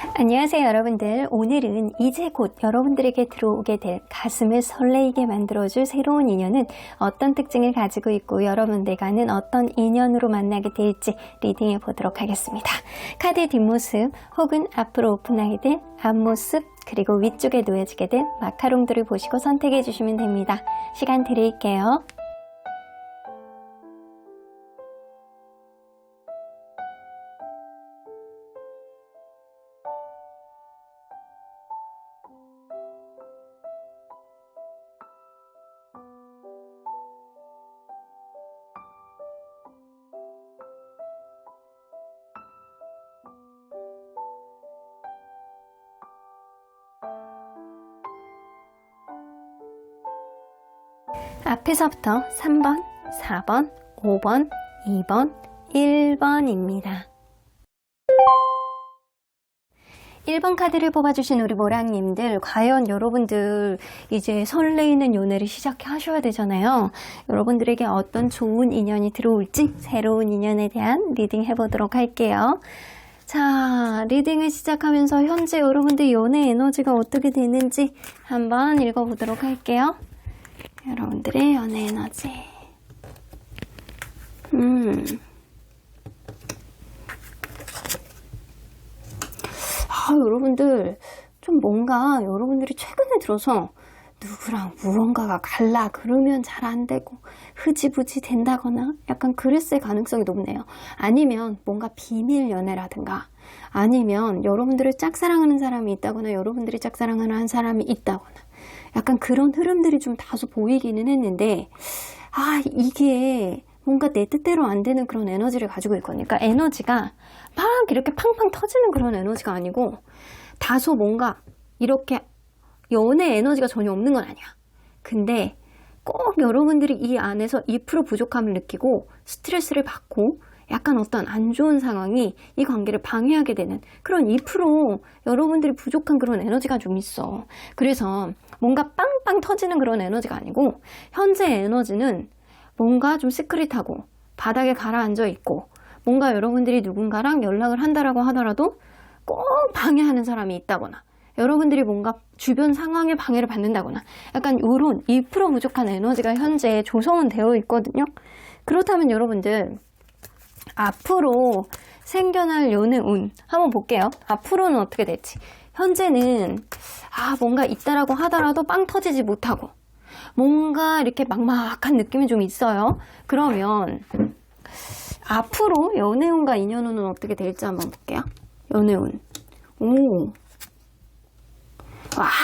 안녕하세요 여러분들. 오늘은 이제 곧 여러분들에게 들어오게 될 가슴을 설레이게 만들어줄 새로운 인연은 어떤 특징을 가지고 있고 여러분들과는 어떤 인연으로 만나게 될지 리딩해 보도록 하겠습니다. 카드의 뒷모습 혹은 앞으로 오픈하게 될 앞모습 그리고 위쪽에 놓여지게 될 마카롱들을 보시고 선택해 주시면 됩니다. 시간 드릴게요. 앞에서부터 3번, 4번, 5번, 2번, 1번입니다. 1번 카드를 뽑아주신 우리 모랑님들, 과연 여러분들 이제 설레이는 연애를 시작하셔야 되잖아요. 여러분들에게 어떤 좋은 인연이 들어올지 새로운 인연에 대한 리딩 해보도록 할게요. 자, 리딩을 시작하면서 현재 여러분들 연애 에너지가 어떻게 되는지 한번 읽어보도록 할게요. 여러분들의 연애 에너지. 여러분들 좀 뭔가 여러분들이 최근에 들어서 누구랑 무언가가 갈라 그러면 잘 안 되고 흐지부지 된다거나 약간 그랬을 가능성이 높네요. 아니면 뭔가 비밀 연애라든가 아니면 여러분들을 짝사랑하는 사람이 있다거나 여러분들이 짝사랑하는 사람이 있다거나 약간 그런 흐름들이 좀 다소 보이기는 했는데 이게 뭔가 내 뜻대로 안 되는 그런 에너지를 가지고 있거든요. 그러니까 에너지가 막 이렇게 팡팡 터지는 그런 에너지가 아니고 다소 뭔가 이렇게 연애 에너지가 전혀 없는 건 아니야. 근데 꼭 여러분들이 이 안에서 2% 부족함을 느끼고 스트레스를 받고 약간 어떤 안 좋은 상황이 이 관계를 방해하게 되는 그런 2% 여러분들이 부족한 그런 에너지가 좀 있어. 그래서 뭔가 빵빵 터지는 그런 에너지가 아니고 현재 에너지는 뭔가 좀 시크릿하고 바닥에 가라앉아 있고 뭔가 여러분들이 누군가랑 연락을 한다라고 하더라도 꼭 방해하는 사람이 있다거나 여러분들이 뭔가 주변 상황에 방해를 받는다거나 약간 이런 2% 부족한 에너지가 현재 조성은 되어 있거든요. 그렇다면 여러분들 앞으로 생겨날 연애 운 한번 볼게요. 앞으로는 어떻게 될지. 현재는 뭔가 있다라고 하더라도 빵 터지지 못하고 뭔가 이렇게 막막한 느낌이 좀 있어요. 그러면 앞으로 연애운과 인연운은 어떻게 될지 한번 볼게요. 연애운.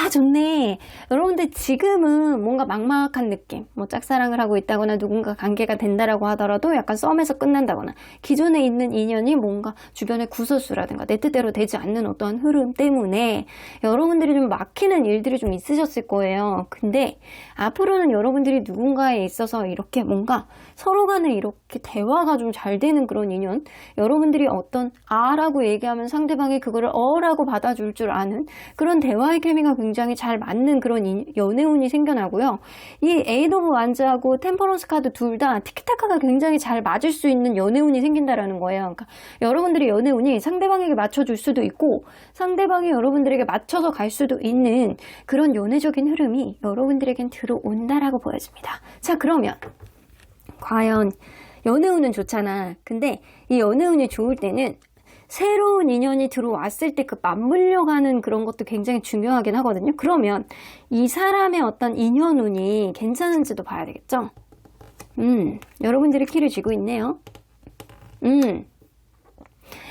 좋네. 여러분들 지금은 뭔가 막막한 느낌, 뭐 짝사랑을 하고 있다거나 누군가 관계가 된다라고 하더라도 약간 썸에서 끝난다거나 기존에 있는 인연이 뭔가 주변의 구설수라든가 내 뜻대로 되지 않는 어떤 흐름 때문에 여러분들이 좀 막히는 일들이 좀 있으셨을 거예요. 근데 앞으로는 여러분들이 누군가에 있어서 이렇게 뭔가 서로 간에 이렇게 대화가 좀 잘 되는 그런 인연, 여러분들이 어떤 아라고 얘기하면 상대방이 그거를 어라고 받아줄 줄 아는 그런 대화의 케미가 굉장히 잘 맞는 그런 연애운이 생겨나고요. 이 에이드 오브 완즈하고 템퍼런스 카드 둘 다 티키타카가 굉장히 잘 맞을 수 있는 연애운이 생긴다라는 거예요. 그러니까 여러분들의 연애운이 상대방에게 맞춰줄 수도 있고 상대방이 여러분들에게 맞춰서 갈 수도 있는 그런 연애적인 흐름이 여러분들에겐 들어온다라고 보여집니다. 자, 그러면 과연 연애운은 좋잖아. 근데 이 연애운이 좋을 때는 새로운 인연이 들어왔을 때 그 맞물려가는 그런 것도 굉장히 중요하긴 하거든요. 그러면 이 사람의 어떤 인연운이 괜찮은지도 봐야 되겠죠? 여러분들이 키를 쥐고 있네요.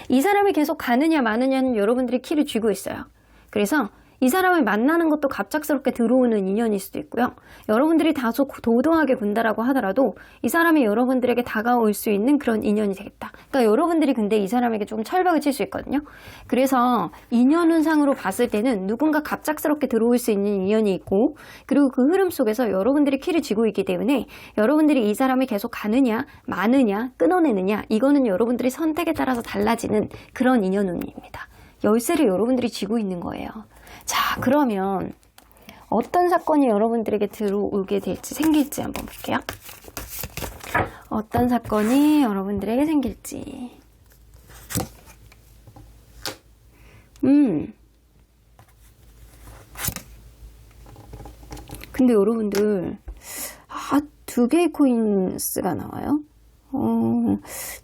이 사람이 계속 가느냐 마느냐는 여러분들이 키를 쥐고 있어요. 그래서 이 사람을 만나는 것도 갑작스럽게 들어오는 인연일 수도 있고요. 여러분들이 다소 도도하게 군다라고 하더라도 이 사람이 여러분들에게 다가올 수 있는 그런 인연이 되겠다. 그러니까 여러분들이 근데 이 사람에게 조금 철벽을 칠 수 있거든요. 그래서 인연운상으로 봤을 때는 누군가 갑작스럽게 들어올 수 있는 인연이 있고 그리고 그 흐름 속에서 여러분들이 키를 쥐고 있기 때문에 여러분들이 이 사람을 계속 가느냐 마느냐 끊어내느냐 이거는 여러분들이 선택에 따라서 달라지는 그런 인연운입니다. 열쇠를 여러분들이 쥐고 있는 거예요. 자, 그러면 어떤 사건이 여러분들에게 들어오게 될지 생길지 한번 볼게요. 어떤 사건이 여러분들에게 생길지. 근데 여러분들, 두 개의 코인스가 나와요.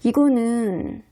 이거는,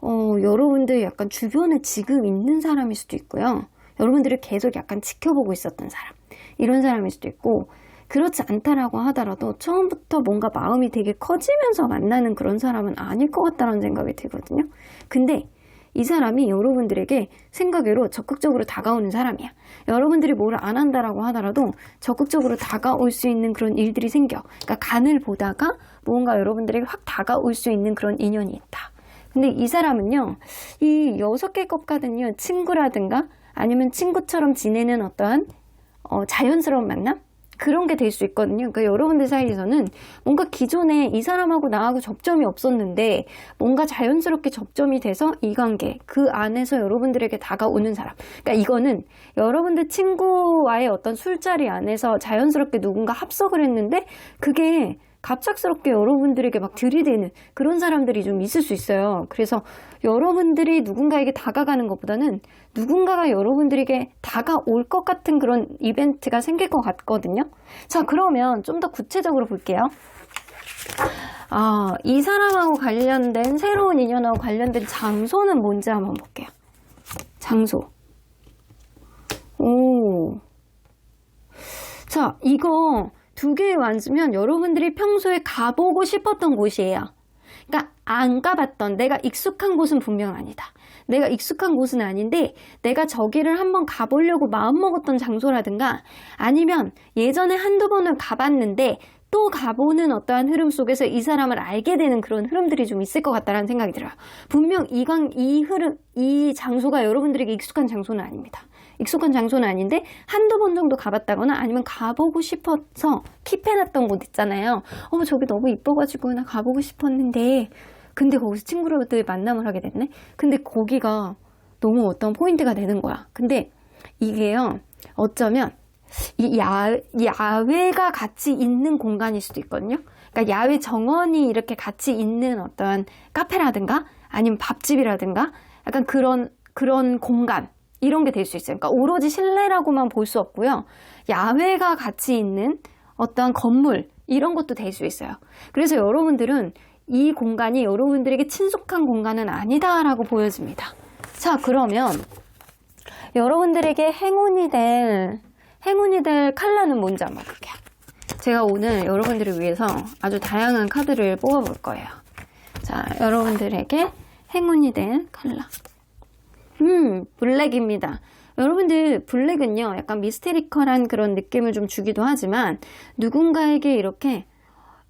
여러분들 약간 주변에 지금 있는 사람일 수도 있고요. 여러분들을 계속 약간 지켜보고 있었던 사람. 이런 사람일 수도 있고, 그렇지 않다라고 하더라도 처음부터 뭔가 마음이 되게 커지면서 만나는 그런 사람은 아닐 것 같다는 생각이 들거든요. 근데 이 사람이 여러분들에게 생각외로 적극적으로 다가오는 사람이야. 여러분들이 뭘 안 한다라고 하더라도 적극적으로 다가올 수 있는 그런 일들이 생겨. 그러니까 간을 보다가 뭔가 여러분들에게 확 다가올 수 있는 그런 인연이 있다. 근데 이 사람은요, 이 6개 컵 카드는요, 친구라든가 아니면 친구처럼 지내는 어떠한 자연스러운 만남? 그런 게 될 수 있거든요. 그러니까 여러분들 사이에서는 뭔가 기존에 이 사람하고 나하고 접점이 없었는데 뭔가 자연스럽게 접점이 돼서 이 관계, 그 안에서 여러분들에게 다가오는 사람. 그러니까 이거는 여러분들 친구와의 어떤 술자리 안에서 자연스럽게 누군가 합석을 했는데 그게 갑작스럽게 여러분들에게 막 들이대는 그런 사람들이 좀 있을 수 있어요. 그래서 여러분들이 누군가에게 다가가는 것보다는 누군가가 여러분들에게 다가올 것 같은 그런 이벤트가 생길 것 같거든요. 자, 그러면 좀 더 구체적으로 볼게요. 이 사람하고 관련된, 새로운 인연하고 관련된 장소는 뭔지 한번 볼게요. 장소. 자, 이거 2개의 완수면 여러분들이 평소에 가보고 싶었던 곳이에요. 그러니까 안 가봤던, 내가 익숙한 곳은 분명 아니다. 내가 익숙한 곳은 아닌데 내가 저기를 한번 가보려고 마음먹었던 장소라든가 아니면 예전에 한두 번을 가봤는데 또 가보는 어떠한 흐름 속에서 이 사람을 알게 되는 그런 흐름들이 좀 있을 것 같다는 생각이 들어요. 분명 이 장소가 여러분들에게 익숙한 장소는 아닙니다. 익숙한 장소는 아닌데 한두 번 정도 가봤다거나 아니면 가보고 싶어서 킵해놨던 곳 있잖아요. 저기 너무 이뻐가지고 나 가보고 싶었는데 근데 거기서 친구들 만남을 하게 됐네. 근데 거기가 너무 어떤 포인트가 되는 거야. 근데 이게요, 어쩌면 이 야외가 같이 있는 공간일 수도 있거든요. 그러니까 야외 정원이 이렇게 같이 있는 어떤 카페라든가 아니면 밥집이라든가 약간 그런 공간 이런 게 될 수 있어요. 그러니까 오로지 실내라고만 볼 수 없고요. 야외가 같이 있는 어떠한 건물 이런 것도 될 수 있어요. 그래서 여러분들은 이 공간이 여러분들에게 친숙한 공간은 아니다라고 보여집니다. 자, 그러면 여러분들에게 행운이 될 컬러는 뭔지 한번 볼게요. 제가 오늘 여러분들을 위해서 아주 다양한 카드를 뽑아볼 거예요. 자, 여러분들에게 행운이 될 컬러. 블랙입니다. 여러분들 블랙은요, 약간 미스테리컬한 그런 느낌을 좀 주기도 하지만 누군가에게 이렇게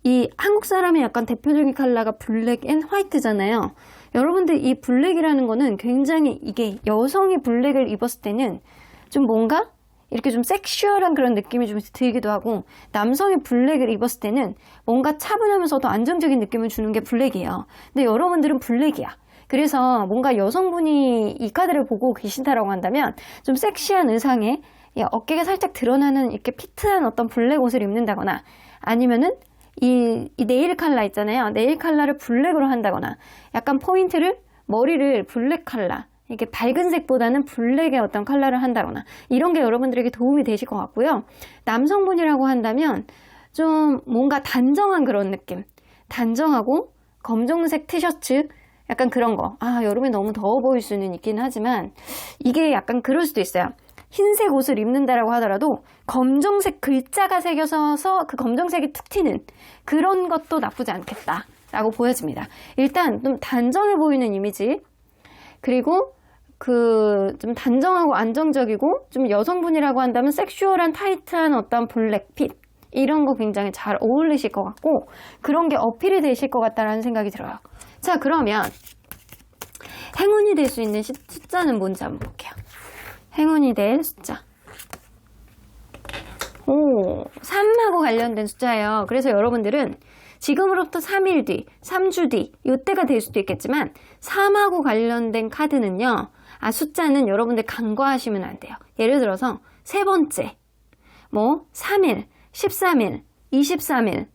이 한국 사람의 약간 대표적인 컬러가 블랙 앤 화이트잖아요. 여러분들 이 블랙이라는 거는 굉장히 이게 여성이 블랙을 입었을 때는 좀 뭔가 이렇게 좀 섹슈얼한 그런 느낌이 좀 들기도 하고 남성이 블랙을 입었을 때는 뭔가 차분하면서도 안정적인 느낌을 주는 게 블랙이에요. 근데 여러분들은 블랙이야. 그래서 뭔가 여성분이 이 카드를 보고 계신다라고 한다면 좀 섹시한 의상에 어깨가 살짝 드러나는 이렇게 피트한 어떤 블랙 옷을 입는다거나 아니면은 이 네일 컬러 있잖아요. 네일 컬러를 블랙으로 한다거나 약간 머리를 블랙 컬러 이렇게 밝은 색보다는 블랙의 어떤 컬러를 한다거나 이런 게 여러분들에게 도움이 되실 것 같고요. 남성분이라고 한다면 좀 뭔가 단정한 그런 느낌, 단정하고 검정색 티셔츠 약간 그런 거. 여름에 너무 더워 보일 수는 있긴 하지만 이게 약간 그럴 수도 있어요. 흰색 옷을 입는다라고 하더라도 검정색 글자가 새겨서 그 검정색이 툭 튀는 그런 것도 나쁘지 않겠다라고 보여집니다. 일단 좀 단정해 보이는 이미지, 그리고 좀 단정하고 안정적이고 좀 여성분이라고 한다면 섹슈얼한 타이트한 어떤 블랙핏 이런 거 굉장히 잘 어울리실 것 같고 그런 게 어필이 되실 것 같다라는 생각이 들어요. 자, 그러면 행운이 될 수 있는 숫자는 뭔지 한번 볼게요. 행운이 될 숫자. 3하고 관련된 숫자예요. 그래서 여러분들은 지금으로부터 3일 뒤, 3주 뒤 이때가 될 수도 있겠지만 3하고 관련된 카드는요. 숫자는 여러분들 간과하시면 안 돼요. 예를 들어서 세 번째, 3일, 13일, 23일,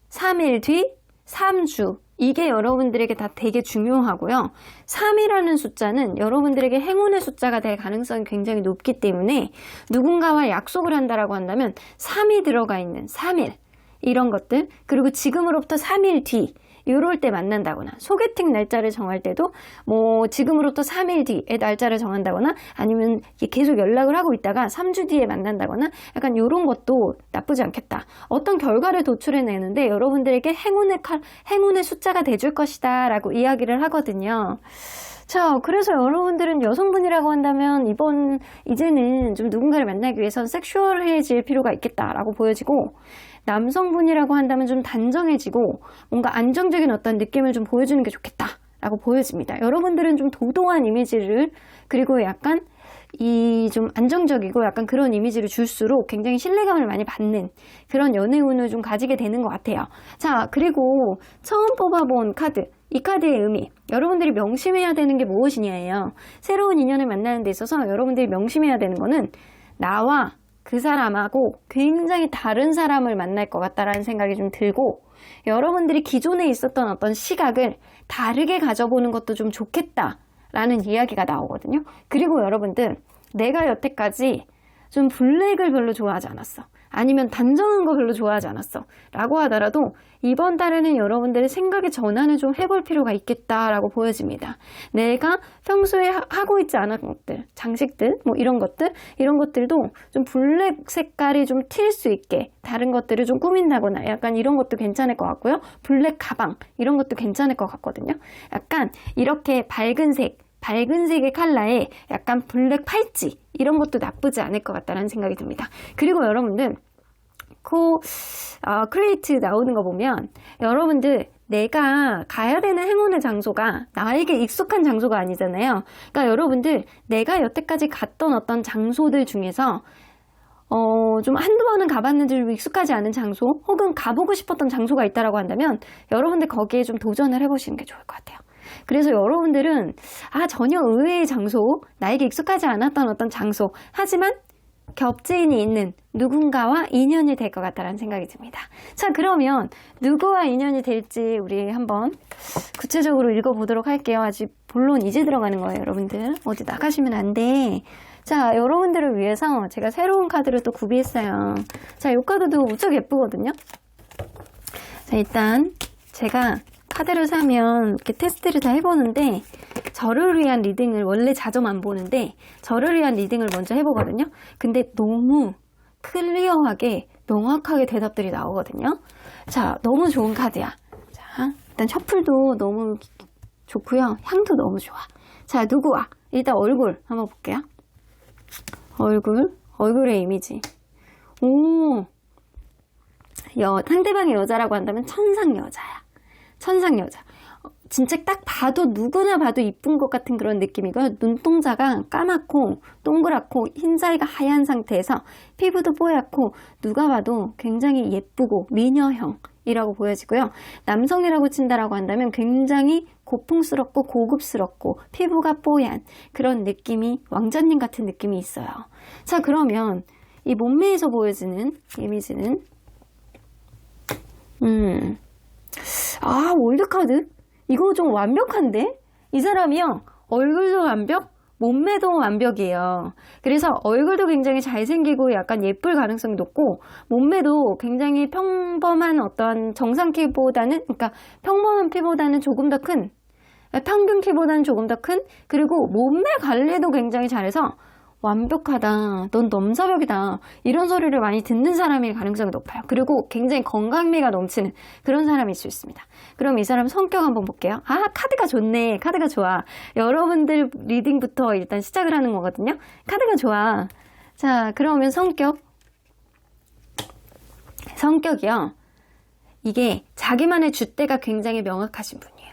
3일 뒤, 3주 이게 여러분들에게 다 되게 중요하고요. 3이라는 숫자는 여러분들에게 행운의 숫자가 될 가능성이 굉장히 높기 때문에 누군가와 약속을 한다라고 한다면 3이 들어가 있는 3일 이런 것들, 그리고 지금으로부터 3일 뒤 이럴 때 만난다거나, 소개팅 날짜를 정할 때도 뭐 지금으로부터 3일 뒤에 날짜를 정한다거나, 아니면 계속 연락을 하고 있다가 3주 뒤에 만난다거나, 약간 이런 것도 나쁘지 않겠다. 어떤 결과를 도출해내는데 여러분들에게 행운의 숫자가 돼줄 것이다 라고 이야기를 하거든요. 자, 그래서 여러분들은 여성분이라고 한다면 이제는 좀 누군가를 만나기 위해선 섹슈얼해질 필요가 있겠다라고 보여지고, 남성분이라고 한다면 좀 단정해지고 뭔가 안정적인 어떤 느낌을 좀 보여주는 게 좋겠다라고 보여집니다. 여러분들은 좀 도도한 이미지를, 그리고 약간 이 좀 안정적이고 약간 그런 이미지를 줄수록 굉장히 신뢰감을 많이 받는 그런 연애운을 좀 가지게 되는 것 같아요. 자, 그리고 처음 뽑아본 카드, 이 카드의 의미, 여러분들이 명심해야 되는 게 무엇이냐예요. 새로운 인연을 만나는 데 있어서 여러분들이 명심해야 되는 거는 나와 그 사람하고 굉장히 다른 사람을 만날 것 같다라는 생각이 좀 들고, 여러분들이 기존에 있었던 어떤 시각을 다르게 가져보는 것도 좀 좋겠다라는 이야기가 나오거든요. 그리고 여러분들, 내가 여태까지 좀 블랙을 별로 좋아하지 않았어, 아니면 단정한 거 별로 좋아하지 않았어 라고 하더라도 이번 달에는 여러분들의 생각의 전환을 좀 해볼 필요가 있겠다라고 보여집니다. 내가 평소에 하고 있지 않은 것들, 장식들, 뭐 이런 것들도 좀 블랙 색깔이 좀 튈 수 있게 다른 것들을 좀 꾸민다거나 약간 이런 것도 괜찮을 것 같고요. 블랙 가방 이런 것도 괜찮을 것 같거든요. 약간 이렇게 밝은 색의 컬러에 약간 블랙 팔찌 이런 것도 나쁘지 않을 것 같다는 생각이 듭니다. 그리고 여러분들 크리에이트 나오는 거 보면 여러분들 내가 가야 되는 행운의 장소가 나에게 익숙한 장소가 아니잖아요. 그러니까 여러분들 내가 여태까지 갔던 어떤 장소들 중에서 좀 한두 번은 가봤는데 좀 익숙하지 않은 장소, 혹은 가보고 싶었던 장소가 있다라고 한다면 여러분들 거기에 좀 도전을 해보시는 게 좋을 것 같아요. 그래서 여러분들은 전혀 의외의 장소, 나에게 익숙하지 않았던 어떤 장소, 하지만 겹지인이 있는 누군가와 인연이 될 것 같다는 생각이 듭니다. 자, 그러면 누구와 인연이 될지 우리 한번 구체적으로 읽어보도록 할게요. 아직 본론 이제 들어가는 거예요, 여러분들. 어디 나가시면 안 돼. 자, 여러분들을 위해서 제가 새로운 카드를 또 구비했어요. 자, 이 카드도 무척 예쁘거든요. 자, 일단 제가 카드를 사면 이렇게 테스트를 다 해보는데, 저를 위한 리딩을 원래 자주 안 보는데 저를 위한 리딩을 먼저 해보거든요. 근데 너무 클리어하게 명확하게 대답들이 나오거든요. 자, 너무 좋은 카드야. 자, 일단 셔플도 너무 좋고요. 향도 너무 좋아. 자, 누구와? 일단 얼굴 한번 볼게요. 얼굴의 이미지. 상대방의 여자라고 한다면 천상 여자야. 천상 여자. 진짜 딱 봐도 누구나 봐도 이쁜 것 같은 그런 느낌이고요. 눈동자가 까맣고 동그랗고 흰자위가 하얀 상태에서 피부도 뽀얗고 누가 봐도 굉장히 예쁘고 미녀형이라고 보여지고요. 남성이라고 친다라고 한다면 굉장히 고풍스럽고 고급스럽고 피부가 뽀얀 그런 느낌이, 왕자님 같은 느낌이 있어요. 자, 그러면 이 몸매에서 보여지는 이미지는 월드카드? 이거 좀 완벽한데? 이 사람이요, 얼굴도 완벽, 몸매도 완벽이에요. 그래서 얼굴도 굉장히 잘생기고 약간 예쁠 가능성이 높고, 몸매도 굉장히 평범한 어떤 정상 키보다는, 그러니까 평범한 키보다는 조금 더 큰, 평균 키보다는 조금 더 큰, 그리고 몸매 관리도 굉장히 잘해서 완벽하다, 넌 넘사벽이다, 이런 소리를 많이 듣는 사람일 가능성이 높아요. 그리고 굉장히 건강미가 넘치는 그런 사람일 수 있습니다. 그럼 이 사람 성격 한번 볼게요. 카드가 좋네. 카드가 좋아. 여러분들 리딩부터 일단 시작을 하는 거거든요. 카드가 좋아. 자, 그러면 성격이요, 이게 자기만의 줏대가 굉장히 명확하신 분이에요.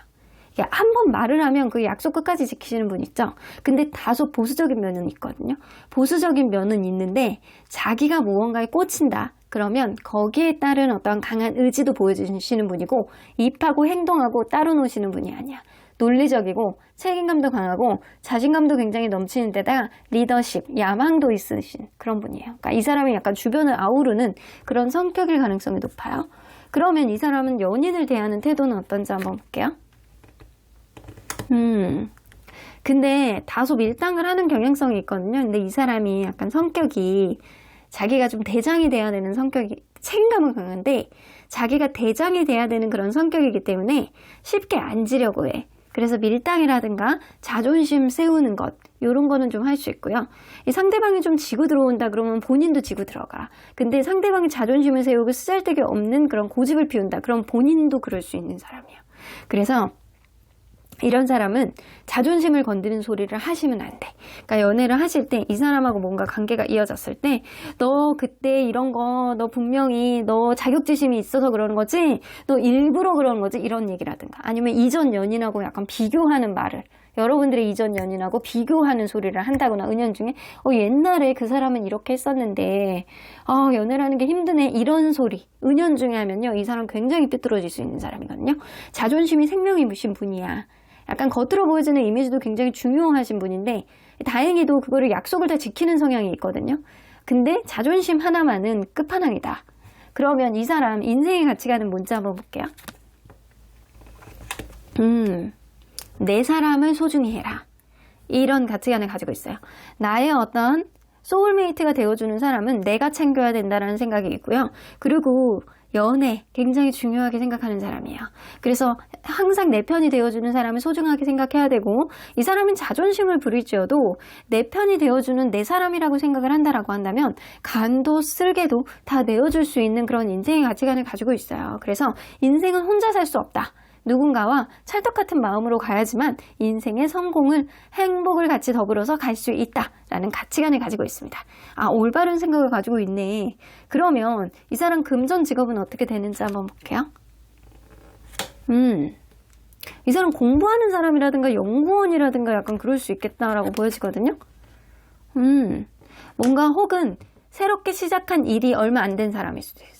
한 번 말을 하면 그 약속 끝까지 지키시는 분 있죠. 근데 다소 보수적인 면은 있거든요. 보수적인 면은 있는데 자기가 무언가에 꽂힌다 그러면 거기에 따른 어떤 강한 의지도 보여주시는 분이고, 입하고 행동하고 따로 노시는 분이 아니야. 논리적이고 책임감도 강하고 자신감도 굉장히 넘치는 데다가 리더십, 야망도 있으신 그런 분이에요. 그러니까 이 사람이 약간 주변을 아우르는 그런 성격일 가능성이 높아요. 그러면 이 사람은 연인을 대하는 태도는 어떤지 한번 볼게요. 근데 다소 밀당을 하는 경향성이 있거든요. 근데 이 사람이 약간 성격이 자기가 좀 대장이 돼야 되는 성격이, 책임감은 강한데 자기가 대장이 돼야 되는 그런 성격이기 때문에 쉽게 안 지려고 해. 그래서 밀당이라든가 자존심 세우는 것, 이런 거는 좀 할 수 있고요. 이 상대방이 좀 지고 들어온다 그러면 본인도 지고 들어가. 근데 상대방이 자존심을 세우고 쓰잘데기 없는 그런 고집을 피운다. 그럼 본인도 그럴 수 있는 사람이에요. 그래서 이런 사람은 자존심을 건드는 소리를 하시면 안 돼. 그러니까 연애를 하실 때 이 사람하고 뭔가 관계가 이어졌을 때 너 그때 이런 거 너 분명히 너 자격지심이 있어서 그러는 거지? 너 일부러 그러는 거지? 이런 얘기라든가 아니면 이전 연인하고 약간 비교하는 말을 여러분들의 이전 연인하고 비교하는 소리를 한다거나 은연중에 옛날에 그 사람은 이렇게 했었는데 연애라는 게 힘드네 이런 소리 은연중에 하면요 이 사람 굉장히 삐뚤어질 수 있는 사람이거든요. 자존심이 생명이신 분이야. 약간 겉으로 보여지는 이미지도 굉장히 중요하신 분인데 다행히도 그거를 약속을 다 지키는 성향이 있거든요. 근데 자존심 하나만은 끝판왕이다. 그러면 이 사람 인생의 가치관은 뭔지 한번 볼게요. 내 사람을 소중히 해라. 이런 가치관을 가지고 있어요. 나의 어떤 소울메이트가 되어주는 사람은 내가 챙겨야 된다는 생각이 있고요. 그리고 연애 굉장히 중요하게 생각하는 사람이에요. 그래서 항상 내 편이 되어주는 사람을 소중하게 생각해야 되고 이 사람은 자존심을 부릴지어도 내 편이 되어주는 내 사람이라고 생각을 한다라고 한다면 간도 쓸개도 다 내어줄 수 있는 그런 인생의 가치관을 가지고 있어요. 그래서 인생은 혼자 살 수 없다. 누군가와 찰떡 같은 마음으로 가야지만 인생의 성공을 행복을 같이 더불어서 갈 수 있다라는 가치관을 가지고 있습니다. 올바른 생각을 가지고 있네. 그러면 이 사람 금전 직업은 어떻게 되는지 한번 볼게요. 이 사람 공부하는 사람이라든가 연구원이라든가 약간 그럴 수 있겠다라고 보여지거든요. 뭔가 혹은 새롭게 시작한 일이 얼마 안 된 사람일 수도 있어요.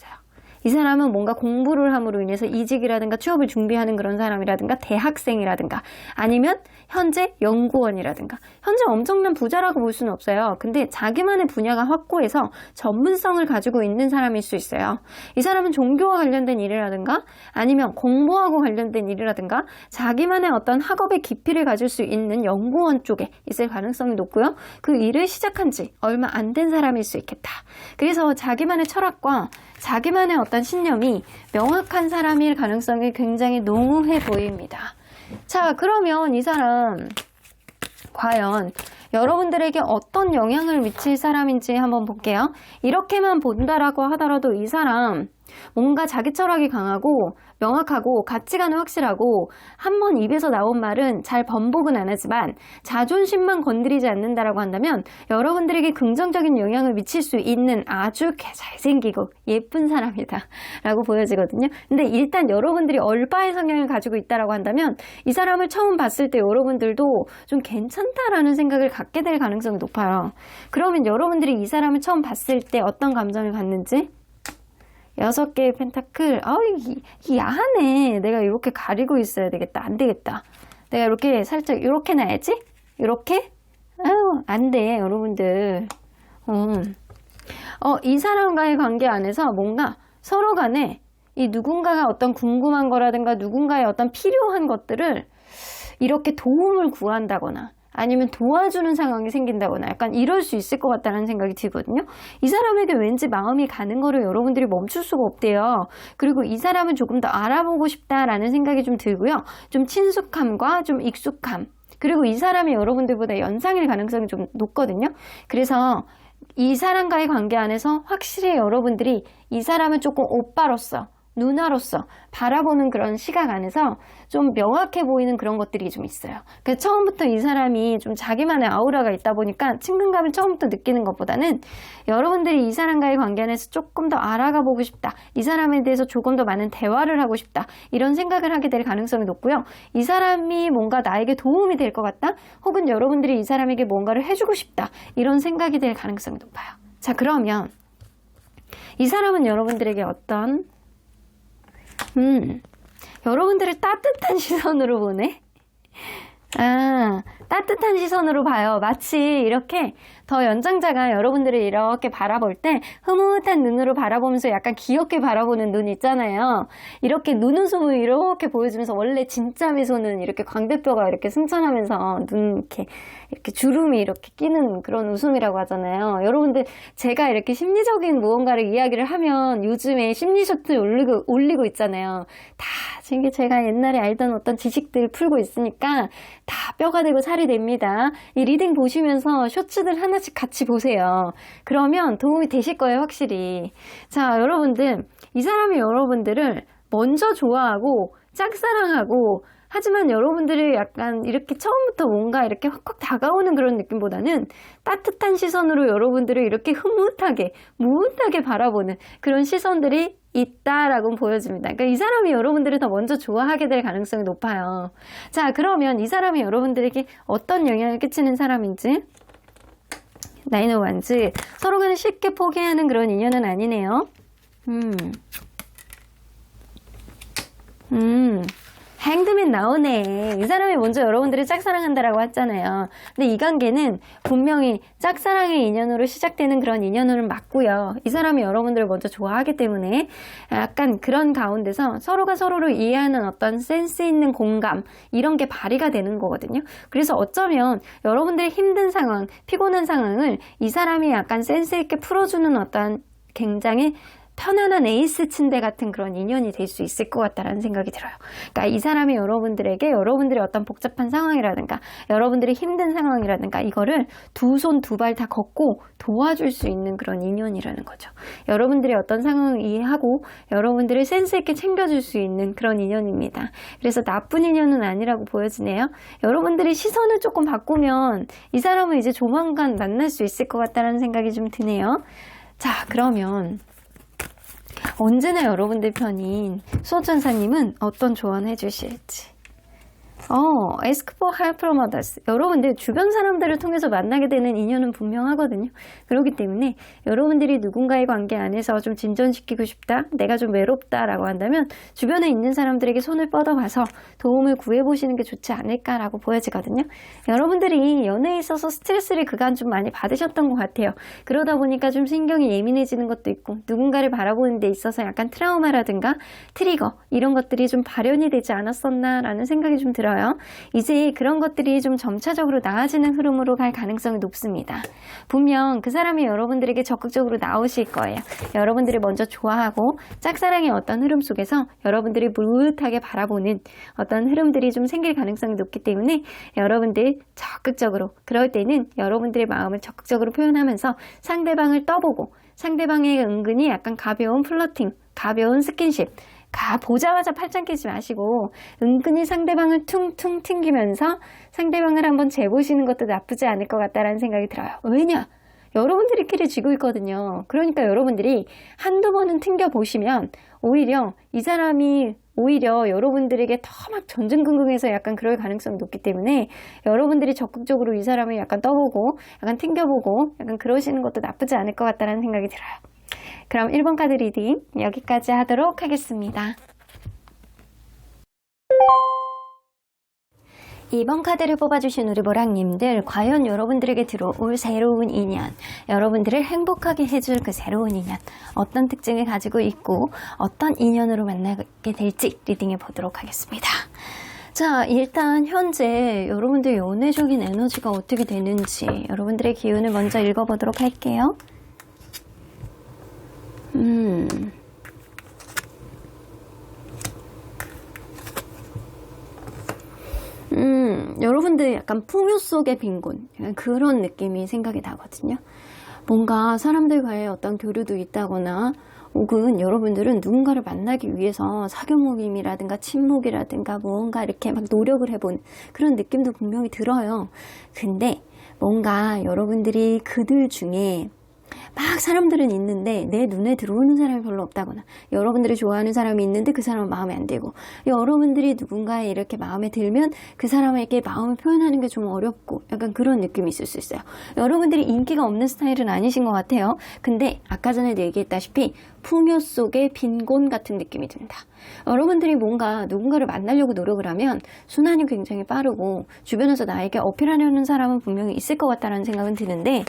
이 사람은 뭔가 공부를 함으로 인해서 이직이라든가 취업을 준비하는 그런 사람이라든가 대학생이라든가 아니면 현재 연구원이라든가 현재 엄청난 부자라고 볼 수는 없어요. 근데 자기만의 분야가 확고해서 전문성을 가지고 있는 사람일 수 있어요. 이 사람은 종교와 관련된 일이라든가 아니면 공부하고 관련된 일이라든가 자기만의 어떤 학업의 깊이를 가질 수 있는 연구원 쪽에 있을 가능성이 높고요. 그 일을 시작한 지 얼마 안 된 사람일 수 있겠다. 그래서 자기만의 철학과 자기만의 어떤 신념이 명확한 사람일 가능성이 굉장히 농후해 보입니다. 자, 그러면 이 사람 과연 여러분들에게 어떤 영향을 미칠 사람인지 한번 볼게요. 이렇게만 본다라고 하더라도 이 사람 뭔가 자기 철학이 강하고 명확하고 가치관은 확실하고 한번 입에서 나온 말은 잘 번복은 안 하지만 자존심만 건드리지 않는다라고 한다면 여러분들에게 긍정적인 영향을 미칠 수 있는 아주 잘생기고 예쁜 사람이다 라고 보여지거든요. 근데 일단 여러분들이 얼빠의 성향을 가지고 있다라고 한다면 이 사람을 처음 봤을 때 여러분들도 좀 괜찮다라는 생각을 갖게 될 가능성이 높아요. 그러면 여러분들이 이 사람을 처음 봤을 때 어떤 감정을 갖는지 6개의 펜타클. 야하네. 내가 이렇게 가리고 있어야 되겠다. 안 되겠다. 내가 이렇게 살짝 이렇게 놔야지? 이렇게? 안 돼, 여러분들. 이 사람과의 관계 안에서 뭔가 서로 간에 이 누군가가 어떤 궁금한 거라든가 누군가의 어떤 필요한 것들을 이렇게 도움을 구한다거나 아니면 도와주는 상황이 생긴다거나 약간 이럴 수 있을 것 같다는 생각이 들거든요. 이 사람에게 왠지 마음이 가는 거를 여러분들이 멈출 수가 없대요. 그리고 이 사람을 조금 더 알아보고 싶다라는 생각이 좀 들고요. 좀 친숙함과 좀 익숙함. 그리고 이 사람이 여러분들보다 연상일 가능성이 좀 높거든요. 그래서 이 사람과의 관계 안에서 확실히 여러분들이 이 사람을 조금 오빠로서 누나로서 바라보는 그런 시각 안에서 좀 명확해 보이는 그런 것들이 좀 있어요. 그래서 처음부터 이 사람이 좀 자기만의 아우라가 있다 보니까 친근감을 처음부터 느끼는 것보다는 여러분들이 이 사람과의 관계 안에서 조금 더 알아가 보고 싶다. 이 사람에 대해서 조금 더 많은 대화를 하고 싶다. 이런 생각을 하게 될 가능성이 높고요. 이 사람이 뭔가 나에게 도움이 될 것 같다. 혹은 여러분들이 이 사람에게 뭔가를 해주고 싶다. 이런 생각이 될 가능성이 높아요. 자, 그러면 이 사람은 여러분들에게 어떤 여러분들을 따뜻한 시선으로 보네? 아, 따뜻한 시선으로 봐요. 마치 이렇게 더 연장자가 여러분들을 이렇게 바라볼 때 흐뭇한 눈으로 바라보면서 약간 귀엽게 바라보는 눈 있잖아요. 이렇게 눈웃음을 이렇게 보여주면서 원래 진짜 미소는 이렇게 광대뼈가 이렇게 승천하면서 눈 이렇게 주름이 이렇게 끼는 그런 웃음이라고 하잖아요. 여러분들 제가 이렇게 심리적인 무언가를 이야기를 하면 요즘에 심리쇼트 올리고 있잖아요. 다 이게 제가 옛날에 알던 어떤 지식들 풀고 있으니까 다 뼈가 되고 살이 됩니다. 이 리딩 보시면서 쇼츠들 하나씩 같이 보세요. 그러면 도움이 되실 거예요, 확실히. 자, 여러분들, 이 사람이 여러분들을 먼저 좋아하고 짝사랑하고 하지만 여러분들이 약간 이렇게 처음부터 뭔가 이렇게 확확 다가오는 그런 느낌보다는 따뜻한 시선으로 여러분들을 이렇게 흐뭇하게, 무은하게 바라보는 그런 시선들이 있다라고 보여집니다. 그러니까 이 사람이 여러분들을 더 먼저 좋아하게 될 가능성이 높아요. 자, 그러면 이 사람이 여러분들에게 어떤 영향을 끼치는 사람인지 나인 오브 완즈, 서로 간에 쉽게 포기하는 그런 인연은 아니네요. 행드맨 나오네. 이 사람이 먼저 여러분들을 짝사랑한다라고 했잖아요. 근데 이 관계는 분명히 짝사랑의 인연으로 시작되는 그런 인연으로는 맞고요. 이 사람이 여러분들을 먼저 좋아하기 때문에 약간 그런 가운데서 서로가 서로를 이해하는 어떤 센스 있는 공감, 이런 게 발휘가 되는 거거든요. 그래서 어쩌면 여러분들의 힘든 상황, 피곤한 상황을 이 사람이 약간 센스 있게 풀어주는 어떤 굉장히 편안한 에이스 침대 같은 그런 인연이 될 수 있을 것 같다라는 생각이 들어요. 그러니까 이 사람이 여러분들에게 여러분들의 어떤 복잡한 상황이라든가 여러분들의 힘든 상황이라든가 이거를 두 손 두 발 다 걷고 도와줄 수 있는 그런 인연이라는 거죠. 여러분들의 어떤 상황을 이해하고 여러분들을 센스 있게 챙겨줄 수 있는 그런 인연입니다. 그래서 나쁜 인연은 아니라고 보여지네요. 여러분들이 시선을 조금 바꾸면 이 사람을 이제 조만간 만날 수 있을 것 같다는 생각이 좀 드네요. 자, 그러면 언제나 여러분들 편인 수호천사님은 어떤 조언 해주실지. ask for help from others. 여러분들 주변 사람들을 통해서 만나게 되는 인연은 분명하거든요. 그렇기 때문에 여러분들이 누군가의 관계 안에서 좀 진전시키고 싶다, 내가 좀 외롭다라고 한다면 주변에 있는 사람들에게 손을 뻗어봐서 도움을 구해보시는 게 좋지 않을까라고 보여지거든요. 여러분들이 연애에 있어서 스트레스를 그간 좀 많이 받으셨던 것 같아요. 그러다 보니까 좀 신경이 예민해지는 것도 있고 누군가를 바라보는 데 있어서 약간 트라우마라든가 트리거 이런 것들이 좀 발현이 되지 않았었나라는 생각이 좀 들어요. 이제 그런 것들이 좀 점차적으로 나아지는 흐름으로 갈 가능성이 높습니다. 분명 그 사람이 여러분들에게 적극적으로 나오실 거예요. 여러분들을 먼저 좋아하고 짝사랑의 어떤 흐름 속에서 여러분들이 무릇하게 바라보는 어떤 흐름들이 좀 생길 가능성이 높기 때문에 여러분들 적극적으로, 그럴 때는 여러분들의 마음을 적극적으로 표현하면서 상대방을 떠보고 상대방의 은근히 약간 가벼운 플러팅, 가벼운 스킨십, 보자마자 팔짱 끼지 마시고 은근히 상대방을 퉁퉁 튕기면서 상대방을 한번 재보시는 것도 나쁘지 않을 것 같다라는 생각이 들어요. 왜냐? 여러분들끼리 쥐고 있거든요. 그러니까 여러분들이 한두 번은 튕겨보시면 오히려 이 사람이 오히려 여러분들에게 더 막 전전긍긍해서 약간 그럴 가능성이 높기 때문에 여러분들이 적극적으로 이 사람을 약간 떠보고 약간 튕겨보고 약간 그러시는 것도 나쁘지 않을 것 같다는 생각이 들어요. 그럼 1번 카드 리딩 여기까지 하도록 하겠습니다. 2번 카드를 뽑아주신 우리 보랑님들, 과연 여러분들에게 들어올 새로운 인연, 여러분들을 행복하게 해줄 그 새로운 인연, 어떤 특징을 가지고 있고 어떤 인연으로 만나게 될지 리딩해 보도록 하겠습니다. 자, 일단 현재 여러분들 연애적인 에너지가 어떻게 되는지 여러분들의 기운을 먼저 읽어보도록 할게요. 여러분들 약간 풍요 속의 빈곤, 그런 느낌이 생각이 나거든요. 뭔가 사람들과의 어떤 교류도 있다거나 혹은 여러분들은 누군가를 만나기 위해서 사교 모임이라든가 친목이라든가 뭔가 이렇게 막 노력을 해본 그런 느낌도 분명히 들어요. 근데 뭔가 여러분들이 그들 중에 막 사람들은 있는데 내 눈에 들어오는 사람이 별로 없다거나 여러분들이 좋아하는 사람이 있는데 그 사람은 마음에 안 들고 여러분들이 누군가에 이렇게 마음에 들면 그 사람에게 마음을 표현하는 게 좀 어렵고 약간 그런 느낌이 있을 수 있어요. 여러분들이 인기가 없는 스타일은 아니신 것 같아요. 근데 아까 전에도 얘기했다시피 풍요 속의 빈곤 같은 느낌이 든다. 여러분들이 뭔가 누군가를 만나려고 노력을 하면 순환이 굉장히 빠르고 주변에서 나에게 어필하려는 사람은 분명히 있을 것 같다는 생각은 드는데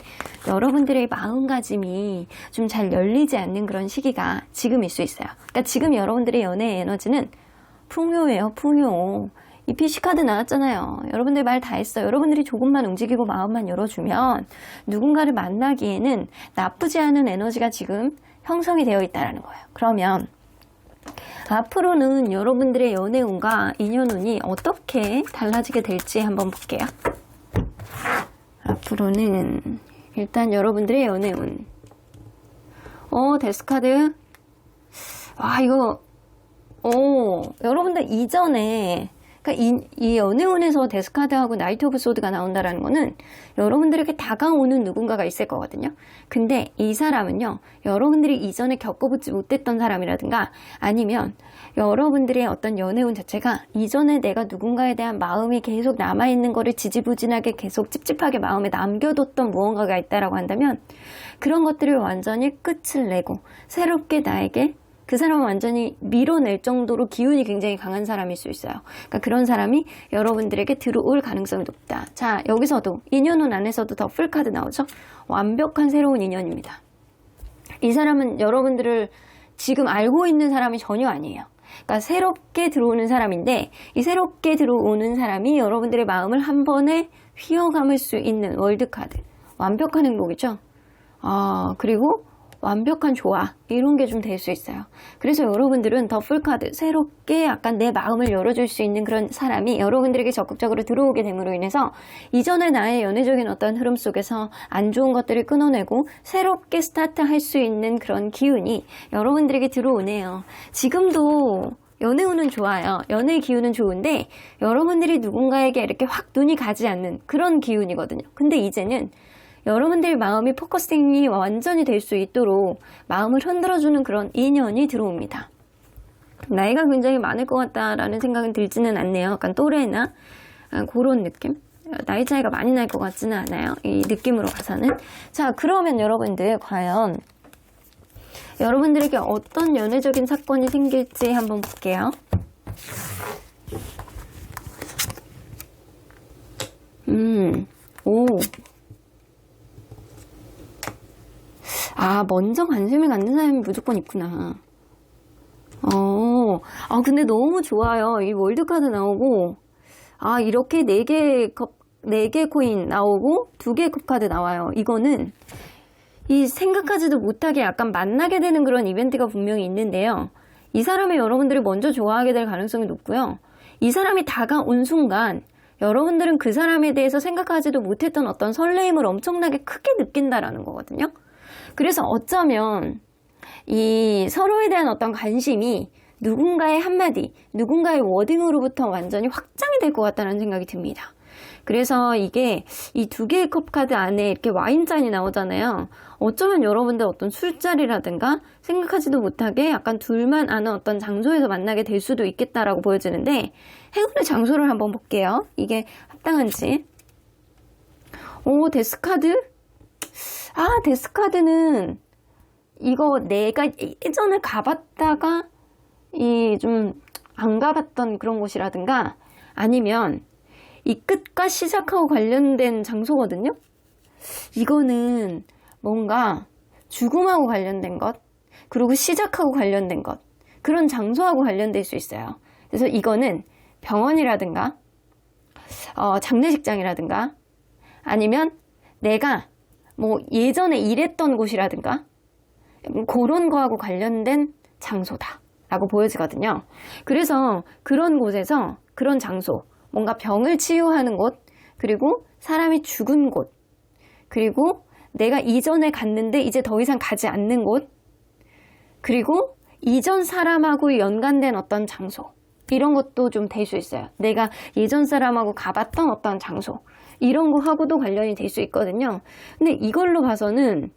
여러분들의 마음가짐이 좀 잘 열리지 않는 그런 시기가 지금일 수 있어요. 그러니까 지금 여러분들의 연애의 에너지는 풍요예요, 풍요. 이 피시카드 나왔잖아요. 여러분들 말 다 했어요. 여러분들이 조금만 움직이고 마음만 열어주면 누군가를 만나기에는 나쁘지 않은 에너지가 지금 형성이 되어 있다는 거예요. 그러면 앞으로는 여러분들의 연애운과 인연운이 어떻게 달라지게 될지 한번 볼게요. 앞으로는 일단 여러분들의 연애운. 데스카드. 이거 여러분들 이전에 그러니까 이 연애운에서 데스카드하고 나이트 오브 소드가 나온다라는 거는 여러분들에게 다가오는 누군가가 있을 거거든요. 근데 이 사람은요, 여러분들이 이전에 겪어보지 못했던 사람이라든가 아니면 여러분들의 어떤 연애운 자체가 이전에 내가 누군가에 대한 마음이 계속 남아있는 거를 지지부진하게 계속 찝찝하게 마음에 남겨뒀던 무언가가 있다라고 한다면 그런 것들을 완전히 끝을 내고 새롭게 나에게 그 사람은 완전히 밀어낼 정도로 기운이 굉장히 강한 사람일 수 있어요. 그러니까 그런 사람이 여러분들에게 들어올 가능성이 높다. 자, 여기서도 인연운 안에서도 더 풀카드 나오죠. 완벽한 새로운 인연입니다. 이 사람은 여러분들을 지금 알고 있는 사람이 전혀 아니에요. 그러니까 새롭게 들어오는 사람인데 이 새롭게 들어오는 사람이 여러분들의 마음을 한 번에 휘어감을 수 있는 월드카드. 완벽한 행복이죠. 그리고 완벽한 조화 이런 게 좀 될 수 있어요. 그래서 여러분들은 더 풀카드 새롭게 약간 내 마음을 열어줄 수 있는 그런 사람이 여러분들에게 적극적으로 들어오게 됨으로 인해서 이전의 나의 연애적인 어떤 흐름 속에서 안 좋은 것들을 끊어내고 새롭게 스타트할 수 있는 그런 기운이 여러분들에게 들어오네요. 지금도 연애운은 좋아요. 연애의 기운은 좋은데 여러분들이 누군가에게 이렇게 확 눈이 가지 않는 그런 기운이거든요. 근데 이제는 여러분들 마음이 포커싱이 완전히 될 수 있도록 마음을 흔들어주는 그런 인연이 들어옵니다. 나이가 굉장히 많을 것 같다라는 생각은 들지는 않네요. 약간 또래나 그런 느낌? 나이 차이가 많이 날 것 같지는 않아요. 이 느낌으로 봐서는. 자, 그러면 여러분들 과연 여러분들에게 어떤 연애적인 사건이 생길지 한번 볼게요. 먼저 관심을 갖는 사람이 무조건 있구나. 근데 너무 좋아요. 이 월드카드 나오고, 이렇게 4개 코인 나오고, 2개 컵카드 나와요. 이거는, 이 생각하지도 못하게 약간 만나게 되는 그런 이벤트가 분명히 있는데요. 이 사람을 여러분들이 먼저 좋아하게 될 가능성이 높고요. 이 사람이 다가온 순간, 여러분들은 그 사람에 대해서 생각하지도 못했던 어떤 설레임을 엄청나게 크게 느낀다라는 거거든요. 그래서 어쩌면 이 서로에 대한 어떤 관심이 누군가의 한마디, 누군가의 워딩으로부터 완전히 확장이 될 것 같다는 생각이 듭니다. 그래서 이게 이 2개의 컵 카드 안에 이렇게 와인잔이 나오잖아요. 어쩌면 여러분들 어떤 술자리라든가 생각하지도 못하게 약간 둘만 아는 어떤 장소에서 만나게 될 수도 있겠다라고 보여지는데 행운의 장소를 한번 볼게요. 이게 합당한지. 데스카드? 데스카드는 이거 내가 예전에 가봤다가 좀 안 가봤던 그런 곳이라든가 아니면 이 끝과 시작하고 관련된 장소거든요. 이거는 뭔가 죽음하고 관련된 것 그리고 시작하고 관련된 것 그런 장소하고 관련될 수 있어요. 그래서 이거는 병원이라든가 장례식장이라든가 아니면 내가 예전에 일했던 곳이라든가 그런 거하고 관련된 장소다 라고 보여지거든요. 그래서 그런 곳에서 그런 장소 뭔가 병을 치유하는 곳 그리고 사람이 죽은 곳 그리고 내가 이전에 갔는데 이제 더 이상 가지 않는 곳 그리고 이전 사람하고 연관된 어떤 장소 이런 것도 좀 될 수 있어요. 내가 예전 사람하고 가봤던 어떤 장소 이런 거하고도 관련이 될 수 있거든요. 근데 이걸로 봐서는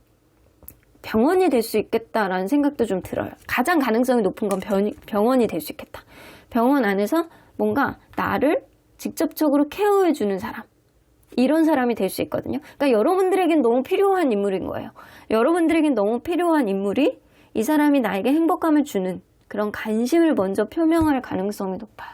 병원이 될 수 있겠다라는 생각도 좀 들어요. 가장 가능성이 높은 건 병원이 될 수 있겠다. 병원 안에서 뭔가 나를 직접적으로 케어해주는 사람 이런 사람이 될 수 있거든요. 그러니까 여러분들에겐 너무 필요한 인물인 거예요. 여러분들에겐 너무 필요한 인물이 이 사람이 나에게 행복감을 주는 그런 관심을 먼저 표명할 가능성이 높아요.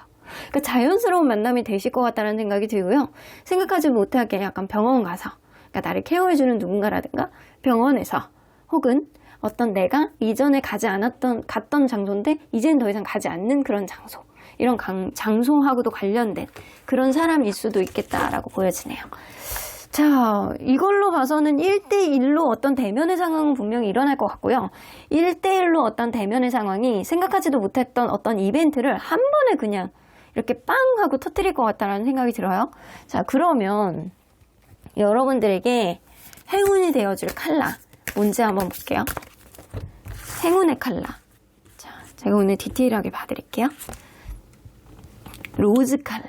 그러니까 자연스러운 만남이 되실 것 같다는 생각이 들고요. 생각하지 못하게 약간 병원 가서, 그러니까 나를 케어해주는 누군가라든가 병원에서, 혹은 어떤 내가 이전에 갔던 장소인데 이제는 더 이상 가지 않는 그런 장소, 이런 장소하고도 관련된 그런 사람일 수도 있겠다라고 보여지네요. 자, 이걸로 봐서는 1대1로 어떤 대면의 상황은 분명히 일어날 것 같고요. 1대1로 어떤 대면의 상황이 생각하지도 못했던 어떤 이벤트를 한 번에 그냥 이렇게 빵 하고 터뜨릴 것 같다는 생각이 들어요. 자, 그러면 여러분들에게 행운이 되어줄 컬러 뭔지 한번 볼게요. 행운의 컬러. 자, 제가 오늘 디테일하게 봐드릴게요. 로즈 컬러.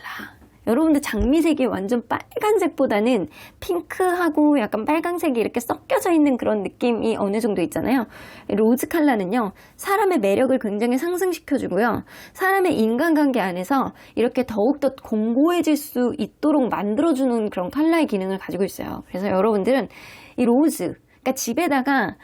여러분들 장미색이 완전 빨간색보다는 핑크하고 약간 빨강색이 이렇게 섞여져 있는 그런 느낌이 어느 정도 있잖아요. 로즈 컬러는요, 사람의 매력을 굉장히 상승시켜주고요. 사람의 인간관계 안에서 이렇게 더욱더 공고해질 수 있도록 만들어주는 그런 컬러의 기능을 가지고 있어요. 그래서 여러분들은 이 로즈, 그러니까 집에다가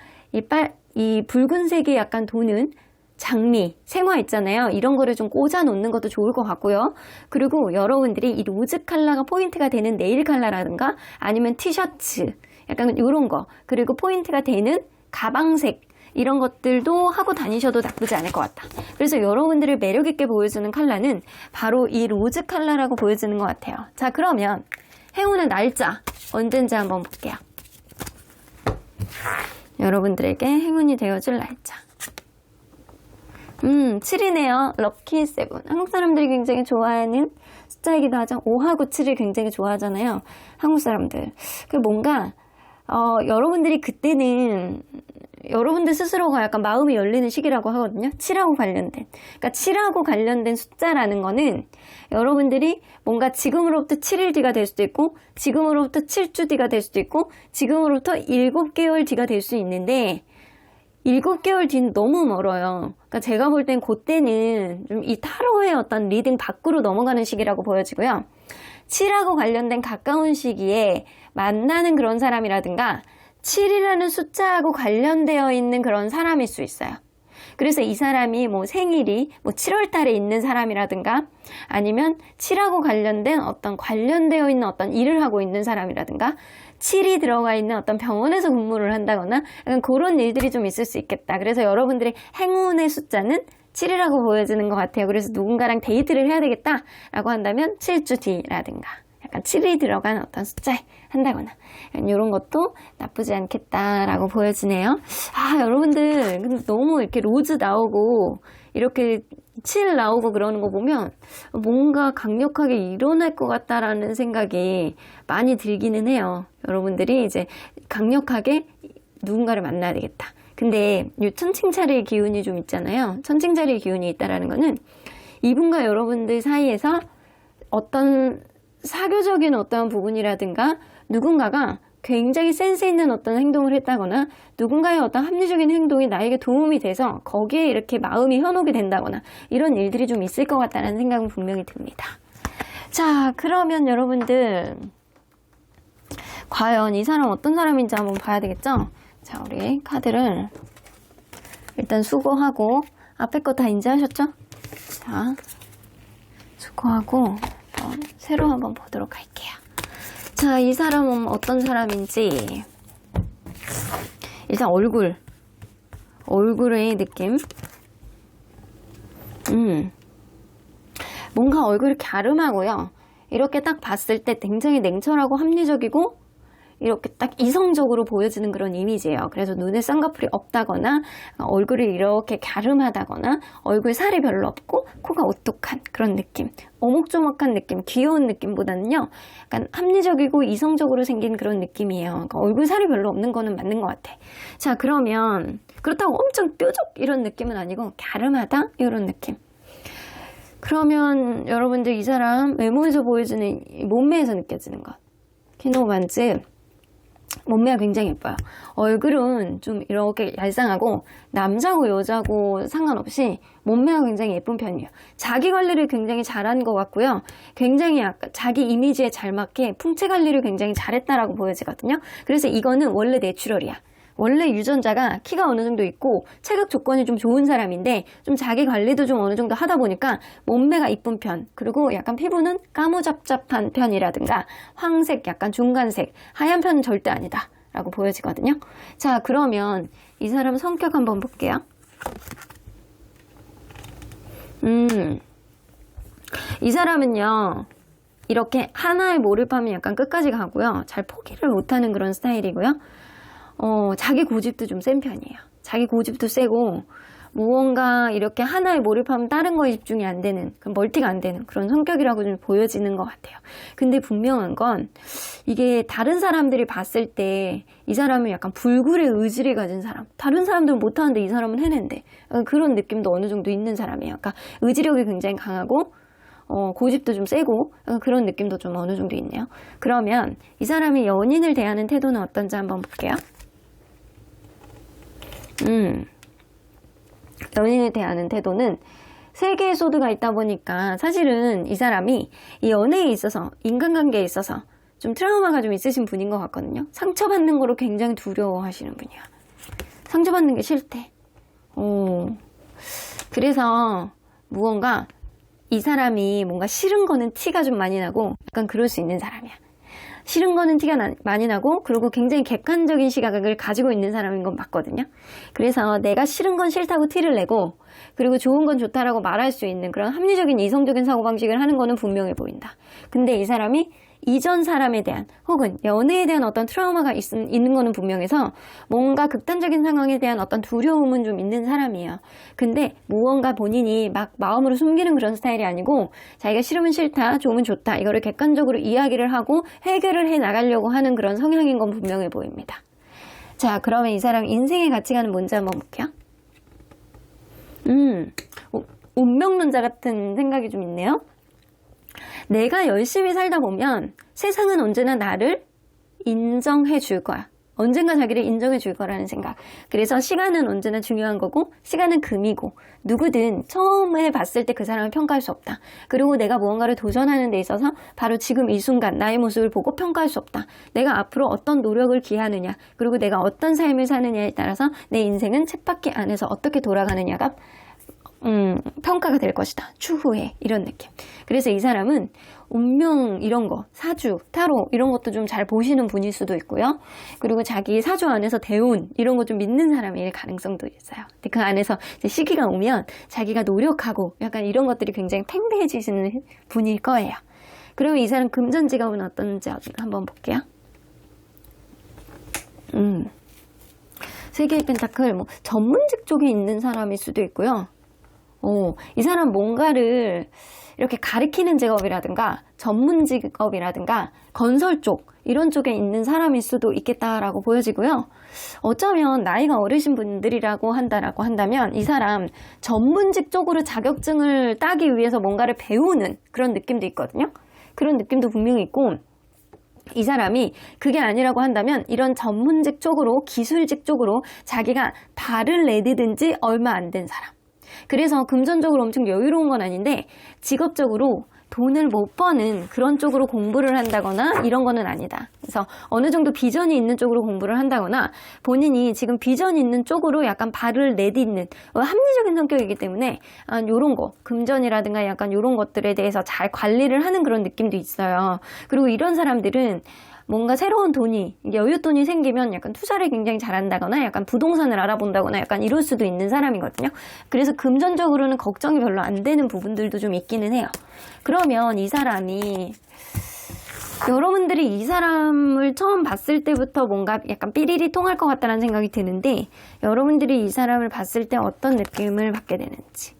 이 붉은색이 약간 도는 장미, 생화 있잖아요. 이런 거를 좀 꽂아 놓는 것도 좋을 것 같고요. 그리고 여러분들이 이 로즈 컬러가 포인트가 되는 네일 컬러라든가 아니면 티셔츠, 약간 이런 거, 그리고 포인트가 되는 가방색, 이런 것들도 하고 다니셔도 나쁘지 않을 것 같다. 그래서 여러분들을 매력 있게 보여주는 컬러는 바로 이 로즈 컬러라고 보여지는 것 같아요. 자, 그러면 행운의 날짜 언젠지 한번 볼게요. 여러분들에게 행운이 되어줄 날짜. 7이네요. 럭키 7. 한국 사람들이 굉장히 좋아하는 숫자이기도 하죠. 5하고 7을 굉장히 좋아하잖아요. 한국 사람들. 그 뭔가 여러분들이 그때는 여러분들 스스로가 약간 마음이 열리는 시기라고 하거든요. 7하고 관련된. 그러니까 7하고 관련된 숫자라는 거는 여러분들이 뭔가 지금으로부터 7일 뒤가 될 수도 있고, 지금으로부터 7주 뒤가 될 수도 있고, 지금으로부터 7개월 뒤가 될 수 있는데, 7개월 뒤는 너무 멀어요. 그러니까 제가 볼 땐 그때는 좀 이 타로의 어떤 리딩 밖으로 넘어가는 시기라고 보여지고요. 7하고 관련된 가까운 시기에 만나는 그런 사람이라든가 7이라는 숫자하고 관련되어 있는 그런 사람일 수 있어요. 그래서 이 사람이 뭐 생일이 뭐 7월 달에 있는 사람이라든가 아니면 7하고 관련되어 있는 어떤 일을 하고 있는 사람이라든가 7이 들어가 있는 어떤 병원에서 근무를 한다거나 약간 그런 일들이 좀 있을 수 있겠다. 그래서 여러분들의 행운의 숫자는 7이라고 보여지는 것 같아요. 그래서 누군가랑 데이트를 해야 되겠다라고 한다면 7주 뒤라든가 약간 7이 들어간 어떤 숫자에 한다거나 이런 것도 나쁘지 않겠다라고 보여지네요. 아, 여러분들 근데 너무 이렇게 로즈 나오고 이렇게 7 나오고 그러는 거 보면 뭔가 강력하게 일어날 것 같다라는 생각이 많이 들기는 해요. 여러분들이 이제 강력하게 누군가를 만나야 되겠다. 근데 이 천칭자리의 기운이 좀 있잖아요. 천칭자리의 기운이 있다라는 거는 이분과 여러분들 사이에서 어떤 사교적인 어떤 부분이라든가 누군가가 굉장히 센스 있는 어떤 행동을 했다거나 누군가의 어떤 합리적인 행동이 나에게 도움이 돼서 거기에 이렇게 마음이 현혹이 된다거나 이런 일들이 좀 있을 것 같다는 생각은 분명히 듭니다. 자, 그러면 여러분들 과연 이 사람 어떤 사람인지 한번 봐야 되겠죠? 자, 우리 카드를 일단 수거하고 앞에 거 다 인지하셨죠? 자, 수거하고 새로 한번 보도록 할게요. 자, 이 사람은 어떤 사람인지 일단 얼굴의 느낌. 뭔가 얼굴이 갸름하고요. 이렇게 딱 봤을 때 굉장히 냉철하고 합리적이고 이렇게 딱 이성적으로 보여지는 그런 이미지예요. 그래서 눈에 쌍꺼풀이 없다거나 얼굴이 이렇게 갸름하다거나 얼굴 살이 별로 없고 코가 오똑한 그런 느낌, 오목조목한 느낌, 귀여운 느낌보다는요 약간 합리적이고 이성적으로 생긴 그런 느낌이에요. 그러니까 얼굴 살이 별로 없는 거는 맞는 것 같아. 자, 그러면 그렇다고 엄청 뾰족 이런 느낌은 아니고 갸름하다 이런 느낌. 그러면 여러분들 이 사람 외모에서 보여지는 몸매에서 느껴지는 것, 키노만즈 몸매가 굉장히 예뻐요. 얼굴은 좀 이렇게 얄쌍하고 남자고 여자고 상관없이 몸매가 굉장히 예쁜 편이에요. 자기 관리를 굉장히 잘한 것 같고요. 굉장히 약간 자기 이미지에 잘 맞게 풍채 관리를 굉장히 잘했다라고 보여지거든요. 그래서 이거는 원래 내추럴이야. 원래 유전자가 키가 어느 정도 있고 체격 조건이 좀 좋은 사람인데 좀 자기 관리도 좀 어느 정도 하다 보니까 몸매가 이쁜 편, 그리고 약간 피부는 까무잡잡한 편이라든가 황색, 약간 중간색, 하얀 편은 절대 아니다 라고 보여지거든요. 자, 그러면 이 사람 성격 한번 볼게요. 이 사람은요, 이렇게 하나에 몰입하면 약간 끝까지 가고요. 잘 포기를 못하는 그런 스타일이고요. 자기 고집도 좀 센 편이에요. 자기 고집도 세고, 무언가 이렇게 하나에 몰입하면 다른 거에 집중이 안 되는, 멀티가 안 되는 그런 성격이라고 좀 보여지는 것 같아요. 근데 분명한 건, 이게 다른 사람들이 봤을 때 이 사람은 약간 불굴의 의지를 가진 사람. 다른 사람들은 못하는데 이 사람은 해낸대. 그런 느낌도 어느 정도 있는 사람이에요. 그러니까 의지력이 굉장히 강하고, 고집도 좀 세고 그런 느낌도 좀 어느 정도 있네요. 그러면 이 사람이 연인을 대하는 태도는 어떤지 한번 볼게요. 연인을 대하는 태도는 세 개의 소드가 있다 보니까 사실은 이 사람이 이 연애에 있어서, 인간관계에 있어서 좀 트라우마가 좀 있으신 분인 것 같거든요. 상처받는 거를 굉장히 두려워하시는 분이야. 상처받는 게 싫대. 그래서 무언가 이 사람이 뭔가 싫은 거는 티가 좀 많이 나고 약간 그럴 수 있는 사람이야. 싫은 거는 티가 많이 나고, 그리고 굉장히 객관적인 시각을 가지고 있는 사람인 건 맞거든요. 그래서 내가 싫은 건 싫다고 티를 내고, 그리고 좋은 건 좋다라고 말할 수 있는 그런 합리적인 이성적인 사고방식을 하는 거는 분명해 보인다. 근데 이 사람이 이전 사람에 대한, 혹은 연애에 대한 어떤 트라우마가 있는 거는 분명해서 뭔가 극단적인 상황에 대한 어떤 두려움은 좀 있는 사람이에요. 근데 무언가 본인이 막 마음으로 숨기는 그런 스타일이 아니고, 자기가 싫으면 싫다, 좋으면 좋다, 이거를 객관적으로 이야기를 하고 해결을 해 나가려고 하는 그런 성향인 건 분명해 보입니다. 자, 그러면 이 사람 인생의 가치관은 뭔지 한번 볼게요. 운명론자 같은 생각이 좀 있네요. 내가 열심히 살다 보면 세상은 언제나 나를 인정해 줄 거야. 언젠가 자기를 인정해 줄 거라는 생각. 그래서 시간은 언제나 중요한 거고, 시간은 금이고, 누구든 처음에 봤을 때 그 사람을 평가할 수 없다. 그리고 내가 무언가를 도전하는 데 있어서 바로 지금 이 순간 나의 모습을 보고 평가할 수 없다. 내가 앞으로 어떤 노력을 기하느냐, 그리고 내가 어떤 삶을 사느냐에 따라서 내 인생은 쳇바퀴 안에서 어떻게 돌아가느냐가 평가가 될 것이다. 추후에. 이런 느낌. 그래서 이 사람은 운명 이런 거, 사주, 타로 이런 것도 좀 잘 보시는 분일 수도 있고요. 그리고 자기 사주 안에서 대운 이런 거 좀 믿는 사람일 가능성도 있어요. 근데 그 안에서 이제 시기가 오면 자기가 노력하고 약간 이런 것들이 굉장히 팽배해지시는 분일 거예요. 그러면 이 사람 금전지갑은 어떤지 한번 볼게요. 세 개의 펜타클, 전문직 쪽에 있는 사람일 수도 있고요. 이 사람 뭔가를 이렇게 가리키는 직업이라든가 전문 직업이라든가 건설 쪽 이런 쪽에 있는 사람일 수도 있겠다라고 보여지고요. 어쩌면 나이가 어리신 분들이라고 한다면 이 사람 전문직 쪽으로 자격증을 따기 위해서 뭔가를 배우는 그런 느낌도 있거든요. 그런 느낌도 분명히 있고, 이 사람이 그게 아니라고 한다면 이런 전문직 쪽으로, 기술직 쪽으로 자기가 발을 내디딘 지 얼마 안 된 사람. 그래서 금전적으로 엄청 여유로운 건 아닌데 직업적으로 돈을 못 버는 그런 쪽으로 공부를 한다거나 이런 거는 아니다. 그래서 어느 정도 비전이 있는 쪽으로 공부를 한다거나 본인이 지금 비전이 있는 쪽으로 약간 발을 내딛는 합리적인 성격이기 때문에 요런 거, 금전이라든가 약간 요런 것들에 대해서 잘 관리를 하는 그런 느낌도 있어요. 그리고 이런 사람들은 뭔가 새로운 돈이, 여윳돈이 생기면 약간 투자를 굉장히 잘한다거나 약간 부동산을 알아본다거나 약간 이럴 수도 있는 사람이거든요. 그래서 금전적으로는 걱정이 별로 안 되는 부분들도 좀 있기는 해요. 그러면 이 사람이, 여러분들이 이 사람을 처음 봤을 때부터 뭔가 약간 삐리리 통할 것 같다는 생각이 드는데, 여러분들이 이 사람을 봤을 때 어떤 느낌을 받게 되는지.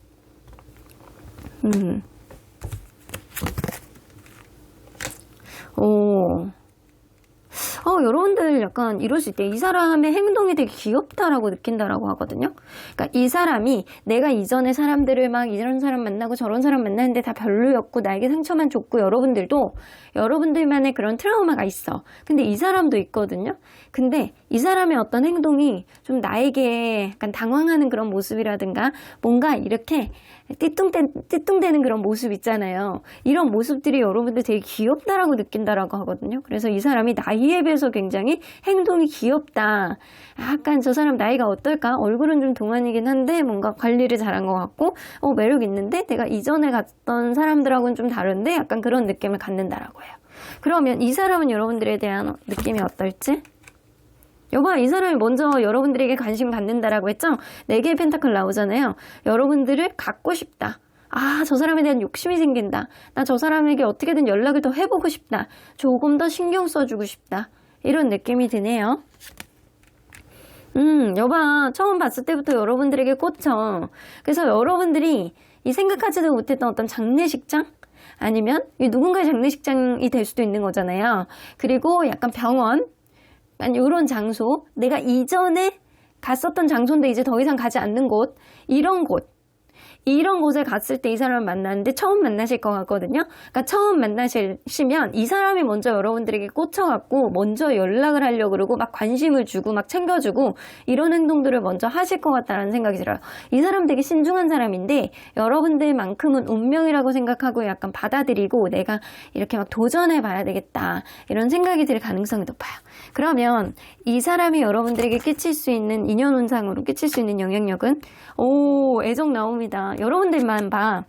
여러분들 약간 이럴 수 있대요. 이 사람의 행동이 되게 귀엽다라고 느낀다라고 하거든요. 그러니까 이 사람이 내가 이전에 사람들을 막 이런 사람 만나고 저런 사람 만났는데 다 별로였고 나에게 상처만 줬고, 여러분들도 여러분들만의 그런 트라우마가 있어. 근데 이 사람도 있거든요. 근데 이 사람의 어떤 행동이 좀 나에게 약간 당황하는 그런 모습이라든가 뭔가 이렇게 띠뚱대는 그런 모습 있잖아요. 이런 모습들이 여러분들 되게 귀엽다라고 느낀다라고 하거든요. 그래서 이 사람이 나이에 면에서 굉장히 행동이 귀엽다. 약간 저 사람 나이가 어떨까? 얼굴은 좀 동안이긴 한데 뭔가 관리를 잘한 것 같고 매력 있는데 내가 이전에 갔던 사람들하고는 좀 다른데 약간 그런 느낌을 갖는다라고 해요. 그러면 이 사람은 여러분들에 대한 느낌이 어떨지? 여봐, 이 사람이 먼저 여러분들에게 관심 갖는다라고 했죠? 4개의 펜타클 나오잖아요. 여러분들을 갖고 싶다. 아, 저 사람에 대한 욕심이 생긴다. 나 저 사람에게 어떻게든 연락을 더 해보고 싶다. 조금 더 신경 써주고 싶다. 이런 느낌이 드네요. 여봐, 처음 봤을 때부터 여러분들에게 꽂혀. 그래서 여러분들이 이 생각하지도 못했던 어떤 장례식장? 아니면 누군가의 장례식장이 될 수도 있는 거잖아요. 그리고 약간 병원? 아니, 이런 장소, 내가 이전에 갔었던 장소인데 이제 더 이상 가지 않는 곳, 이런 곳에 갔을 때 이 사람을 만났는데 처음 만나실 것 같거든요. 그러니까 처음 만나시면 이 사람이 먼저 여러분들에게 꽂혀갖고 먼저 연락을 하려고 그러고 막 관심을 주고 막 챙겨주고 이런 행동들을 먼저 하실 것 같다는 생각이 들어요. 이 사람 되게 신중한 사람인데 여러분들만큼은 운명이라고 생각하고 약간 받아들이고 내가 이렇게 막 도전해봐야 되겠다 이런 생각이 들 가능성이 높아요. 그러면 이 사람이 여러분들에게 끼칠 수 있는 인연운상으로 끼칠 수 있는 영향력은 애정 나옵니다. 여러분들만 봐.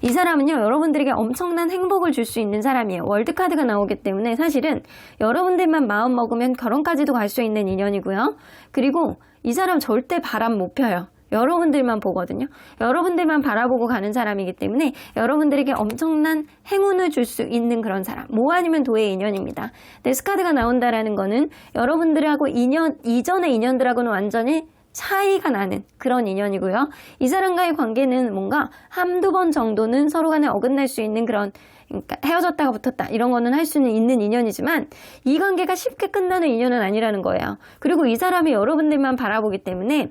이 사람은요, 여러분들에게 엄청난 행복을 줄 수 있는 사람이에요. 월드카드가 나오기 때문에 사실은 여러분들만 마음 먹으면 결혼까지도 갈 수 있는 인연이고요. 그리고 이 사람 절대 바람 못 펴요. 여러분들만 보거든요. 여러분들만 바라보고 가는 사람이기 때문에 여러분들에게 엄청난 행운을 줄 수 있는 그런 사람. 모 아니면 도의 인연입니다. 데스카드가 나온다라는 거는 여러분들하고 이전의 인연들하고는 완전히 차이가 나는 그런 인연이고요. 이 사람과의 관계는 뭔가 한두 번 정도는 서로 간에 어긋날 수 있는 그런, 그러니까 헤어졌다가 붙었다 이런 거는 할 수는 있는 인연이지만 이 관계가 쉽게 끝나는 인연은 아니라는 거예요. 그리고 이 사람이 여러분들만 바라보기 때문에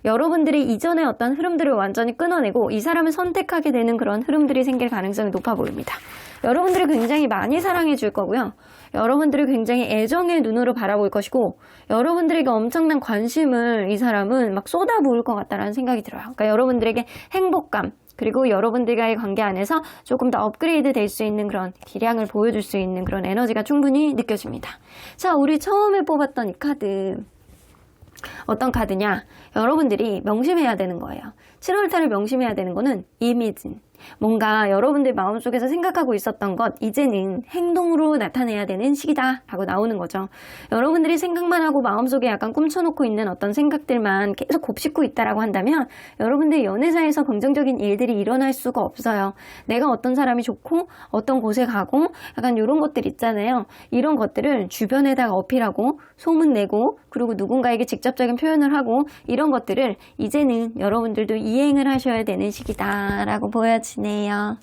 여러분들이 이전의 어떤 흐름들을 완전히 끊어내고 이 사람을 선택하게 되는 그런 흐름들이 생길 가능성이 높아 보입니다. 여러분들을 굉장히 많이 사랑해 줄 거고요. 여러분들을 굉장히 애정의 눈으로 바라볼 것이고 여러분들에게 엄청난 관심을 이 사람은 막 쏟아부을 것 같다라는 생각이 들어요. 그러니까 여러분들에게 행복감 그리고 여러분들과의 관계 안에서 조금 더 업그레이드 될 수 있는 그런 기량을 보여줄 수 있는 그런 에너지가 충분히 느껴집니다. 자, 우리 처음에 뽑았던 이 카드 어떤 카드냐? 여러분들이 명심해야 되는 거예요. 7월달을 명심해야 되는 거는 이미진. 뭔가 여러분들 마음속에서 생각하고 있었던 것 이제는 행동으로 나타내야 되는 시기다 라고 나오는 거죠. 여러분들이 생각만 하고 마음속에 약간 꿈쳐놓고 있는 어떤 생각들만 계속 곱씹고 있다라고 한다면 여러분들 연애사에서 긍정적인 일들이 일어날 수가 없어요. 내가 어떤 사람이 좋고 어떤 곳에 가고 약간 이런 것들 있잖아요. 이런 것들을 주변에다가 어필하고 소문내고 그리고 누군가에게 직접적인 표현을 하고 이런 것들을 이제는 여러분들도 이행을 하셔야 되는 시기다라고 보여지네요.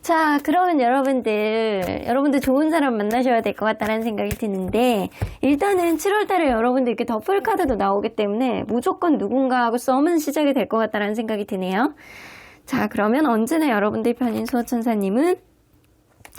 자, 그러면 여러분들 좋은 사람 만나셔야 될 것 같다는 생각이 드는데 일단은 7월달에 여러분들 이렇게 더블 카드도 나오기 때문에 무조건 누군가하고 썸은 시작이 될 것 같다는 생각이 드네요. 자, 그러면 언제나 여러분들 편인 수호천사님은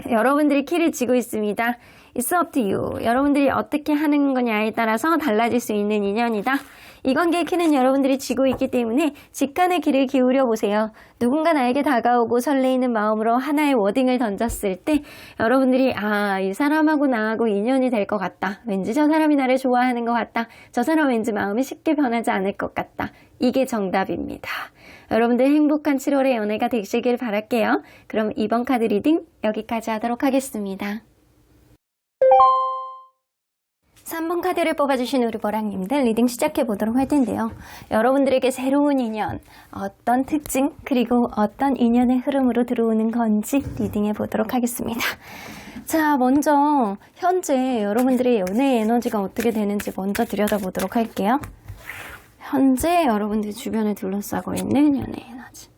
여러분들이 키를 쥐고 있습니다. It's up to you. 여러분들이 어떻게 하는 거냐에 따라서 달라질 수 있는 인연이다. 이 관계의 키는 여러분들이 쥐고 있기 때문에 직관의 길을 기울여 보세요. 누군가 나에게 다가오고 설레이는 마음으로 하나의 워딩을 던졌을 때 여러분들이 이 사람하고 나하고 인연이 될 것 같다. 왠지 저 사람이 나를 좋아하는 것 같다. 저 사람 왠지 마음이 쉽게 변하지 않을 것 같다. 이게 정답입니다. 여러분들 행복한 7월의 연애가 되시길 바랄게요. 그럼 이번 카드 리딩 여기까지 하도록 하겠습니다. 3번 카드를 뽑아주신 우리 보랑님들 리딩 시작해보도록 할 텐데요. 여러분들에게 새로운 인연, 어떤 특징, 그리고 어떤 인연의 흐름으로 들어오는 건지 리딩해보도록 하겠습니다. 자, 먼저 현재 여러분들의 연애 에너지가 어떻게 되는지 먼저 들여다보도록 할게요. 현재 여러분들 주변에 둘러싸고 있는 연애 에너지.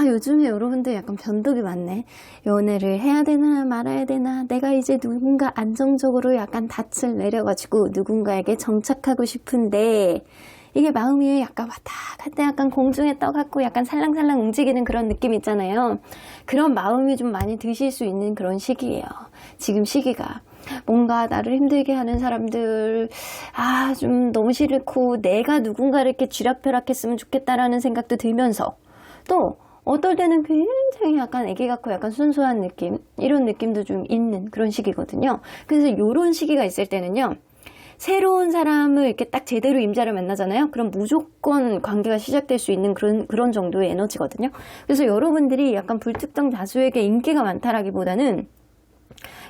요즘에 여러분들 약간 변덕이 많네. 연애를 해야 되나 말아야 되나, 내가 이제 누군가 안정적으로 약간 닻을 내려가지고 누군가에게 정착하고 싶은데 이게 마음이 약간 왔다 갔다 약간 공중에 떠갖고 약간 살랑살랑 움직이는 그런 느낌 있잖아요. 그런 마음이 좀 많이 드실 수 있는 그런 시기예요. 지금 시기가. 뭔가 나를 힘들게 하는 사람들, 좀 너무 싫고 내가 누군가를 이렇게 쥐락펴락했으면 좋겠다라는 생각도 들면서, 또 어떨 때는 굉장히 약간 애기 같고 약간 순수한 느낌, 이런 느낌도 좀 있는 그런 시기거든요. 그래서 이런 시기가 있을 때는요, 새로운 사람을 이렇게 딱 제대로 임자를 만나잖아요. 그럼 무조건 관계가 시작될 수 있는 그런 정도의 에너지거든요. 그래서 여러분들이 약간 불특정 다수에게 인기가 많다라기보다는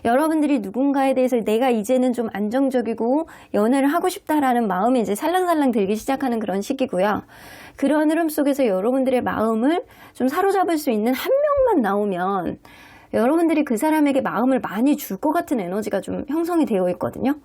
여러분들이 누군가에 대해서 내가 이제는 좀 안정적이고 연애를 하고 싶다라는 마음이 이제 살랑살랑 들기 시작하는 그런 시기고요. 그런 흐름 속에서 여러분들의 마음을 좀 사로잡을 수 있는 한 명만 나오면 여러분들이 그 사람에게 마음을 많이 줄 것 같은 에너지가 좀 형성이 되어 있거든요.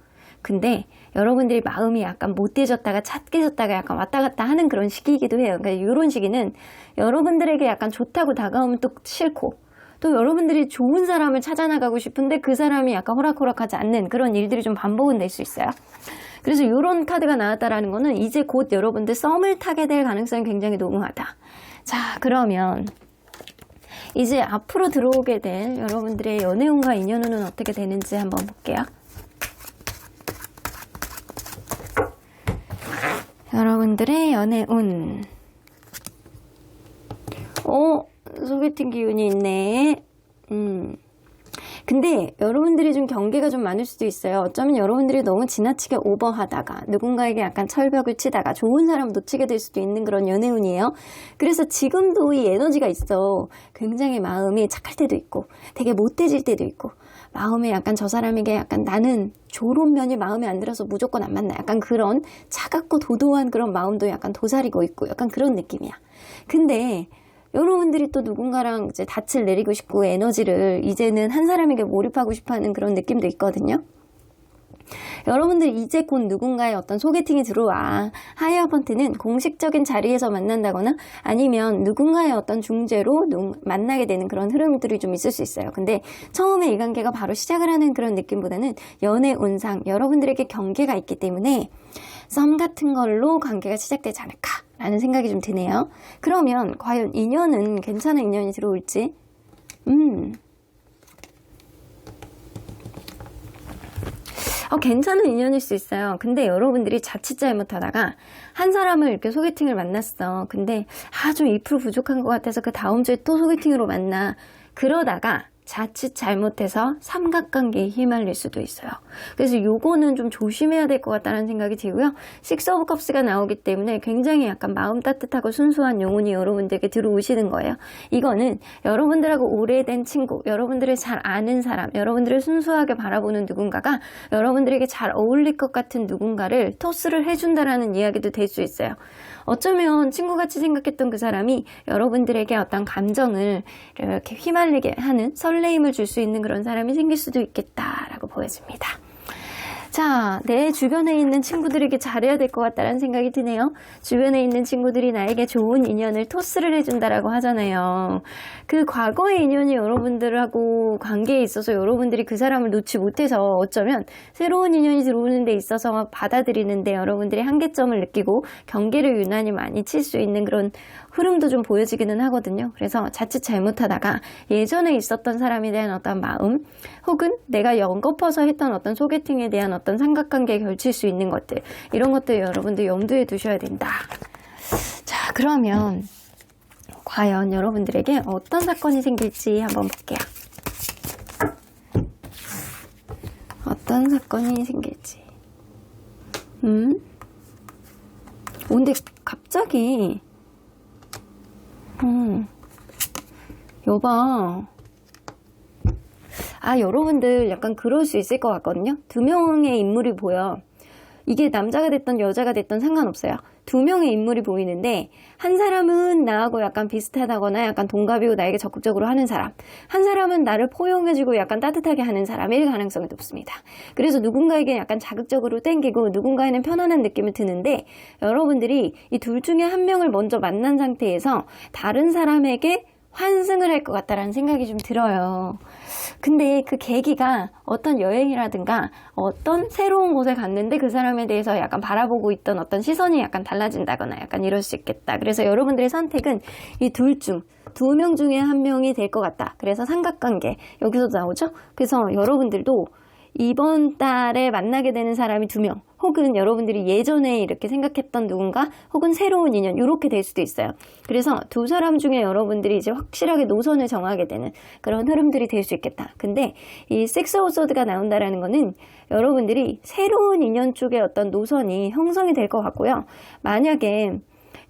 근데 여러분들이 마음이 약간 못돼졌다가 찻게졌다가 약간 왔다 갔다 하는 그런 시기이기도 해요. 그러니까 이런 시기는 여러분들에게 약간 좋다고 다가오면 또 싫고, 또 여러분들이 좋은 사람을 찾아 나가고 싶은데 그 사람이 약간 호락호락하지 않는 그런 일들이 좀 반복은 될 수 있어요. 그래서 이런 카드가 나왔다라는 거는 이제 곧 여러분들 썸을 타게 될 가능성이 굉장히 농후하다. 자, 그러면 이제 앞으로 들어오게 될 여러분들의 연애운과 인연운은 어떻게 되는지 한번 볼게요. 여러분들의 연애운. 소개팅 기운이 있네. 근데 여러분들이 좀 경계가 좀 많을 수도 있어요. 어쩌면 여러분들이 너무 지나치게 오버하다가 누군가에게 약간 철벽을 치다가 좋은 사람 놓치게 될 수도 있는 그런 연애운이에요. 그래서 지금도 이 에너지가 있어. 굉장히 마음이 착할 때도 있고 되게 못돼질 때도 있고, 마음에 약간 저 사람에게 약간 나는 조론 면이 마음에 안 들어서 무조건 안 만나, 약간 그런 차갑고 도도한 그런 마음도 약간 도사리고 있고 약간 그런 느낌이야. 근데 여러분들이 또 누군가랑 이제 닻을 내리고 싶고 에너지를 이제는 한 사람에게 몰입하고 싶어하는 그런 느낌도 있거든요. 여러분들 이제 곧 누군가의 어떤 소개팅이 들어와. 하이어번트는 공식적인 자리에서 만난다거나 아니면 누군가의 어떤 중재로 만나게 되는 그런 흐름들이 좀 있을 수 있어요. 근데 처음에 이 관계가 바로 시작을 하는 그런 느낌보다는 연애 운상, 여러분들에게 경계가 있기 때문에 썸 같은 걸로 관계가 시작되지 않을까 라는 생각이 좀 드네요. 그러면 과연 인연은 괜찮은 인연이 들어올지? 괜찮은 인연일 수 있어요. 근데 여러분들이 자칫 잘못하다가 한 사람을 이렇게 소개팅을 만났어. 근데 좀 2% 부족한 것 같아서 그 다음 주에 또 소개팅으로 만나. 그러다가 자칫 잘못해서 삼각관계에 휘말릴 수도 있어요. 그래서 요거는 좀 조심해야 될 것 같다는 생각이 들고요. 식스 오브 컵스가 나오기 때문에 굉장히 약간 마음 따뜻하고 순수한 영혼이 여러분들에게 들어오시는 거예요. 이거는 여러분들하고 오래된 친구, 여러분들을 잘 아는 사람, 여러분들을 순수하게 바라보는 누군가가 여러분들에게 잘 어울릴 것 같은 누군가를 토스를 해준다라는 이야기도 될 수 있어요. 어쩌면 친구같이 생각했던 그 사람이 여러분들에게 어떤 감정을 이렇게 휘말리게 하는 설레임을 줄 수 있는 그런 사람이 생길 수도 있겠다라고 보여집니다. 자, 내 주변에 있는 친구들에게 잘해야 될 것 같다는 생각이 드네요. 주변에 있는 친구들이 나에게 좋은 인연을 토스를 해준다라고 하잖아요. 그 과거의 인연이 여러분들하고 관계에 있어서 여러분들이 그 사람을 놓지 못해서 어쩌면 새로운 인연이 들어오는 데 있어서 받아들이는데 여러분들이 한계점을 느끼고 경계를 유난히 많이 칠 수 있는 그런 흐름도 좀 보여지기는 하거든요. 그래서 자칫 잘못하다가 예전에 있었던 사람에 대한 어떤 마음, 혹은 내가 연거퍼서 했던 어떤 소개팅에 대한 어떤 삼각관계에 걸칠 수 있는 것들, 이런 것들 여러분들 염두에 두셔야 된다. 자, 그러면 과연 여러분들에게 어떤 사건이 생길지 한번 볼게요. 어떤 사건이 생길지. 근데 갑자기 여봐. 여러분들 약간 그럴 수 있을 것 같거든요. 두 명의 인물이 보여. 이게 남자가 됐던 여자가 됐던 상관없어요. 두 명의 인물이 보이는데 한 사람은 나하고 약간 비슷하다거나 약간 동갑이고 나에게 적극적으로 하는 사람, 한 사람은 나를 포용해주고 약간 따뜻하게 하는 사람일 가능성이 높습니다. 그래서 누군가에게 약간 자극적으로 땡기고 누군가에는 편안한 느낌이 드는데 여러분들이 이 둘 중에 한 명을 먼저 만난 상태에서 다른 사람에게 환승을 할 것 같다라는 생각이 좀 들어요. 근데 그 계기가 어떤 여행이라든가 어떤 새로운 곳에 갔는데 그 사람에 대해서 약간 바라보고 있던 어떤 시선이 약간 달라진다거나 약간 이럴 수 있겠다. 그래서 여러분들의 선택은 이 두 명 중에 한 명이 될 것 같다. 그래서 삼각관계, 여기서도 나오죠? 그래서 여러분들도 이번 달에 만나게 되는 사람이 2명, 혹은 여러분들이 예전에 이렇게 생각했던 누군가, 혹은 새로운 인연, 이렇게 될 수도 있어요. 그래서 두 사람 중에 여러분들이 이제 확실하게 노선을 정하게 되는 그런 흐름들이 될 수 있겠다. 근데 이 식스 오브 소드가 나온다라는 거는 여러분들이 새로운 인연 쪽의 어떤 노선이 형성이 될 것 같고요. 만약에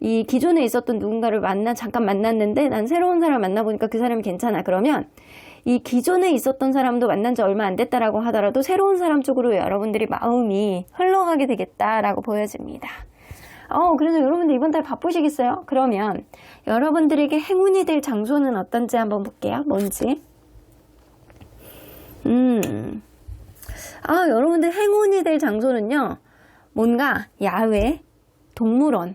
이 기존에 있었던 누군가를 잠깐 만났는데 난 새로운 사람 만나보니까 그 사람이 괜찮아. 그러면 이 기존에 있었던 사람도 만난 지 얼마 안 됐다라고 하더라도 새로운 사람 쪽으로 여러분들이 마음이 흘러가게 되겠다라고 보여집니다. 그래서 여러분들 이번 달 바쁘시겠어요? 그러면 여러분들에게 행운이 될 장소는 어떤지 한번 볼게요. 뭔지. 여러분들 행운이 될 장소는요. 뭔가 야외, 동물원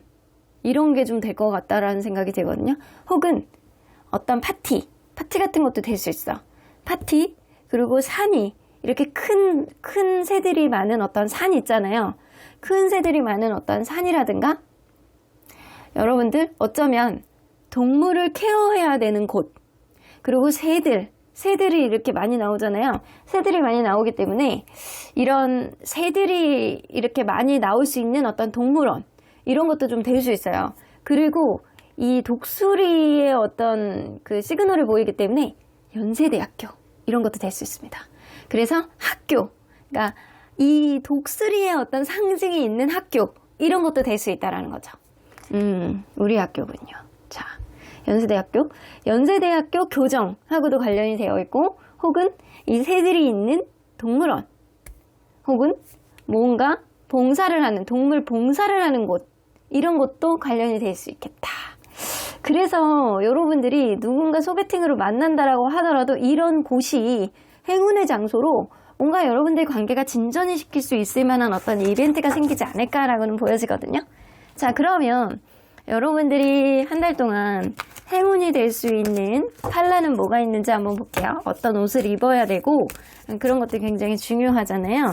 이런 게 좀 될 것 같다라는 생각이 들거든요. 혹은 어떤 파티 같은 것도 될 수 있어. 파티, 그리고 산이 이렇게 큰 새들이 많은 어떤 산 있잖아요. 큰 새들이 많은 어떤 산이라든가, 여러분들 어쩌면 동물을 케어해야 되는 곳, 그리고 새들이 이렇게 많이 나오잖아요. 새들이 많이 나오기 때문에 이런 새들이 이렇게 많이 나올 수 있는 어떤 동물원, 이런 것도 좀 될 수 있어요. 그리고 이 독수리의 어떤 그 시그널을 보이기 때문에 연세대학교 이런 것도 될 수 있습니다. 그래서 학교, 그러니까 이 독수리의 어떤 상징이 있는 학교 이런 것도 될 수 있다라는 거죠. 우리 학교군요. 자, 연세대학교 교정하고도 관련이 되어 있고, 혹은 이 새들이 있는 동물원, 혹은 뭔가 동물 봉사를 하는 곳, 이런 것도 관련이 될 수 있겠다. 그래서 여러분들이 누군가 소개팅으로 만난다라고 하더라도 이런 곳이 행운의 장소로 뭔가 여러분들의 관계가 진전이 시킬 수 있을 만한 어떤 이벤트가 생기지 않을까라고는 보여지거든요. 자, 그러면 여러분들이 한 달 동안 행운이 될 수 있는 칼라는 뭐가 있는지 한번 볼게요. 어떤 옷을 입어야 되고 그런 것도 굉장히 중요하잖아요.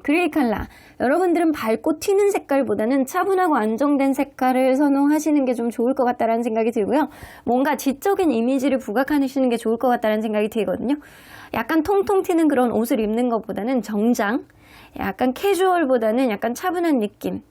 그레이 칼라. 여러분들은 밝고 튀는 색깔보다는 차분하고 안정된 색깔을 선호하시는 게 좀 좋을 것 같다는 생각이 들고요. 뭔가 지적인 이미지를 부각하시는 게 좋을 것 같다는 생각이 들거든요. 약간 통통 튀는 그런 옷을 입는 것보다는 정장, 약간 캐주얼보다는 약간 차분한 느낌,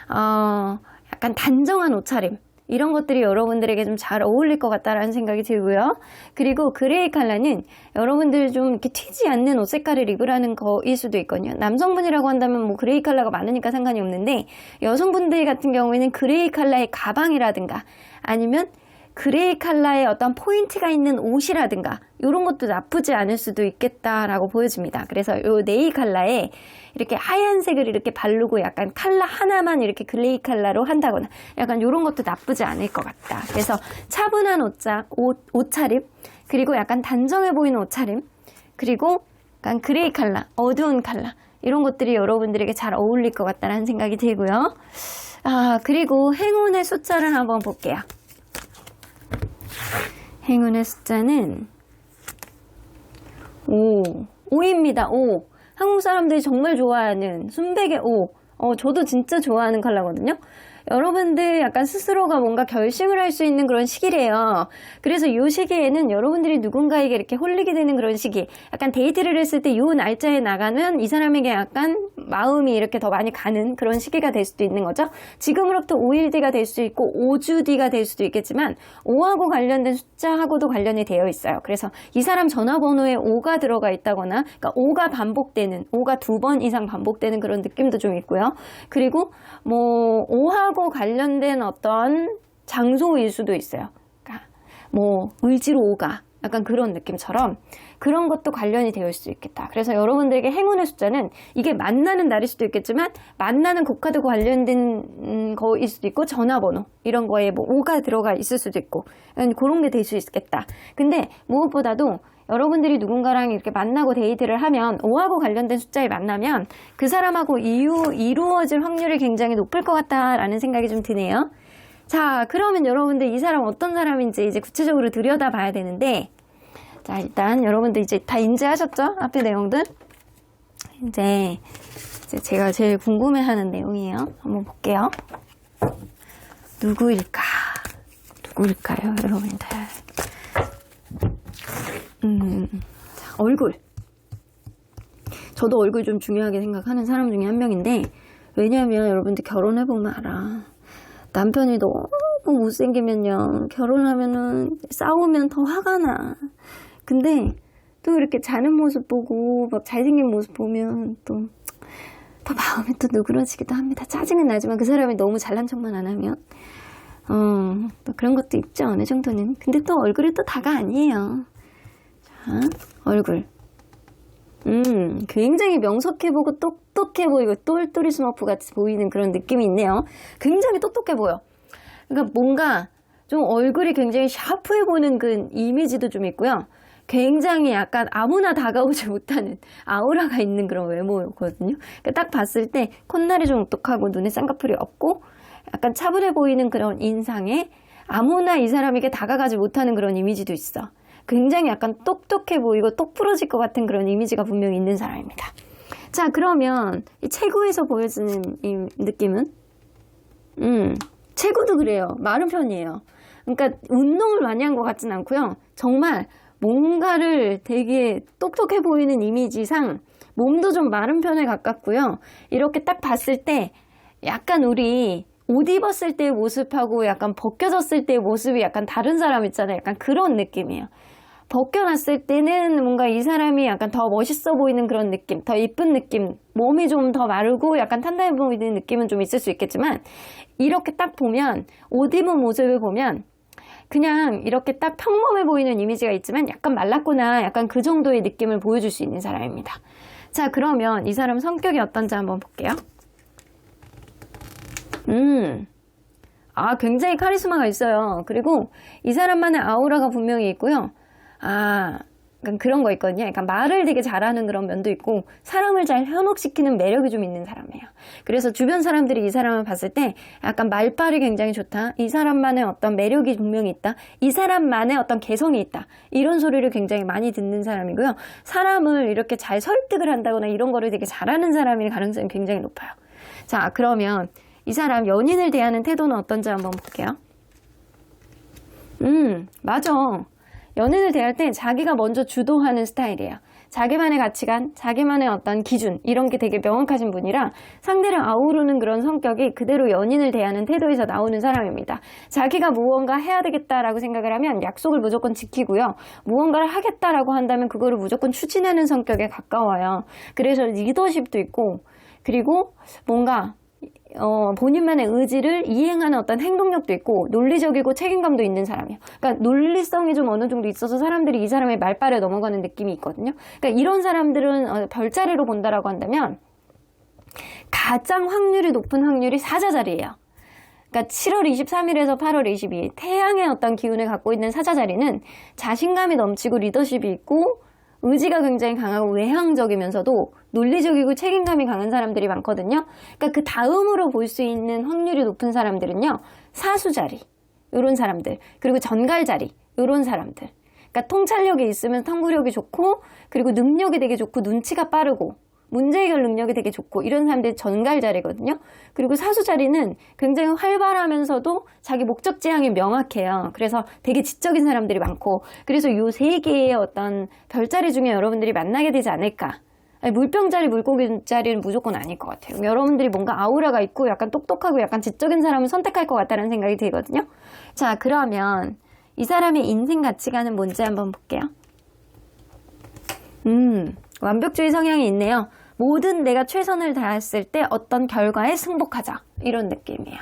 약간 단정한 옷차림, 이런 것들이 여러분들에게 좀 잘 어울릴 것 같다라는 생각이 들고요. 그리고 그레이 컬러는 여러분들 좀 이렇게 튀지 않는 옷 색깔을 입으라는 거일 수도 있거든요. 남성분이라고 한다면 뭐 그레이 컬러가 많으니까 상관이 없는데, 여성분들 같은 경우에는 그레이 컬러의 가방이라든가 아니면 그레이 컬러의 어떤 포인트가 있는 옷이라든가 이런 것도 나쁘지 않을 수도 있겠다라고 보여집니다. 그래서 이 네이 컬러에 이렇게 하얀색을 이렇게 바르고 약간 컬러 하나만 이렇게 그레이 컬러로 한다거나 약간 이런 것도 나쁘지 않을 것 같다. 그래서 차분한 옷차림, 그리고 약간 단정해 보이는 옷차림, 그리고 약간 그레이 컬러, 어두운 컬러, 이런 것들이 여러분들에게 잘 어울릴 것 같다는 생각이 들고요. 그리고 행운의 숫자를 한번 볼게요. 행운의 숫자는 5입니다. 5. 한국 사람들이 정말 좋아하는 순백의 5. 저도 진짜 좋아하는 컬러거든요. 여러분들 약간 스스로가 뭔가 결심을 할 수 있는 그런 시기래요. 그래서 이 시기에는 여러분들이 누군가에게 이렇게 홀리게 되는 그런 시기, 약간 데이트를 했을 때 이 날짜에 나가면 이 사람에게 약간 마음이 이렇게 더 많이 가는 그런 시기가 될 수도 있는 거죠. 지금으로부터 5일 뒤가 될 수 있고 5주 뒤가 될 수도 있겠지만 5하고 관련된 숫자하고도 관련이 되어 있어요. 그래서 이 사람 전화번호에 5가 들어가 있다거나, 그러니까 5가 반복되는, 5가 2번 이상 반복되는 그런 느낌도 좀 있고요. 그리고 뭐 5하고 관련된 어떤 장소일 수도 있어요. 그러니까 뭐 을지로 5가 약간 그런 느낌처럼 그런 것도 관련이 되어 있을 수 있겠다. 그래서 여러분들에게 행운의 숫자는 이게 만나는 날일 수도 있겠지만 만나는 곡카드 관련된 거일 수도 있고, 전화번호 이런 거에 뭐 5가 들어가 있을 수도 있고 그런 게 될 수 있겠다. 근데 무엇보다도 여러분들이 누군가랑 이렇게 만나고 데이트를 하면 5하고 관련된 숫자에 만나면 그 사람하고 이루어질 확률이 굉장히 높을 것 같다라는 생각이 좀 드네요. 자, 그러면 여러분들 이 사람 어떤 사람인지 이제 구체적으로 들여다봐야 되는데, 자, 일단 여러분들 이제 다 인지하셨죠? 앞에 내용들? 이제 제가 제일 궁금해하는 내용이에요. 한번 볼게요. 누구일까요, 여러분들? 얼굴. 저도 얼굴 좀 중요하게 생각하는 사람 중에 한 명인데, 왜냐면 여러분들 결혼해보면 알아. 남편이 너무 못생기면요, 결혼하면은 싸우면 더 화가 나. 근데 또 이렇게 자는 모습 보고 막 잘생긴 모습 보면 또 마음이 또 누그러지기도 합니다. 짜증은 나지만 그 사람이 너무 잘난 척만 안 하면 또 그런 것도 있죠, 어느 정도는. 근데 또 얼굴이 또 다가 아니에요. 자, 얼굴. 굉장히 명석해 보고 똑똑해 보이고 똘똘이 스머프 같이 보이는 그런 느낌이 있네요. 굉장히 똑똑해 보여. 그러니까 뭔가 좀 얼굴이 굉장히 샤프해 보이는 그 이미지도 좀 있고요. 굉장히 약간 아무나 다가오지 못하는 아우라가 있는 그런 외모거든요. 그러니까 딱 봤을 때 콧날이 좀 오똑하고 눈에 쌍꺼풀이 없고 약간 차분해 보이는 그런 인상에 아무나 이 사람에게 다가가지 못하는 그런 이미지도 있어. 굉장히 약간 똑똑해 보이고 똑 부러질 것 같은 그런 이미지가 분명히 있는 사람입니다. 자, 그러면 이 체구에서 보여지는 이 느낌은? 체구도 그래요. 마른 편이에요. 그러니까 운동을 많이 한 것 같진 않고요. 정말 뭔가를 되게 똑똑해 보이는 이미지상 몸도 좀 마른 편에 가깝고요. 이렇게 딱 봤을 때 약간 우리 옷 입었을 때의 모습하고 약간 벗겨졌을 때의 모습이 약간 다른 사람 있잖아요. 약간 그런 느낌이에요. 벗겨놨을 때는 뭔가 이 사람이 약간 더 멋있어 보이는 그런 느낌, 더 이쁜 느낌, 몸이 좀 더 마르고 약간 탄탄해 보이는 느낌은 좀 있을 수 있겠지만, 이렇게 딱 보면, 옷 입은 모습을 보면 그냥 이렇게 딱 평범해 보이는 이미지가 있지만 약간 말랐구나, 약간 그 정도의 느낌을 보여줄 수 있는 사람입니다. 자, 그러면 이 사람 성격이 어떤지 한번 볼게요. 굉장히 카리스마가 있어요. 그리고 이 사람만의 아우라가 분명히 있고요. 약간 그런 거 있거든요. 약간 말을 되게 잘하는 그런 면도 있고 사람을 잘 현혹시키는 매력이 좀 있는 사람이에요. 그래서 주변 사람들이 이 사람을 봤을 때 약간 말빨이 굉장히 좋다. 이 사람만의 어떤 매력이 분명히 있다. 이 사람만의 어떤 개성이 있다. 이런 소리를 굉장히 많이 듣는 사람이고요. 사람을 이렇게 잘 설득을 한다거나 이런 거를 되게 잘하는 사람일 가능성이 굉장히 높아요. 자, 그러면 이 사람 연인을 대하는 태도는 어떤지 한번 볼게요. 맞아. 연인을 대할 때 자기가 먼저 주도하는 스타일이에요. 자기만의 가치관, 자기만의 어떤 기준 이런 게 되게 명확하신 분이라 상대를 아우르는 그런 성격이 그대로 연인을 대하는 태도에서 나오는 사람입니다. 자기가 무언가 해야 되겠다라고 생각을 하면 약속을 무조건 지키고요. 무언가를 하겠다라고 한다면 그거를 무조건 추진하는 성격에 가까워요. 그래서 리더십도 있고, 그리고 뭔가 본인만의 의지를 이행하는 어떤 행동력도 있고 논리적이고 책임감도 있는 사람이에요. 그러니까 논리성이 좀 어느 정도 있어서 사람들이 이 사람의 말빨에 넘어가는 느낌이 있거든요. 그러니까 이런 사람들은 별자리로 본다라고 한다면 가장 확률이 높은 확률이 사자자리예요. 그러니까 7월 23일에서 8월 22일 태양의 어떤 기운을 갖고 있는 사자자리는 자신감이 넘치고 리더십이 있고 의지가 굉장히 강하고 외향적이면서도 논리적이고 책임감이 강한 사람들이 많거든요. 그러니까 그 다음으로 볼 수 있는 확률이 높은 사람들은요, 사수자리, 이런 사람들, 그리고 전갈자리, 이런 사람들. 그러니까 통찰력이 있으면 탐구력이 좋고, 그리고 능력이 되게 좋고, 눈치가 빠르고, 문제 해결 능력이 되게 좋고, 이런 사람들이 전갈자리거든요. 그리고 사수자리는 굉장히 활발하면서도 자기 목적 지향이 명확해요. 그래서 되게 지적인 사람들이 많고, 그래서 요 세 개의 어떤 별자리 중에 여러분들이 만나게 되지 않을까. 아니, 물병자리, 물고기자리는 무조건 아닐 것 같아요. 여러분들이 뭔가 아우라가 있고 약간 똑똑하고 약간 지적인 사람을 선택할 것 같다는 생각이 들거든요. 자, 그러면 이 사람의 인생 가치관은 뭔지 한번 볼게요. 완벽주의 성향이 있네요. 모든 내가 최선을 다했을 때 어떤 결과에 승복하자. 이런 느낌이에요.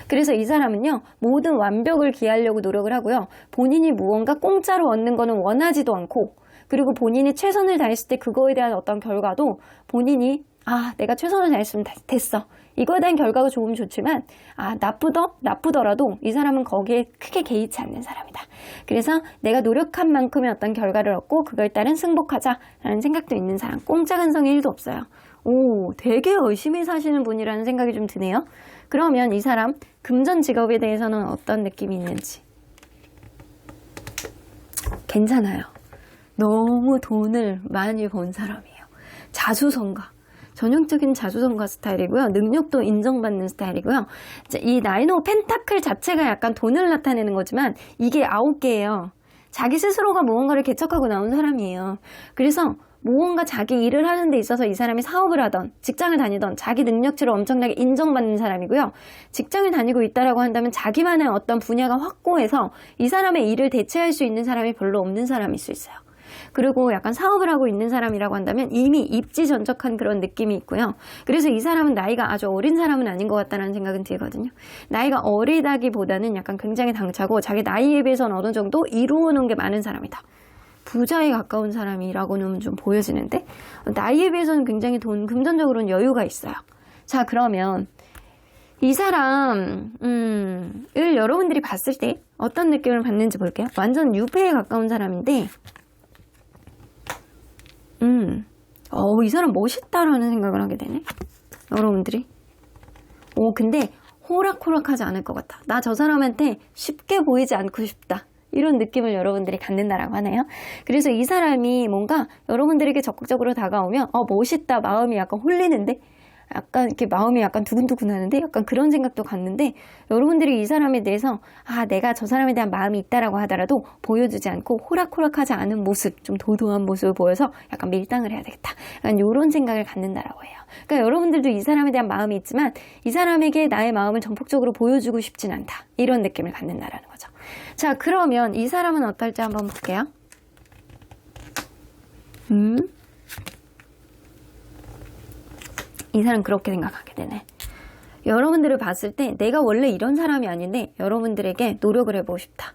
그래서 이 사람은요, 모든 완벽을 기하려고 노력을 하고요. 본인이 무언가 공짜로 얻는 거는 원하지도 않고, 그리고 본인이 최선을 다했을 때 그거에 대한 어떤 결과도 본인이 내가 최선을 다했으면 됐어. 이거에 대한 결과가 좋으면 좋지만 나쁘더라도 이 사람은 거기에 크게 개의치 않는 사람이다. 그래서 내가 노력한 만큼의 어떤 결과를 얻고 그거에 따른 승복하자라는 생각도 있는 사람. 꼼짝 근성이 1도 없어요. 되게 열심히 사시는 분이라는 생각이 좀 드네요. 그러면 이 사람 금전 직업에 대해서는 어떤 느낌이 있는지. 괜찮아요. 너무 돈을 많이 번 사람이에요. 자수성가. 전형적인 자수성가 스타일이고요. 능력도 인정받는 스타일이고요. 이 나인 오브 펜타클 자체가 약간 돈을 나타내는 거지만 이게 9개예요. 자기 스스로가 무언가를 개척하고 나온 사람이에요. 그래서 무언가 자기 일을 하는 데 있어서 이 사람이 사업을 하던 직장을 다니던 자기 능력치를 엄청나게 인정받는 사람이고요. 직장을 다니고 있다라고 한다면 자기만의 어떤 분야가 확고해서 이 사람의 일을 대체할 수 있는 사람이 별로 없는 사람일 수 있어요. 그리고 약간 사업을 하고 있는 사람이라고 한다면 이미 입지전적한 그런 느낌이 있고요. 그래서 이 사람은 나이가 아주 어린 사람은 아닌 것 같다는 생각은 들거든요. 나이가 어리다기보다는 약간 굉장히 당차고 자기 나이에 비해서는 어느 정도 이루어 놓은 게 많은 사람이다. 부자에 가까운 사람이라고는 좀 보여지는데 나이에 비해서는 굉장히 금전적으로는 여유가 있어요. 자, 그러면 이 사람을 여러분들이 봤을 때 어떤 느낌을 받는지 볼게요. 완전 유패에 가까운 사람인데 이 사람 멋있다라는 생각을 하게 되네. 여러분들이. 근데 호락호락하지 않을 것 같아. 나 저 사람한테 쉽게 보이지 않고 싶다. 이런 느낌을 여러분들이 갖는다라고 하네요. 그래서 이 사람이 뭔가 여러분들에게 적극적으로 다가오면 멋있다. 마음이 약간 홀리는데 약간 이렇게 마음이 약간 두근두근 하는데 약간 그런 생각도 갖는데 여러분들이 이 사람에 대해서 내가 저 사람에 대한 마음이 있다라고 하더라도 보여주지 않고 호락호락하지 않은 모습, 좀 도도한 모습을 보여서 약간 밀당을 해야 되겠다. 약간 이런 생각을 갖는다라고 해요. 그러니까 여러분들도 이 사람에 대한 마음이 있지만 이 사람에게 나의 마음을 전폭적으로 보여주고 싶진 않다. 이런 느낌을 갖는다라는 거죠. 자, 그러면 이 사람은 어떨지 한번 볼게요. 이 사람 그렇게 생각하게 되네. 여러분들을 봤을 때 내가 원래 이런 사람이 아닌데 여러분들에게 노력을 해보고 싶다.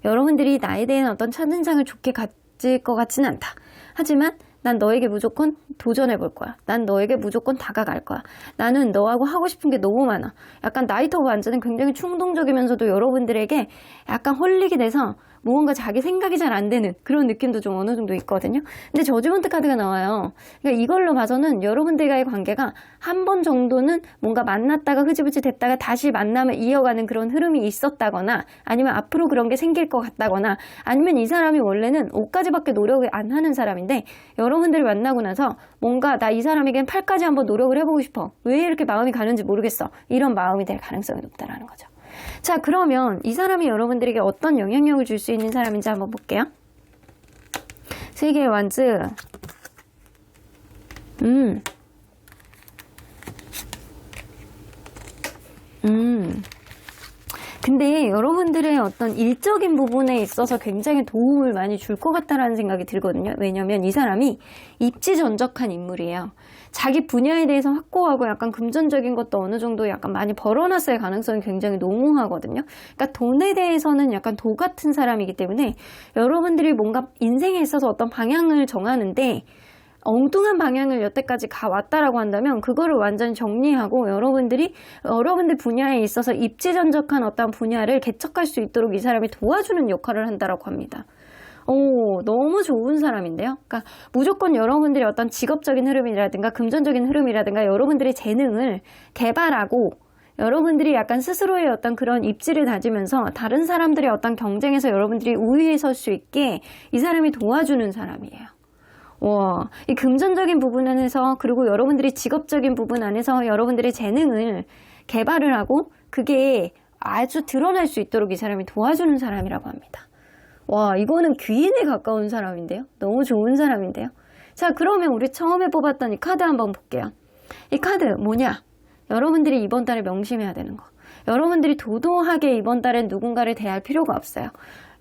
여러분들이 나에 대한 어떤 첫인상을 좋게 가질 것 같지는 않다. 하지만 난 너에게 무조건 도전해볼 거야. 난 너에게 무조건 다가갈 거야. 나는 너하고 하고 싶은 게 너무 많아. 약간 나이트 오브 안즈는 굉장히 충동적이면서도 여러분들에게 약간 홀리게 돼서 무언가 자기 생각이 잘 안 되는 그런 느낌도 좀 어느 정도 있거든요. 근데 저지먼트 카드가 나와요. 그러니까 이걸로 봐서는 여러분들과의 관계가 한 번 정도는 뭔가 만났다가 흐지부지 됐다가 다시 만남을 이어가는 그런 흐름이 있었다거나 아니면 앞으로 그런 게 생길 것 같다거나 아니면 이 사람이 원래는 5까지밖에 노력을 안 하는 사람인데 여러분들을 만나고 나서 뭔가 나 이 사람에겐 8까지 한번 노력을 해보고 싶어. 왜 이렇게 마음이 가는지 모르겠어. 이런 마음이 될 가능성이 높다라는 거죠. 자, 그러면 이 사람이 여러분들에게 어떤 영향력을 줄 수 있는 사람인지 한번 볼게요. 세계의 완즈. 근데 여러분들의 어떤 일적인 부분에 있어서 굉장히 도움을 많이 줄 것 같다라는 생각이 들거든요. 왜냐면 이 사람이 입지전적한 인물이에요. 자기 분야에 대해서 확고하고 약간 금전적인 것도 어느 정도 약간 많이 벌어놨을 가능성이 굉장히 농후하거든요. 그러니까 돈에 대해서는 약간 도 같은 사람이기 때문에 여러분들이 뭔가 인생에 있어서 어떤 방향을 정하는데 엉뚱한 방향을 여태까지 가왔다라고 한다면 그거를 완전히 정리하고 여러분들이 여러분들 분야에 있어서 입지전적한 어떤 분야를 개척할 수 있도록 이 사람이 도와주는 역할을 한다라고 합니다. 너무 좋은 사람인데요. 그러니까 무조건 여러분들이 어떤 직업적인 흐름이라든가 금전적인 흐름이라든가 여러분들의 재능을 개발하고 여러분들이 약간 스스로의 어떤 그런 입지를 다지면서 다른 사람들의 어떤 경쟁에서 여러분들이 우위에 설 수 있게 이 사람이 도와주는 사람이에요. 이 금전적인 부분 안에서 그리고 여러분들이 직업적인 부분 안에서 여러분들의 재능을 개발을 하고 그게 아주 드러날 수 있도록 이 사람이 도와주는 사람이라고 합니다. 이거는 귀인에 가까운 사람인데요. 너무 좋은 사람인데요. 자, 그러면 우리 처음에 뽑았던 이 카드 한번 볼게요. 이 카드 뭐냐? 여러분들이 이번 달에 명심해야 되는 거. 여러분들이 도도하게 이번 달엔 누군가를 대할 필요가 없어요.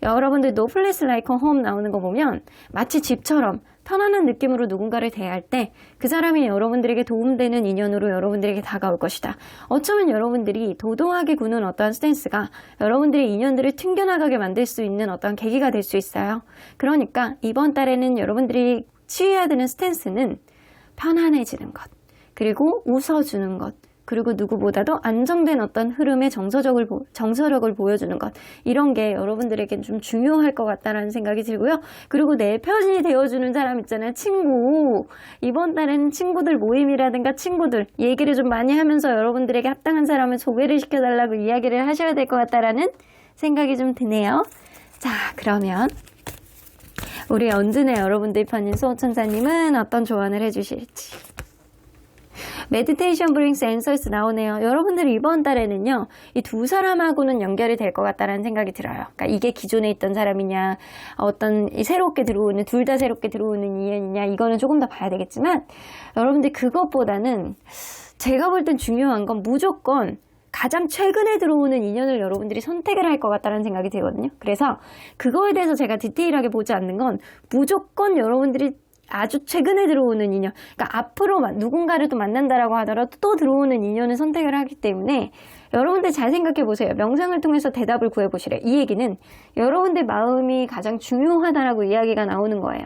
여러분들 No Place Like Home 나오는 거 보면 마치 집처럼 편안한 느낌으로 누군가를 대할 때 그 사람이 여러분들에게 도움되는 인연으로 여러분들에게 다가올 것이다. 어쩌면 여러분들이 도도하게 구는 어떠한 스탠스가 여러분들의 인연들을 튕겨나가게 만들 수 있는 어떠한 계기가 될 수 있어요. 그러니까 이번 달에는 여러분들이 취해야 되는 스탠스는 편안해지는 것, 그리고 웃어주는 것, 그리고 누구보다도 안정된 어떤 흐름의 정서력을 보여주는 것, 이런 게 여러분들에겐 좀 중요할 것 같다라는 생각이 들고요. 그리고 내 편이 되어주는 사람 있잖아요. 친구. 이번 달에는 친구들 모임이라든가 친구들 얘기를 좀 많이 하면서 여러분들에게 합당한 사람을 소개를 시켜달라고 이야기를 하셔야 될 것 같다라는 생각이 좀 드네요. 자, 그러면 우리 언제나 여러분들 편인 수호천사님은 어떤 조언을 해주실지. 메디테이션 브링스 앤서스 나오네요. 여러분들이 이번 달에는요, 이 두 사람하고는 연결이 될 것 같다라는 생각이 들어요. 그러니까 이게 기존에 있던 사람이냐, 어떤 새롭게 들어오는, 둘 다 새롭게 들어오는 인연이냐, 이거는 조금 더 봐야 되겠지만, 여러분들 그것보다는 제가 볼 땐 중요한 건 무조건 가장 최근에 들어오는 인연을 여러분들이 선택을 할 것 같다는 생각이 들거든요. 그래서 그거에 대해서 제가 디테일하게 보지 않는 건 무조건 여러분들이 아주 최근에 들어오는 인연, 그러니까 앞으로 누군가를 또 만난다라고 하더라도 또 들어오는 인연을 선택을 하기 때문에 여러분들 잘 생각해 보세요. 명상을 통해서 대답을 구해 보시래. 이 얘기는 여러분들 마음이 가장 중요하다라고 이야기가 나오는 거예요.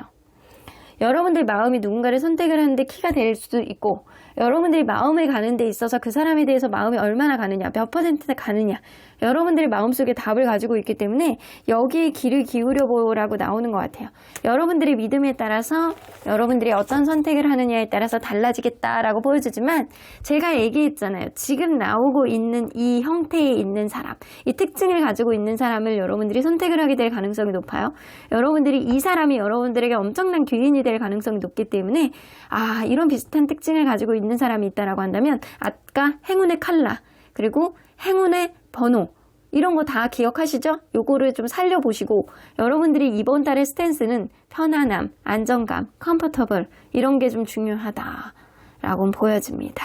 여러분들 마음이 누군가를 선택을 하는데 키가 될 수도 있고, 여러분들이 마음을 가는 데 있어서 그 사람에 대해서 마음이 얼마나 가느냐, 몇 퍼센트나 가느냐, 여러분들이 마음속에 답을 가지고 있기 때문에 여기에 귀를 기울여 보라고 나오는 것 같아요. 여러분들의 믿음에 따라서 여러분들이 어떤 선택을 하느냐에 따라서 달라지겠다라고 보여주지만, 제가 얘기했잖아요. 지금 나오고 있는 이 형태에 있는 사람, 이 특징을 가지고 있는 사람을 여러분들이 선택을 하게 될 가능성이 높아요. 여러분들이 이 사람이 여러분들에게 엄청난 귀인이 될 가능성이 높기 때문에, 아, 이런 비슷한 특징을 가지고 있는 사람이 있다라고 한다면, 아까 행운의 칼라, 그리고 행운의 번호, 이런 거 다 기억하시죠? 요거를 좀 살려보시고, 여러분들이 이번 달의 스탠스는 편안함, 안정감, 컴포터블, 이런 게 좀 중요하다라고 보여집니다.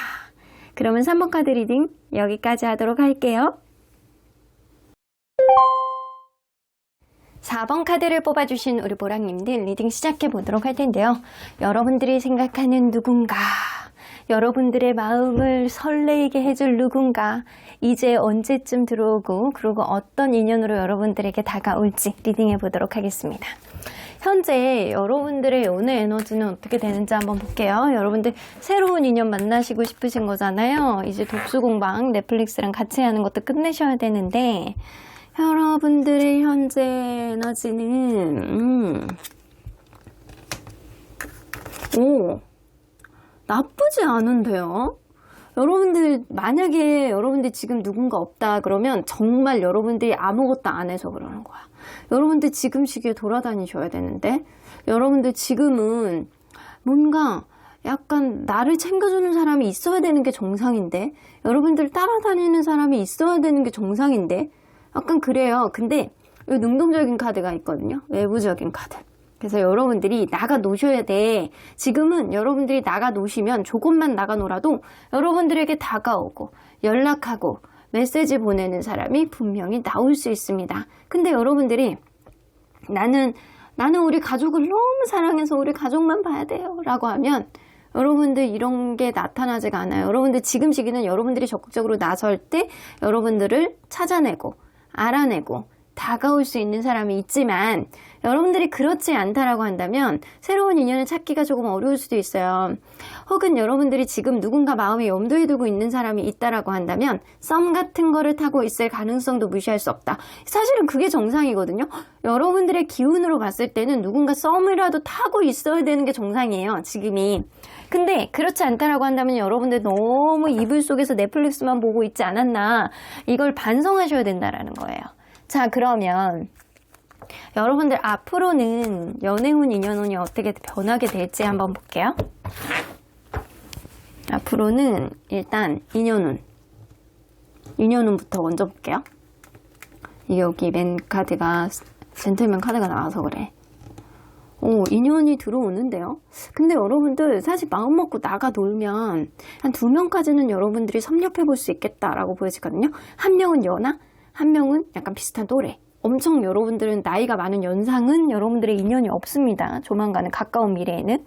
그러면 3번 카드 리딩 여기까지 하도록 할게요. 4번 카드를 뽑아주신 우리 보랑님들 리딩 시작해 보도록 할 텐데요. 여러분들이 생각하는 누군가, 여러분들의 마음을 설레게 해줄 누군가, 이제 언제쯤 들어오고, 그리고 어떤 인연으로 여러분들에게 다가올지 리딩해 보도록 하겠습니다. 현재 여러분들의 연애 에너지는 어떻게 되는지 한번 볼게요. 여러분들 새로운 인연 만나시고 싶으신 거잖아요. 이제 독수공방 넷플릭스랑 같이 하는 것도 끝내셔야 되는데, 여러분들의 현재 에너지는 나쁘지 않은데요. 여러분들 만약에 여러분들 지금 누군가 없다 그러면 정말 여러분들이 아무것도 안 해서 그러는 거야. 여러분들 지금 시기에 돌아다니셔야 되는데, 여러분들 지금은 뭔가 약간 나를 챙겨주는 사람이 있어야 되는 게 정상인데, 여러분들 따라다니는 사람이 있어야 되는 게 정상인데, 약간 그래요. 근데 이 능동적인 카드가 있거든요. 외부적인 카드. 그래서 여러분들이 나가 노셔야 돼. 지금은 여러분들이 나가 노시면, 조금만 나가 놀아도 여러분들에게 다가오고 연락하고 메시지 보내는 사람이 분명히 나올 수 있습니다. 근데 여러분들이 나는 우리 가족을 너무 사랑해서 우리 가족만 봐야 돼요 라고 하면, 여러분들 이런 게 나타나지가 않아요. 여러분들 지금 시기는 여러분들이 적극적으로 나설 때 여러분들을 찾아내고 알아내고 다가올 수 있는 사람이 있지만, 여러분들이 그렇지 않다라고 한다면 새로운 인연을 찾기가 조금 어려울 수도 있어요. 혹은 여러분들이 지금 누군가 마음에 염두에 두고 있는 사람이 있다라고 한다면 썸 같은 거를 타고 있을 가능성도 무시할 수 없다. 사실은 그게 정상이거든요. 여러분들의 기운으로 봤을 때는 누군가 썸이라도 타고 있어야 되는 게 정상이에요, 지금이. 근데 그렇지 않다라고 한다면 여러분들 너무 이불 속에서 넷플릭스만 보고 있지 않았나, 이걸 반성하셔야 된다라는 거예요. 자, 그러면 여러분들 앞으로는 연애운, 인연운이 어떻게 변하게 될지 한번 볼게요. 앞으로는 일단 인연운부터 먼저 볼게요. 여기 맨 카드가 젠틀맨 카드가 나와서 그래. 인연이 들어오는데요. 근데 여러분들 사실 마음 먹고 나가 놀면 한 2명까지는 여러분들이 섭렵해 볼 수 있겠다라고 보여지거든요. 한 명은 연하, 한 명은 약간 비슷한 또래. 엄청 여러분들은 나이가 많은 연상은 여러분들의 인연이 없습니다. 조만간은, 가까운 미래에는.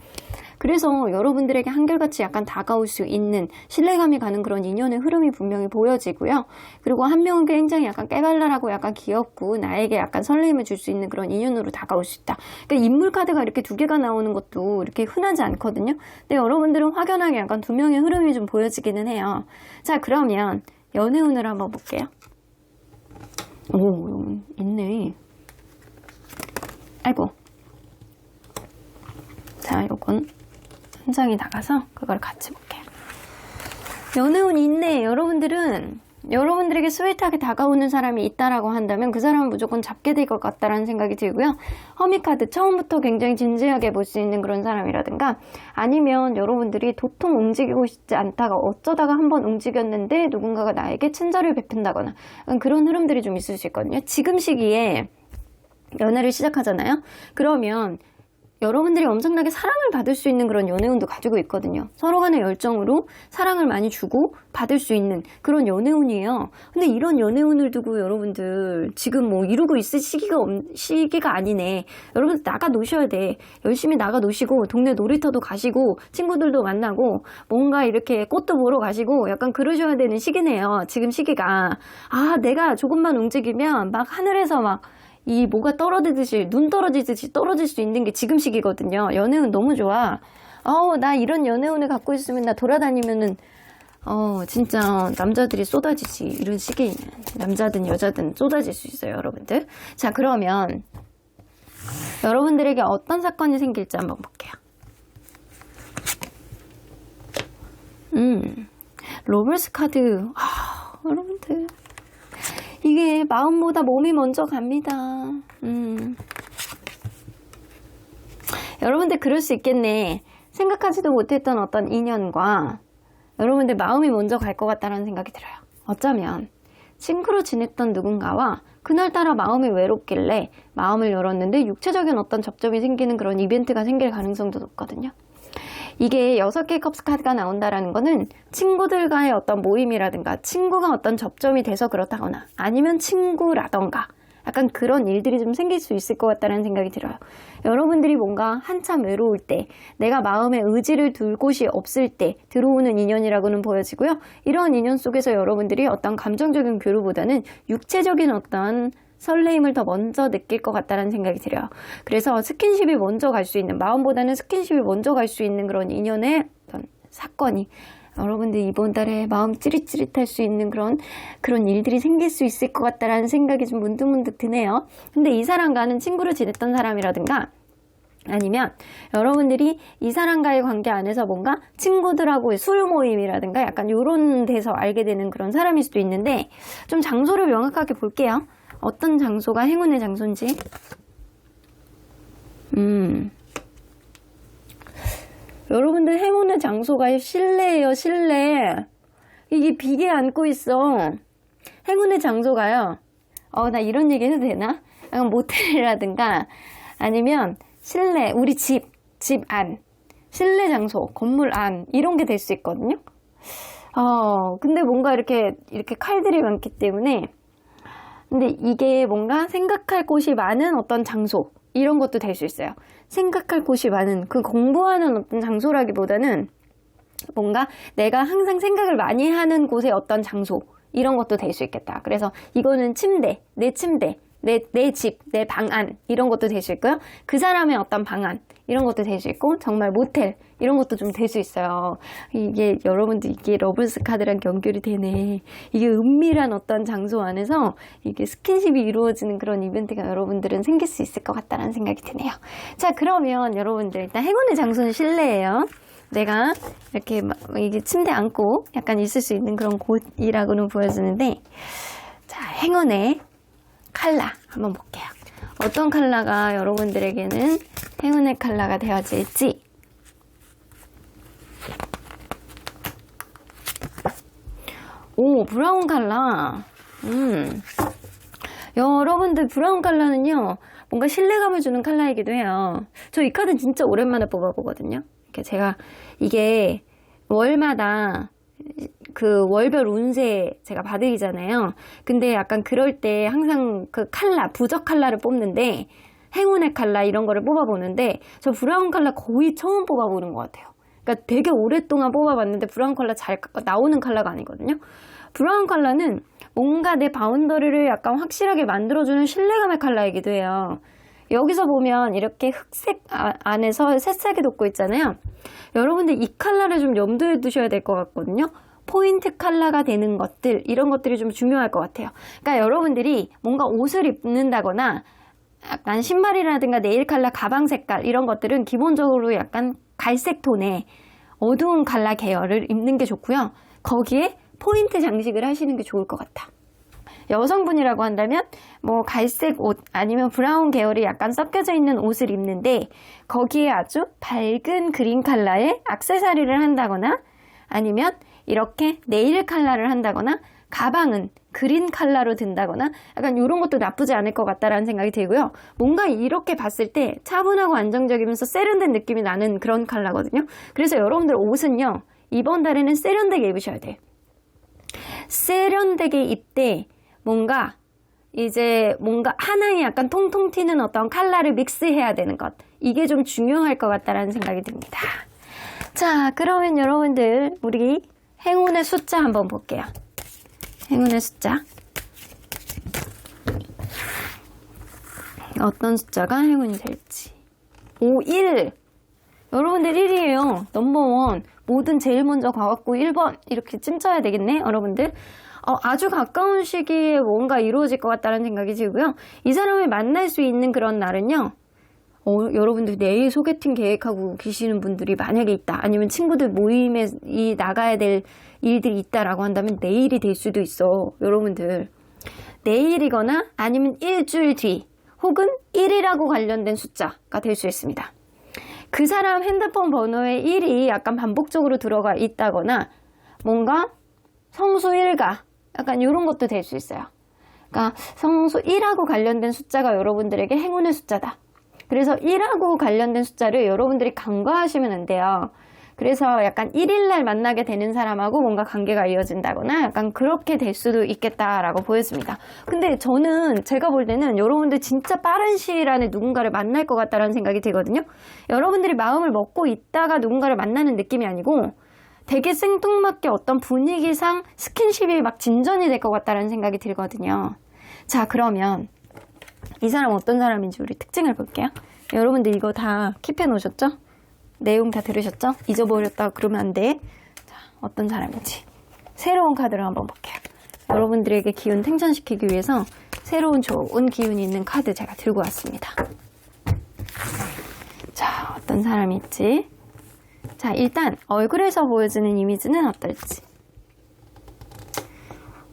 그래서 여러분들에게 한결같이 약간 다가올 수 있는 신뢰감이 가는 그런 인연의 흐름이 분명히 보여지고요. 그리고 한 명은 굉장히 약간 깨발랄하고 약간 귀엽고 나에게 약간 설레임을 줄 수 있는 그런 인연으로 다가올 수 있다. 그러니까 인물 카드가 이렇게 2개가 나오는 것도 이렇게 흔하지 않거든요. 근데 여러분들은 확연하게 약간 2명의 흐름이 좀 보여지기는 해요. 자, 그러면 연애운을 한번 볼게요. 있네. 아이고. 자, 요건 한 장이 나가서 그걸 같이 볼게요. 연애운 있네. 여러분들은 여러분들에게 스윗하게 다가오는 사람이 있다라고 한다면 그 사람은 무조건 잡게 될 것 같다라는 생각이 들고요. 허미카드, 처음부터 굉장히 진지하게 볼 수 있는 그런 사람이라든가, 아니면 여러분들이 도통 움직이고 싶지 않다가 어쩌다가 한번 움직였는데 누군가가 나에게 친절을 베푼다거나 그런 흐름들이 좀 있을 수 있거든요. 지금 시기에 연애를 시작하잖아요. 그러면 여러분들이 엄청나게 사랑을 받을 수 있는 그런 연애운도 가지고 있거든요. 서로 간의 열정으로 사랑을 많이 주고 받을 수 있는 그런 연애운이에요. 근데 이런 연애운을 두고 여러분들 지금 뭐 이루고 있을 시기가 아니네. 여러분들 나가 노셔야 돼. 열심히 나가 노시고 동네 놀이터도 가시고 친구들도 만나고 뭔가 이렇게 꽃도 보러 가시고 약간 그러셔야 되는 시기네요. 지금 시기가. 아, 내가 조금만 움직이면 막 하늘에서 막 이 뭐가 떨어지듯이 눈 떨어지듯이 떨어질 수 있는 게 지금 시기거든요. 연애운 너무 좋아. 나 이런 연애운을 갖고 있으면 나 돌아다니면은 진짜 남자들이 쏟아지지. 이런 시기에는 남자든 여자든 쏟아질 수 있어요, 여러분들. 자, 그러면 여러분들에게 어떤 사건이 생길지 한번 볼게요. 로벌스 카드. 여러분들 이게 마음보다 몸이 먼저 갑니다. 여러분들 그럴 수 있겠네. 생각하지도 못했던 어떤 인연과 여러분들 마음이 먼저 갈 것 같다는 생각이 들어요. 어쩌면 친구로 지냈던 누군가와 그날따라 마음이 외롭길래 마음을 열었는데 육체적인 어떤 접점이 생기는 그런 이벤트가 생길 가능성도 높거든요. 이게 6개의 컵스 카드가 나온다라는 거는 친구들과의 어떤 모임이라든가 친구가 어떤 접점이 돼서 그렇다거나 아니면 친구라던가 약간 그런 일들이 좀 생길 수 있을 것 같다는 생각이 들어요. 여러분들이 뭔가 한참 외로울 때 내가 마음에 의지를 둘 곳이 없을 때 들어오는 인연이라고는 보여지고요. 이런 인연 속에서 여러분들이 어떤 감정적인 교류보다는 육체적인 어떤 설레임을 더 먼저 느낄 것 같다는 생각이 들어요. 그래서 스킨십이 먼저 갈 수 있는, 마음보다는 스킨십이 먼저 갈 수 있는 그런 인연의 어떤 사건이 여러분들 이번 달에 마음 찌릿찌릿할 수 있는 그런 일들이 생길 수 있을 것 같다라는 생각이 좀 문득문득 드네요. 근데 이 사람과는 친구를 지냈던 사람이라든가 아니면 여러분들이 이 사람과의 관계 안에서 뭔가 친구들하고의 술 모임이라든가 약간 이런 데서 알게 되는 그런 사람일 수도 있는데 좀 장소를 명확하게 볼게요. 어떤 장소가 행운의 장소인지. 여러분들 행운의 장소가 실내예요, 실내. 이게 비계 안고 있어. 행운의 장소가요. 나 이런 얘기 해도 되나? 약간 모텔이라든가 아니면 실내, 우리 집 안, 실내 장소, 건물 안 이런 게 될 수 있거든요. 근데 뭔가 이렇게 칼들이 많기 때문에 근데 이게 뭔가 생각할 곳이 많은 어떤 장소 이런 것도 될 수 있어요. 생각할 곳이 많은 그 공부하는 어떤 장소라기보다는 뭔가 내가 항상 생각을 많이 하는 곳의 어떤 장소 이런 것도 될 수 있겠다. 그래서 이거는 침대, 내 침대, 내 집, 내 방 안 이런 것도 될 수 있고요. 그 사람의 어떤 방 안 이런 것도 될 수 있고 정말 모텔 이런 것도 좀 될 수 있어요. 이게 여러분들 이게 러블스 카드랑 연결이 되네. 이게 은밀한 어떤 장소 안에서 이게 스킨십이 이루어지는 그런 이벤트가 여러분들은 생길 수 있을 것 같다는 생각이 드네요. 자, 그러면 여러분들 일단 행운의 장소는 실내예요. 내가 이렇게 이게 침대 안고 약간 있을 수 있는 그런 곳이라고는 보여지는데 자, 행운의 컬러 한번 볼게요. 어떤 컬러가 여러분들에게는 행운의 컬러가 되어질지. 오, 브라운 컬러. 여러분들 브라운 컬러는요 뭔가 신뢰감을 주는 컬러이기도 해요. 저 이 카드 진짜 오랜만에 뽑아보거든요. 제가 이게 월마다 그 월별 운세 제가 봐드리잖아요. 근데 약간 그럴 때 항상 그 컬러, 부적 컬러를 뽑는데 행운의 컬러 이런 거를 뽑아보는데 저 브라운 컬러 거의 처음 뽑아보는 것 같아요. 그러니까 되게 오랫동안 뽑아봤는데 브라운 컬러 잘 나오는 컬러가 아니거든요. 브라운 컬러는 뭔가 내 바운더리를 약간 확실하게 만들어주는 신뢰감의 컬러이기도 해요. 여기서 보면 이렇게 흑색 안에서 새싹이 돋고 있잖아요. 여러분들 이 컬러를 좀 염두에 두셔야 될 것 같거든요. 포인트 컬러가 되는 것들, 이런 것들이 좀 중요할 것 같아요. 그러니까 여러분들이 뭔가 옷을 입는다거나 약간 신발이라든가 네일 컬러, 가방 색깔 이런 것들은 기본적으로 약간 갈색 톤의 어두운 컬러 계열을 입는 게 좋고요. 거기에 포인트 장식을 하시는 게 좋을 것 같아. 여성분이라고 한다면 뭐 갈색 옷 아니면 브라운 계열이 약간 섞여져 있는 옷을 입는데 거기에 아주 밝은 그린 컬러의 액세서리를 한다거나 아니면 이렇게 네일 컬러를 한다거나 가방은 그린 컬러로 든다거나 약간 이런 것도 나쁘지 않을 것 같다라는 생각이 들고요. 뭔가 이렇게 봤을 때 차분하고 안정적이면서 세련된 느낌이 나는 그런 컬러거든요. 그래서 여러분들 옷은요. 이번 달에는 세련되게 입으셔야 돼요. 세련되게 입되 뭔가 하나의 약간 통통 튀는 어떤 컬러를 믹스해야 되는 것. 이게 좀 중요할 것 같다라는 생각이 듭니다. 자, 그러면 여러분들 우리 행운의 숫자 한번 볼게요. 행운의 숫자. 어떤 숫자가 행운이 될지. 5, 1. 여러분들 1이에요. 넘버원. 뭐든 제일 먼저 가갖고 1번. 이렇게 찜쪄야 되겠네, 여러분들. 아주 가까운 시기에 뭔가 이루어질 것 같다는 생각이 들고요. 이 사람을 만날 수 있는 그런 날은요. 여러분들 내일 소개팅 계획하고 계시는 분들이 만약에 있다. 아니면 친구들 모임에 나가야 될 일들이 있다라고 한다면 내일이 될 수도 있어. 여러분들. 내일이거나 아니면 일주일 뒤 혹은 1이라고 관련된 숫자가 될 수 있습니다. 그 사람 핸드폰 번호에 1이 약간 반복적으로 들어가 있다거나 뭔가 성수 일가 약간 이런 것도 될 수 있어요. 그러니까 성수 1하고 관련된 숫자가 여러분들에게 행운의 숫자다. 그래서 1하고 관련된 숫자를 여러분들이 간과하시면 안 돼요. 그래서 약간 1일날 만나게 되는 사람하고 뭔가 관계가 이어진다거나 약간 그렇게 될 수도 있겠다라고 보였습니다. 근데 제가 볼 때는 여러분들 진짜 빠른 시일 안에 누군가를 만날 것 같다라는 생각이 들거든요. 여러분들이 마음을 먹고 있다가 누군가를 만나는 느낌이 아니고 되게 생뚱맞게 어떤 분위기상 스킨십이 막 진전이 될 것 같다라는 생각이 들거든요. 자, 그러면 이 사람 어떤 사람인지 우리 특징을 볼게요. 여러분들 이거 다 킵해 놓으셨죠? 내용 다 들으셨죠? 잊어버렸다 그러면 안 돼. 자, 어떤 사람인지 새로운 카드를 한번 볼게요. 여러분들에게 기운 탱전시키기 위해서 새로운 좋은 기운이 있는 카드 제가 들고 왔습니다. 자, 어떤 사람일지. 자, 일단 얼굴에서 보여지는 이미지는 어떨지.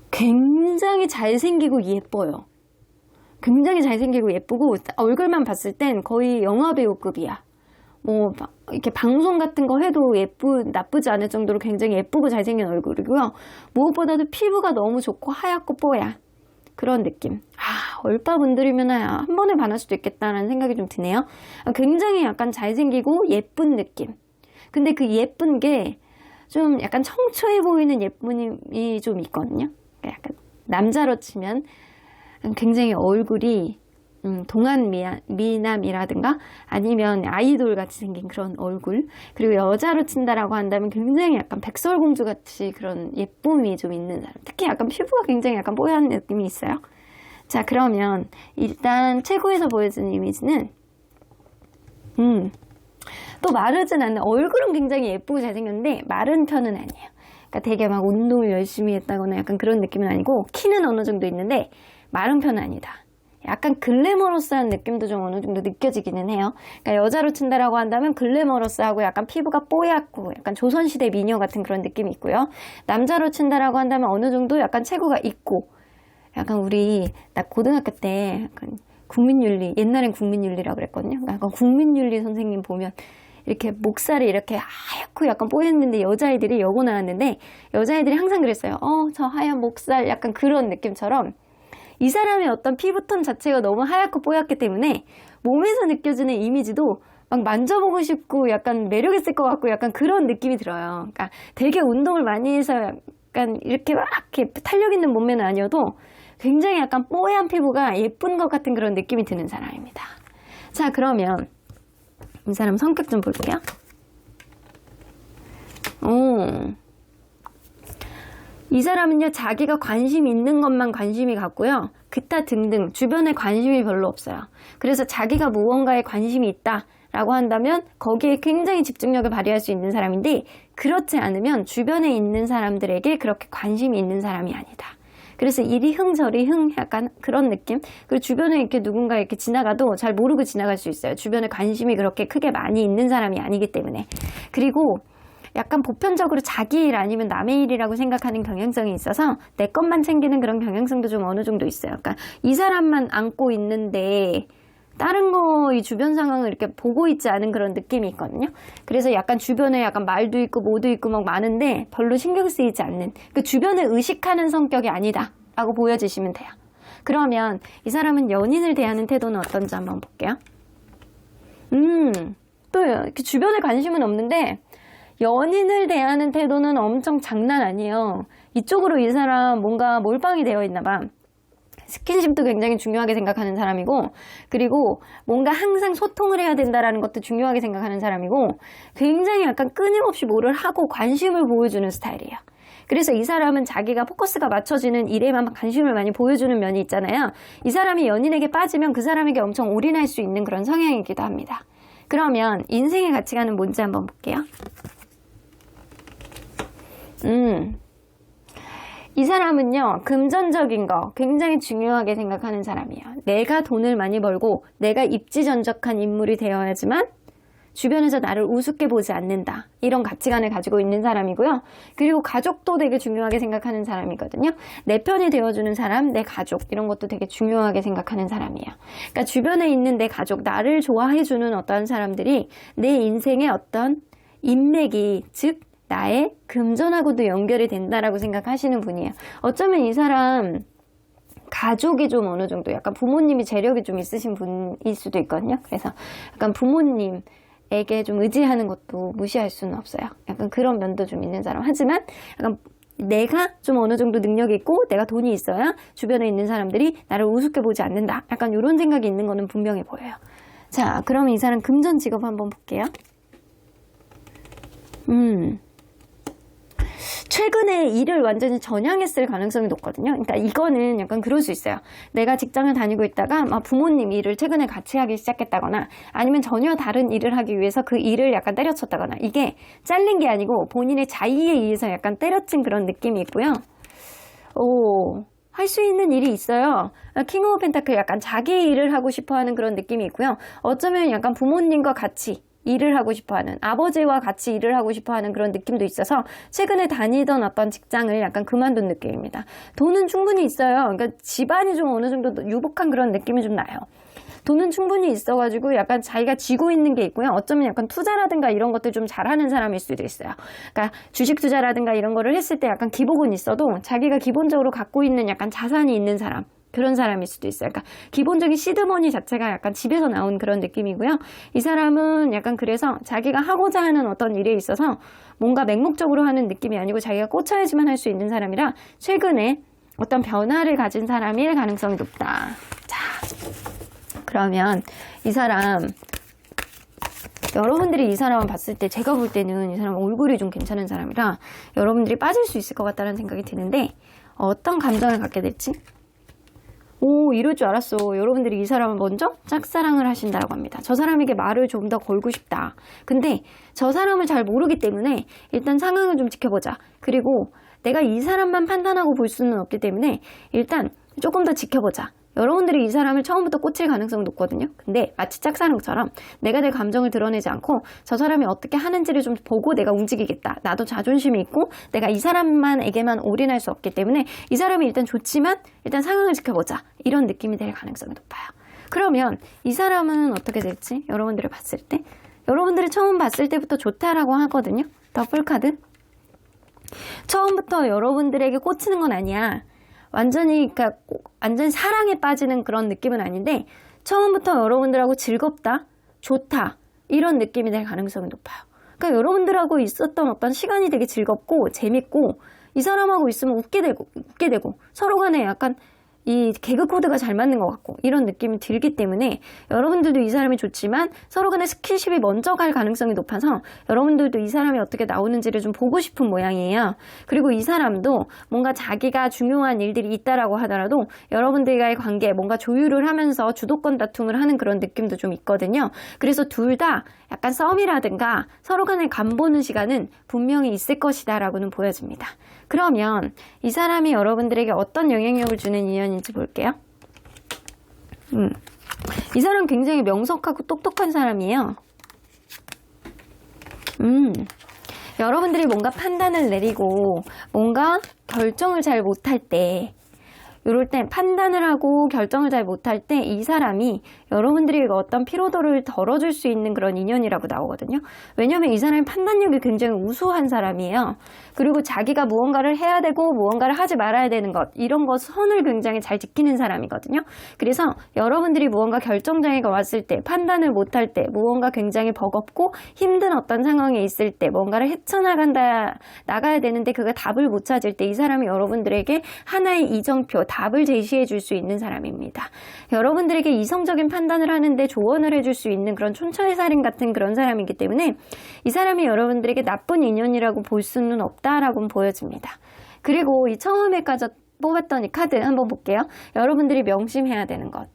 굉장히 잘생기고 예뻐요. 굉장히 잘생기고 예쁘고 얼굴만 봤을 땐 거의 영화배우급이야. 뭐 이렇게 방송 같은 거 해도 나쁘지 않을 정도로 굉장히 예쁘고 잘생긴 얼굴이고요. 무엇보다도 피부가 너무 좋고 하얗고 뽀얀 그런 느낌. 얼빠분들이면 한 번에 반할 수도 있겠다는 생각이 좀 드네요. 굉장히 약간 잘생기고 예쁜 느낌. 근데 그 예쁜 게 좀 약간 청초해 보이는 예쁨이 좀 있거든요. 약간 남자로 치면 굉장히 얼굴이 동안 미남이라든가 아니면 아이돌 같이 생긴 그런 얼굴. 그리고 여자로 친다라고 한다면 굉장히 약간 백설공주 같이 그런 예쁨이 좀 있는 사람. 특히 약간 피부가 굉장히 약간 뽀얀 느낌이 있어요. 자, 그러면 일단 최고에서 보여주는 이미지는 또 마르진 않는, 얼굴은 굉장히 예쁘고 잘생겼는데 마른 편은 아니에요. 그러니까 되게 막 운동을 열심히 했다거나 약간 그런 느낌은 아니고 키는 어느 정도 있는데 마른 편은 아니다. 약간 글래머러스한 느낌도 좀 어느 정도 느껴지기는 해요. 그러니까 여자로 친다라고 한다면 글래머러스하고 약간 피부가 뽀얗고 약간 조선시대 미녀 같은 그런 느낌이 있고요. 남자로 친다라고 한다면 어느 정도 약간 체구가 있고 약간 나 고등학교 때 약간 국민윤리, 옛날엔 국민윤리라고 그랬거든요. 약간 국민윤리 선생님 보면 이렇게 목살이 이렇게 하얗고 약간 뽀였는데 여자애들이 여고 나왔는데 여자애들이 항상 그랬어요. 저 하얀 목살 약간 그런 느낌처럼 이 사람의 어떤 피부톤 자체가 너무 하얗고 뽀얗기 때문에 몸에서 느껴지는 이미지도 막 만져보고 싶고 약간 매력있을 것 같고 약간 그런 느낌이 들어요. 그러니까 되게 운동을 많이 해서 약간 이렇게 막 이렇게 탄력 있는 몸매는 아니어도 굉장히 약간 뽀얀 피부가 예쁜 것 같은 그런 느낌이 드는 사람입니다. 자, 그러면 이 사람 성격 좀 볼게요. 이 사람은요, 자기가 관심 있는 것만 관심이 갖고요, 기타 등등 주변에 관심이 별로 없어요. 그래서 자기가 무언가에 관심이 있다라고 한다면 거기에 굉장히 집중력을 발휘할 수 있는 사람인데, 그렇지 않으면 주변에 있는 사람들에게 그렇게 관심이 있는 사람이 아니다. 그래서 이리 흥 저리 흥 약간 그런 느낌. 그리고 주변에 이렇게 누군가 이렇게 지나가도 잘 모르고 지나갈 수 있어요. 주변에 관심이 그렇게 크게 많이 있는 사람이 아니기 때문에. 그리고 약간 보편적으로 자기 일 아니면 남의 일이라고 생각하는 경향성이 있어서 내 것만 챙기는 그런 경향성도 좀 어느 정도 있어요. 그러니까 이 사람만 안고 있는데 다른 거, 이 주변 상황을 이렇게 보고 있지 않은 그런 느낌이 있거든요. 그래서 약간 주변에 약간 말도 있고 뭐도 있고 막 많은데 별로 신경 쓰이지 않는, 그 주변을 의식하는 성격이 아니다 라고 보여지시면 돼요. 그러면 이 사람은 연인을 대하는 태도는 어떤지 한번 볼게요. 또 이렇게 주변에 관심은 없는데 연인을 대하는 태도는 엄청 장난 아니에요. 이쪽으로 이 사람 뭔가 몰빵이 되어 있나 봐. 스킨십도 굉장히 중요하게 생각하는 사람이고, 그리고 뭔가 항상 소통을 해야 된다라는 것도 중요하게 생각하는 사람이고, 굉장히 약간 끊임없이 뭐를 하고 관심을 보여주는 스타일이에요. 그래서 이 사람은 자기가 포커스가 맞춰지는 일에만 관심을 많이 보여주는 면이 있잖아요. 이 사람이 연인에게 빠지면 그 사람에게 엄청 올인할 수 있는 그런 성향이기도 합니다. 그러면 인생의 가치관은 뭔지 한번 볼게요. 이 사람은요, 금전적인 거 굉장히 중요하게 생각하는 사람이에요. 내가 돈을 많이 벌고 내가 입지전적한 인물이 되어야지만 주변에서 나를 우습게 보지 않는다. 이런 가치관을 가지고 있는 사람이고요. 그리고 가족도 되게 중요하게 생각하는 사람이거든요. 내 편이 되어주는 사람, 내 가족 이런 것도 되게 중요하게 생각하는 사람이에요. 그러니까 주변에 있는 내 가족, 나를 좋아해주는 어떠한 사람들이 내 인생의 어떤 인맥이, 즉 나의 금전하고도 연결이 된다라고 생각하시는 분이에요. 어쩌면 이 사람 가족이 좀 어느 정도 약간 부모님이 재력이 좀 있으신 분일 수도 있거든요. 그래서 약간 부모님에게 좀 의지하는 것도 무시할 수는 없어요. 약간 그런 면도 좀 있는 사람. 하지만 약간 내가 좀 어느 정도 능력이 있고 내가 돈이 있어야 주변에 있는 사람들이 나를 우습게 보지 않는다. 약간 이런 생각이 있는 거는 분명히 보여요. 자, 그러면 이 사람 금전 직업 한번 볼게요. 최근에 일을 완전히 전향했을 가능성이 높거든요. 그러니까 이거는 약간 그럴 수 있어요. 내가 직장을 다니고 있다가 막 부모님 일을 최근에 같이 하기 시작했다거나 아니면 전혀 다른 일을 하기 위해서 그 일을 약간 때려쳤다거나 이게 잘린 게 아니고 본인의 자의에 의해서 약간 때려친 그런 느낌이 있고요. 할 수 있는 일이 있어요. 킹 오브 펜타클 약간 자기 일을 하고 싶어하는 그런 느낌이 있고요. 어쩌면 약간 부모님과 같이 일을 하고 싶어하는, 아버지와 같이 일을 하고 싶어하는 그런 느낌도 있어서 최근에 다니던 어떤 직장을 약간 그만둔 느낌입니다. 돈은 충분히 있어요. 그러니까 집안이 좀 어느 정도 유복한 그런 느낌이 좀 나요. 돈은 충분히 있어가지고 약간 자기가 쥐고 있는 게 있고요. 어쩌면 약간 투자라든가 이런 것들 좀 잘하는 사람일 수도 있어요. 그러니까 주식 투자라든가 이런 거를 했을 때 약간 기복은 있어도 자기가 기본적으로 갖고 있는 약간 자산이 있는 사람, 그런 사람일 수도 있어요. 그러니까 기본적인 시드머니 자체가 약간 집에서 나온 그런 느낌이고요. 이 사람은 약간 그래서 자기가 하고자 하는 어떤 일에 있어서 뭔가 맹목적으로 하는 느낌이 아니고 자기가 꽂혀야지만 할 수 있는 사람이라 최근에 어떤 변화를 가진 사람일 가능성이 높다. 자, 그러면 이 사람, 여러분들이 이 사람을 봤을 때 제가 볼 때는 이 사람 얼굴이 좀 괜찮은 사람이라 여러분들이 빠질 수 있을 것 같다는 생각이 드는데 어떤 감정을 갖게 될지? 이럴 줄 알았어. 여러분들이 이 사람을 먼저 짝사랑을 하신다고 합니다. 저 사람에게 말을 좀 더 걸고 싶다. 근데 저 사람을 잘 모르기 때문에 일단 상황을 좀 지켜보자. 그리고 내가 이 사람만 판단하고 볼 수는 없기 때문에 일단 조금 더 지켜보자. 여러분들이 이 사람을 처음부터 꽂힐 가능성은 높거든요. 근데 마치 짝사랑처럼 내가 내 감정을 드러내지 않고 저 사람이 어떻게 하는지를 좀 보고 내가 움직이겠다. 나도 자존심이 있고 내가 이 사람만에게만 올인할 수 없기 때문에 이 사람이 일단 좋지만 일단 상황을 지켜보자. 이런 느낌이 될 가능성이 높아요. 그러면 이 사람은 어떻게 될지 여러분들을 봤을 때, 여러분들이 처음 봤을 때부터 좋다라고 하거든요. 더블카드. 처음부터 여러분들에게 꽂히는 건 아니야. 완전히 사랑에 빠지는 그런 느낌은 아닌데 처음부터 여러분들하고 즐겁다, 좋다 이런 느낌이 될 가능성이 높아요. 그러니까 여러분들하고 있었던 어떤 시간이 되게 즐겁고 재밌고 이 사람하고 있으면 웃게 되고 서로 간에 약간 이 개그 코드가 잘 맞는 것 같고 이런 느낌이 들기 때문에 여러분들도 이 사람이 좋지만 서로 간에 스킨십이 먼저 갈 가능성이 높아서 여러분들도 이 사람이 어떻게 나오는지를 좀 보고 싶은 모양이에요. 그리고 이 사람도 뭔가 자기가 중요한 일들이 있다라고 하더라도 여러분들과의 관계 뭔가 조율을 하면서 주도권 다툼을 하는 그런 느낌도 좀 있거든요. 그래서 둘 다 약간 썸이라든가 서로 간에 간보는 시간은 분명히 있을 것이다 라고는 보여집니다. 그러면 이 사람이 여러분들에게 어떤 영향력을 주는 인연인지 볼게요. 이 사람 굉장히 명석하고 똑똑한 사람이에요. 여러분들이 뭔가 판단을 내리고 뭔가 결정을 잘 못할 때, 이럴 때 판단을 하고 결정을 잘 못할 때 이 사람이 여러분들이 어떤 피로도를 덜어줄 수 있는 그런 인연이라고 나오거든요. 왜냐하면 이 사람이 판단력이 굉장히 우수한 사람이에요. 그리고 자기가 무언가를 해야 되고 무언가를 하지 말아야 되는 것, 이런 것 선을 굉장히 잘 지키는 사람이거든요. 그래서 여러분들이 무언가 결정장애가 왔을 때, 판단을 못할 때, 무언가 굉장히 버겁고 힘든 어떤 상황에 있을 때, 뭔가를 나가야 되는데 그가 답을 못 찾을 때 이 사람이 여러분들에게 하나의 이정표, 답을 제시해 줄 수 있는 사람입니다. 여러분들에게 이성적인 판단을 하는데 조언을 해줄 수 있는 그런 촌철살인 같은 그런 사람이기 때문에 이 사람이 여러분들에게 나쁜 인연이라고 볼 수는 없다라고 보여집니다. 그리고 이 처음에까지 뽑았던 이 카드 한번 볼게요. 여러분들이 명심해야 되는 것.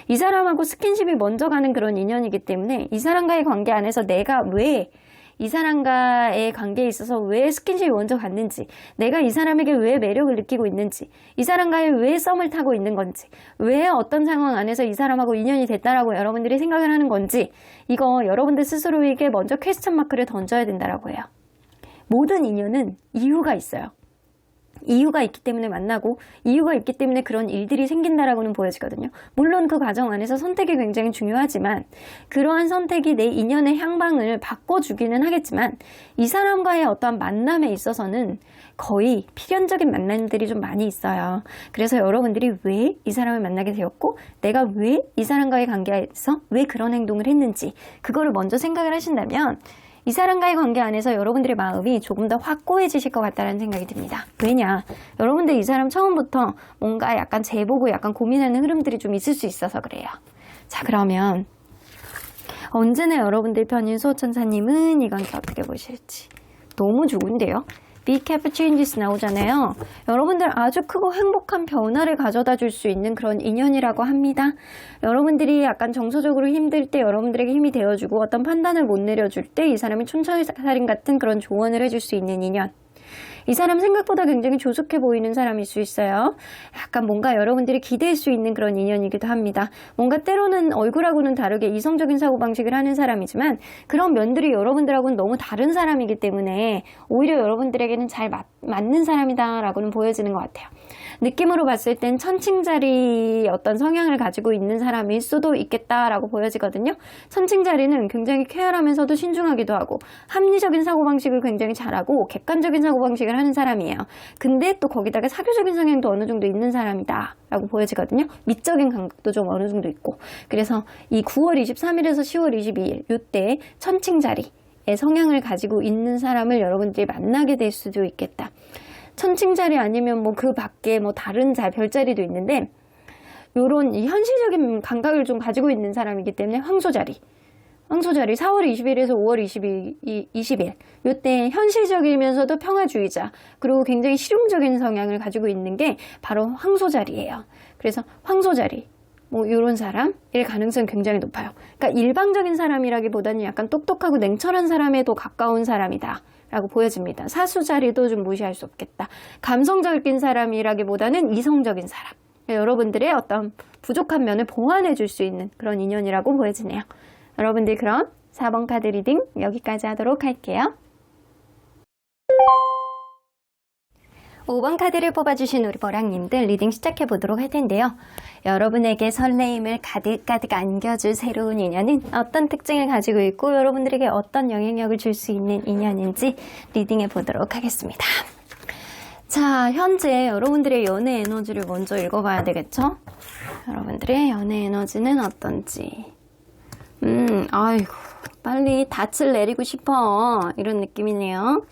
이 사람하고 스킨십이 먼저 가는 그런 인연이기 때문에 이 사람과의 관계 안에서 내가 왜 이 사람과의 관계에 있어서 왜 스킨십이 먼저 갔는지, 내가 이 사람에게 왜 매력을 느끼고 있는지, 이 사람과의 왜 썸을 타고 있는 건지, 왜 어떤 상황 안에서 이 사람하고 인연이 됐다라고 여러분들이 생각을 하는 건지, 이거 여러분들 스스로에게 먼저 퀘스천 마크를 던져야 된다라고 해요. 모든 인연은 이유가 있어요. 이유가 있기 때문에 만나고 이유가 있기 때문에 그런 일들이 생긴다라고는 보여지거든요. 물론 그 과정 안에서 선택이 굉장히 중요하지만 그러한 선택이 내 인연의 향방을 바꿔주기는 하겠지만 이 사람과의 어떠한 만남에 있어서는 거의 필연적인 만남들이 좀 많이 있어요. 그래서 여러분들이 왜 이 사람을 만나게 되었고 내가 왜 이 사람과의 관계에서 왜 그런 행동을 했는지 그거를 먼저 생각을 하신다면 이 사람과의 관계 안에서 여러분들의 마음이 조금 더 확고해지실 것 같다는 생각이 듭니다. 왜냐? 여러분들 이 사람 처음부터 뭔가 약간 재보고 약간 고민하는 흐름들이 좀 있을 수 있어서 그래요. 자, 그러면 언제나 여러분들 편인 수호천사님은 이 관계 어떻게 보실지. 너무 좋은데요? Big Cap Changes 나오잖아요. 여러분들 아주 크고 행복한 변화를 가져다 줄 수 있는 그런 인연이라고 합니다. 여러분들이 약간 정서적으로 힘들 때 여러분들에게 힘이 되어주고 어떤 판단을 못 내려줄 때 이 사람이 촌철살인 같은 그런 조언을 해줄 수 있는 인연. 이 사람 생각보다 굉장히 조숙해 보이는 사람일 수 있어요. 약간 뭔가 여러분들이 기대할 수 있는 그런 인연이기도 합니다. 뭔가 때로는 얼굴하고는 다르게 이성적인 사고방식을 하는 사람이지만 그런 면들이 여러분들하고는 너무 다른 사람이기 때문에 오히려 여러분들에게는 잘 맞는 사람이다라고는 보여지는 것 같아요. 느낌으로 봤을 땐 천칭자리 어떤 성향을 가지고 있는 사람일 수도 있겠다라고 보여지거든요. 천칭자리는 굉장히 쾌활하면서도 신중하기도 하고 합리적인 사고방식을 굉장히 잘하고 객관적인 사고방식을 하는 사람이에요. 근데 또 거기다가 사교적인 성향도 어느 정도 있는 사람이다 라고 보여지거든요. 미적인 감각도 좀 어느 정도 있고. 그래서 이 9월 23일에서 10월 22일 이때 천칭자리의 성향을 가지고 있는 사람을 여러분들이 만나게 될 수도 있겠다. 천칭자리 아니면 뭐 그 밖에 뭐 다른 별자리도 있는데 요런 현실적인 감각을 좀 가지고 있는 사람이기 때문에 황소자리 4월 20일에서 5월 20일 요때 현실적이면서도 평화주의자 그리고 굉장히 실용적인 성향을 가지고 있는 게 바로 황소자리예요. 그래서 황소자리 뭐 이런 사람일 가능성이 굉장히 높아요. 그러니까 일방적인 사람이라기보다는 약간 똑똑하고 냉철한 사람에도 가까운 사람이다 라고 보여집니다. 사수자리도 좀 무시할 수 없겠다. 감성적인 사람이라기보다는 이성적인 사람. 여러분들의 어떤 부족한 면을 보완해 줄 수 있는 그런 인연이라고 보여지네요. 여러분들 그럼 4번 카드 리딩 여기까지 하도록 할게요. 5번 카드를 뽑아주신 우리 보랑님들 리딩 시작해 보도록 할 텐데요. 여러분에게 설레임을 가득가득 안겨줄 새로운 인연은 어떤 특징을 가지고 있고 여러분들에게 어떤 영향력을 줄 수 있는 인연인지 리딩해 보도록 하겠습니다. 자, 현재 여러분들의 연애 에너지를 먼저 읽어봐야 되겠죠? 여러분들의 연애 에너지는 어떤지. 아이고, 빨리 닻을 내리고 싶어. 이런 느낌이네요.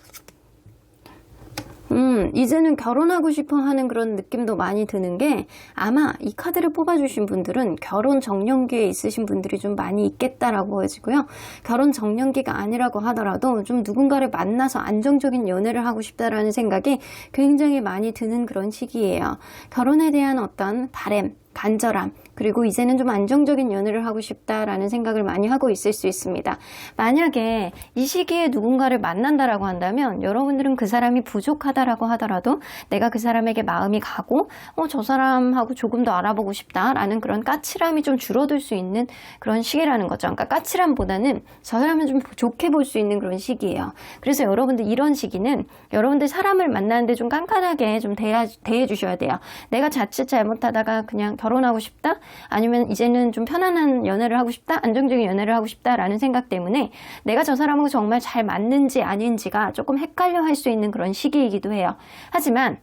이제는 결혼하고 싶어 하는 그런 느낌도 많이 드는 게 아마 이 카드를 뽑아주신 분들은 결혼 정년기에 있으신 분들이 좀 많이 있겠다라고 보여지고요. 결혼 정년기가 아니라고 하더라도 좀 누군가를 만나서 안정적인 연애를 하고 싶다라는 생각이 굉장히 많이 드는 그런 시기예요. 결혼에 대한 어떤 바람, 간절함, 그리고 이제는 좀 안정적인 연애를 하고 싶다라는 생각을 많이 하고 있을 수 있습니다. 만약에 이 시기에 누군가를 만난다라고 한다면 여러분들은 그 사람이 부족하다라고 하더라도 내가 그 사람에게 마음이 가고 저 사람하고 조금 더 알아보고 싶다라는 그런 까칠함이 좀 줄어들 수 있는 그런 시기라는 거죠. 그러니까 까칠함보다는 저 사람을 좀 좋게 볼 수 있는 그런 시기예요. 그래서 여러분들 이런 시기는 여러분들 사람을 만나는데 좀 깐깐하게 좀 대해 주셔야 돼요. 내가 자칫 잘못하다가 그냥 결혼하고 싶다? 아니면 이제는 좀 편안한 연애를 하고 싶다? 안정적인 연애를 하고 싶다라는 생각 때문에 내가 저 사람하고 정말 잘 맞는지 아닌지가 조금 헷갈려 할 수 있는 그런 시기이기도 해요. 하지만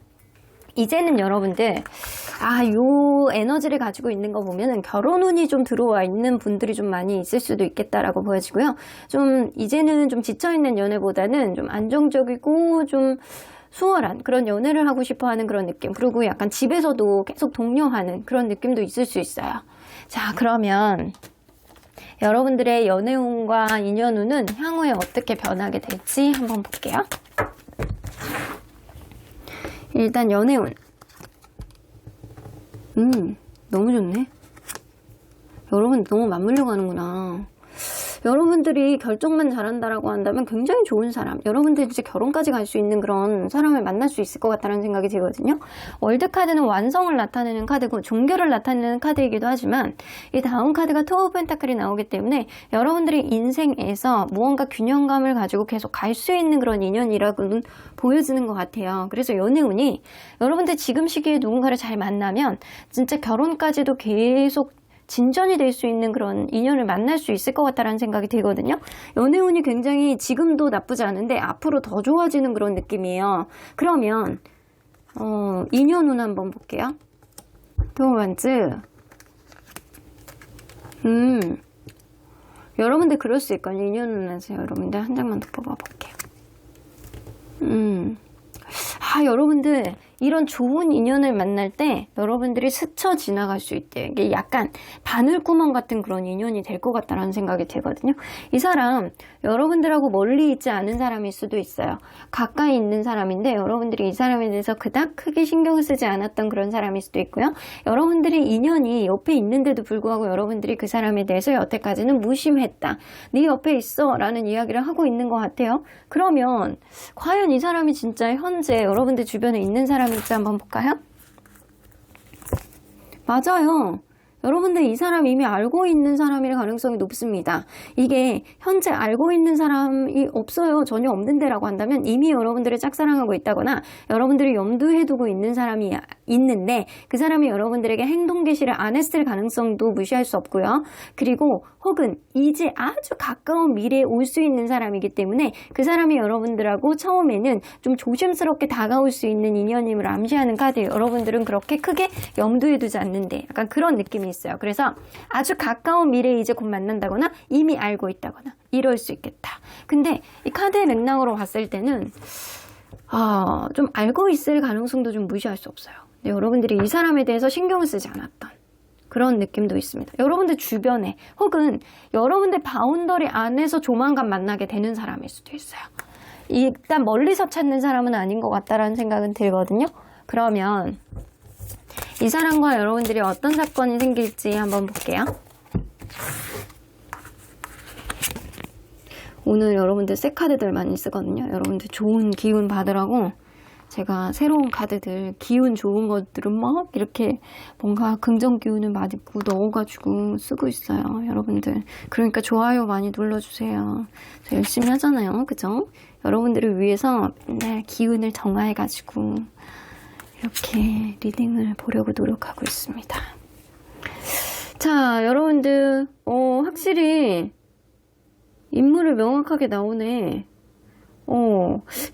이제는 여러분들 요 에너지를 가지고 있는 거 보면은 결혼운이 좀 들어와 있는 분들이 좀 많이 있을 수도 있겠다라고 보여지고요. 좀 이제는 좀 지쳐있는 연애보다는 좀 안정적이고 좀 수월한 그런 연애를 하고 싶어 하는 그런 느낌, 그리고 약간 집에서도 계속 독려하는 그런 느낌도 있을 수 있어요. 자, 그러면 여러분들의 연애운과 인연운은 향후에 어떻게 변하게 될지 한번 볼게요. 일단 연애운. 너무 좋네. 여러분 너무 맞물려 가는구나. 여러분들이 결정만 잘한다라고 한다면 굉장히 좋은 사람, 여러분들이 이제 결혼까지 갈 수 있는 그런 사람을 만날 수 있을 것 같다는 생각이 들거든요. 월드카드는 완성을 나타내는 카드고 종교를 나타내는 카드이기도 하지만 이 다음 카드가 투어 오브 펜타클이 나오기 때문에 여러분들이 인생에서 무언가 균형감을 가지고 계속 갈 수 있는 그런 인연이라고는 보여지는 것 같아요. 그래서 연애운이 여러분들 지금 시기에 누군가를 잘 만나면 진짜 결혼까지도 계속 진전이 될 수 있는 그런 인연을 만날 수 있을 것 같다는 생각이 들거든요. 연애운이 굉장히 지금도 나쁘지 않은데 앞으로 더 좋아지는 그런 느낌이에요. 그러면 인연운 한번 볼게요. 도어만즈. 여러분들 그럴 수 있거든요. 인연운 하세요. 여러분들 한 장만 더 뽑아볼게요. 여러분들 이런 좋은 인연을 만날 때 여러분들이 스쳐 지나갈 수 있대요. 이게 약간 바늘구멍 같은 그런 인연이 될 것 같다는 생각이 들거든요. 이 사람 여러분들하고 멀리 있지 않은 사람일 수도 있어요. 가까이 있는 사람인데 여러분들이 이 사람에 대해서 그닥 크게 신경 쓰지 않았던 그런 사람일 수도 있고요. 여러분들이 인연이 옆에 있는데도 불구하고 여러분들이 그 사람에 대해서 여태까지는 무심했다. 네 옆에 있어 라는 이야기를 하고 있는 것 같아요. 그러면 과연 이 사람이 진짜 현재 여러분들 주변에 있는 사람일지 한번 볼까요? 맞아요. 여러분들 이 사람 이미 알고 있는 사람일 가능성이 높습니다. 이게 현재 알고 있는 사람이 없어요. 전혀 없는데라고 한다면 이미 여러분들을 짝사랑하고 있다거나 여러분들이 염두에 두고 있는 사람이 있는데 그 사람이 여러분들에게 행동 개시를 안 했을 가능성도 무시할 수 없고요. 그리고 혹은 이제 아주 가까운 미래에 올 수 있는 사람이기 때문에 그 사람이 여러분들하고 처음에는 좀 조심스럽게 다가올 수 있는 인연임을 암시하는 카드예요. 여러분들은 그렇게 크게 염두에 두지 않는데 약간 그런 느낌이 있어요. 그래서 아주 가까운 미래에 이제 곧 만난다거나 이미 알고 있다거나 이럴 수 있겠다. 근데 이 카드의 맥락으로 봤을 때는 좀 알고 있을 가능성도 좀 무시할 수 없어요. 근데 여러분들이 이 사람에 대해서 신경을 쓰지 않았던 그런 느낌도 있습니다. 여러분들 주변에 혹은 여러분들 바운더리 안에서 조만간 만나게 되는 사람일 수도 있어요. 일단 멀리서 찾는 사람은 아닌 것 같다라는 생각은 들거든요. 그러면 이 사람과 여러분들이 어떤 사건이 생길지 한번 볼게요. 오늘 여러분들 새 카드들 많이 쓰거든요. 여러분들 좋은 기운 받으라고 제가 새로운 카드들, 기운 좋은 것들은 막 이렇게 뭔가 긍정 기운을 많이 넣어가지고 쓰고 있어요. 여러분들. 그러니까 좋아요 많이 눌러주세요. 저 열심히 하잖아요. 그죠? 여러분들을 위해서 맨날 기운을 정화해가지고 이렇게 리딩을 보려고 노력하고 있습니다. 자, 여러분들 확실히 인물을 명확하게 나오네.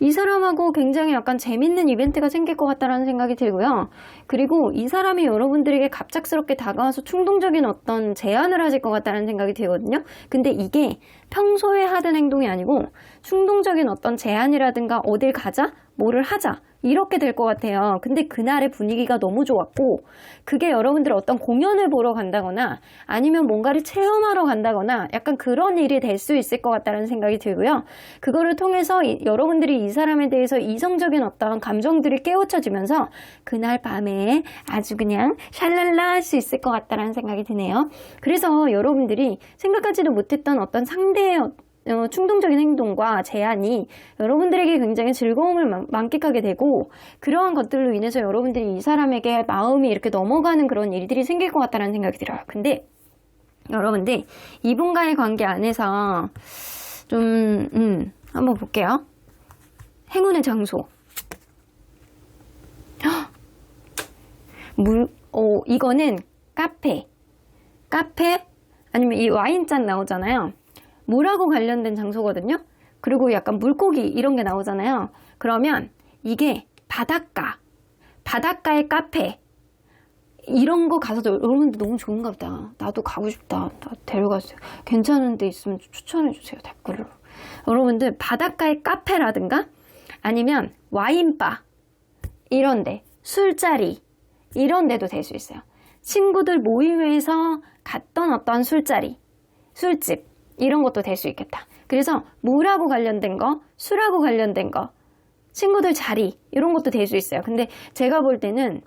이 사람하고 굉장히 약간 재밌는 이벤트가 생길 것 같다는 생각이 들고요. 그리고 이 사람이 여러분들에게 갑작스럽게 다가와서 충동적인 어떤 제안을 하실 것 같다는 생각이 들거든요. 근데 이게 평소에 하던 행동이 아니고 충동적인 어떤 제안이라든가 어딜 가자? 뭐를 하자. 이렇게 될 것 같아요. 근데 그날의 분위기가 너무 좋았고 그게 여러분들 어떤 공연을 보러 간다거나 아니면 뭔가를 체험하러 간다거나 약간 그런 일이 될 수 있을 것 같다는 생각이 들고요. 그거를 통해서 여러분들이 이 사람에 대해서 이성적인 어떤 감정들이 깨우쳐지면서 그날 밤에 아주 그냥 샬랄라 할 수 있을 것 같다는 생각이 드네요. 그래서 여러분들이 생각하지도 못했던 어떤 상대의 충동적인 행동과 제안이 여러분들에게 굉장히 즐거움을 만끽하게 되고 그러한 것들로 인해서 여러분들이 이 사람에게 마음이 이렇게 넘어가는 그런 일들이 생길 것 같다는 생각이 들어요. 근데 여러분들 이분과의 관계 안에서 좀 한번 볼게요. 행운의 장소. 이거는 카페 아니면 이 와인잔 나오잖아요. 물하고 관련된 장소거든요. 그리고 약간 물고기 이런 게 나오잖아요. 그러면 이게 바닷가의 카페 이런 거 가서도 여러분들 너무 좋은가 보다. 나도 가고 싶다. 나 데려가세요. 괜찮은 데 있으면 추천해 주세요. 댓글로. 여러분들 바닷가의 카페라든가 아니면 와인바 이런 데, 술자리 이런 데도 될 수 있어요. 친구들 모임에서 갔던 어떤 술자리, 술집 이런 것도 될 수 있겠다. 그래서 물하고 관련된 거, 술하고 관련된 거, 친구들 자리 이런 것도 될 수 있어요. 근데 제가 볼 때는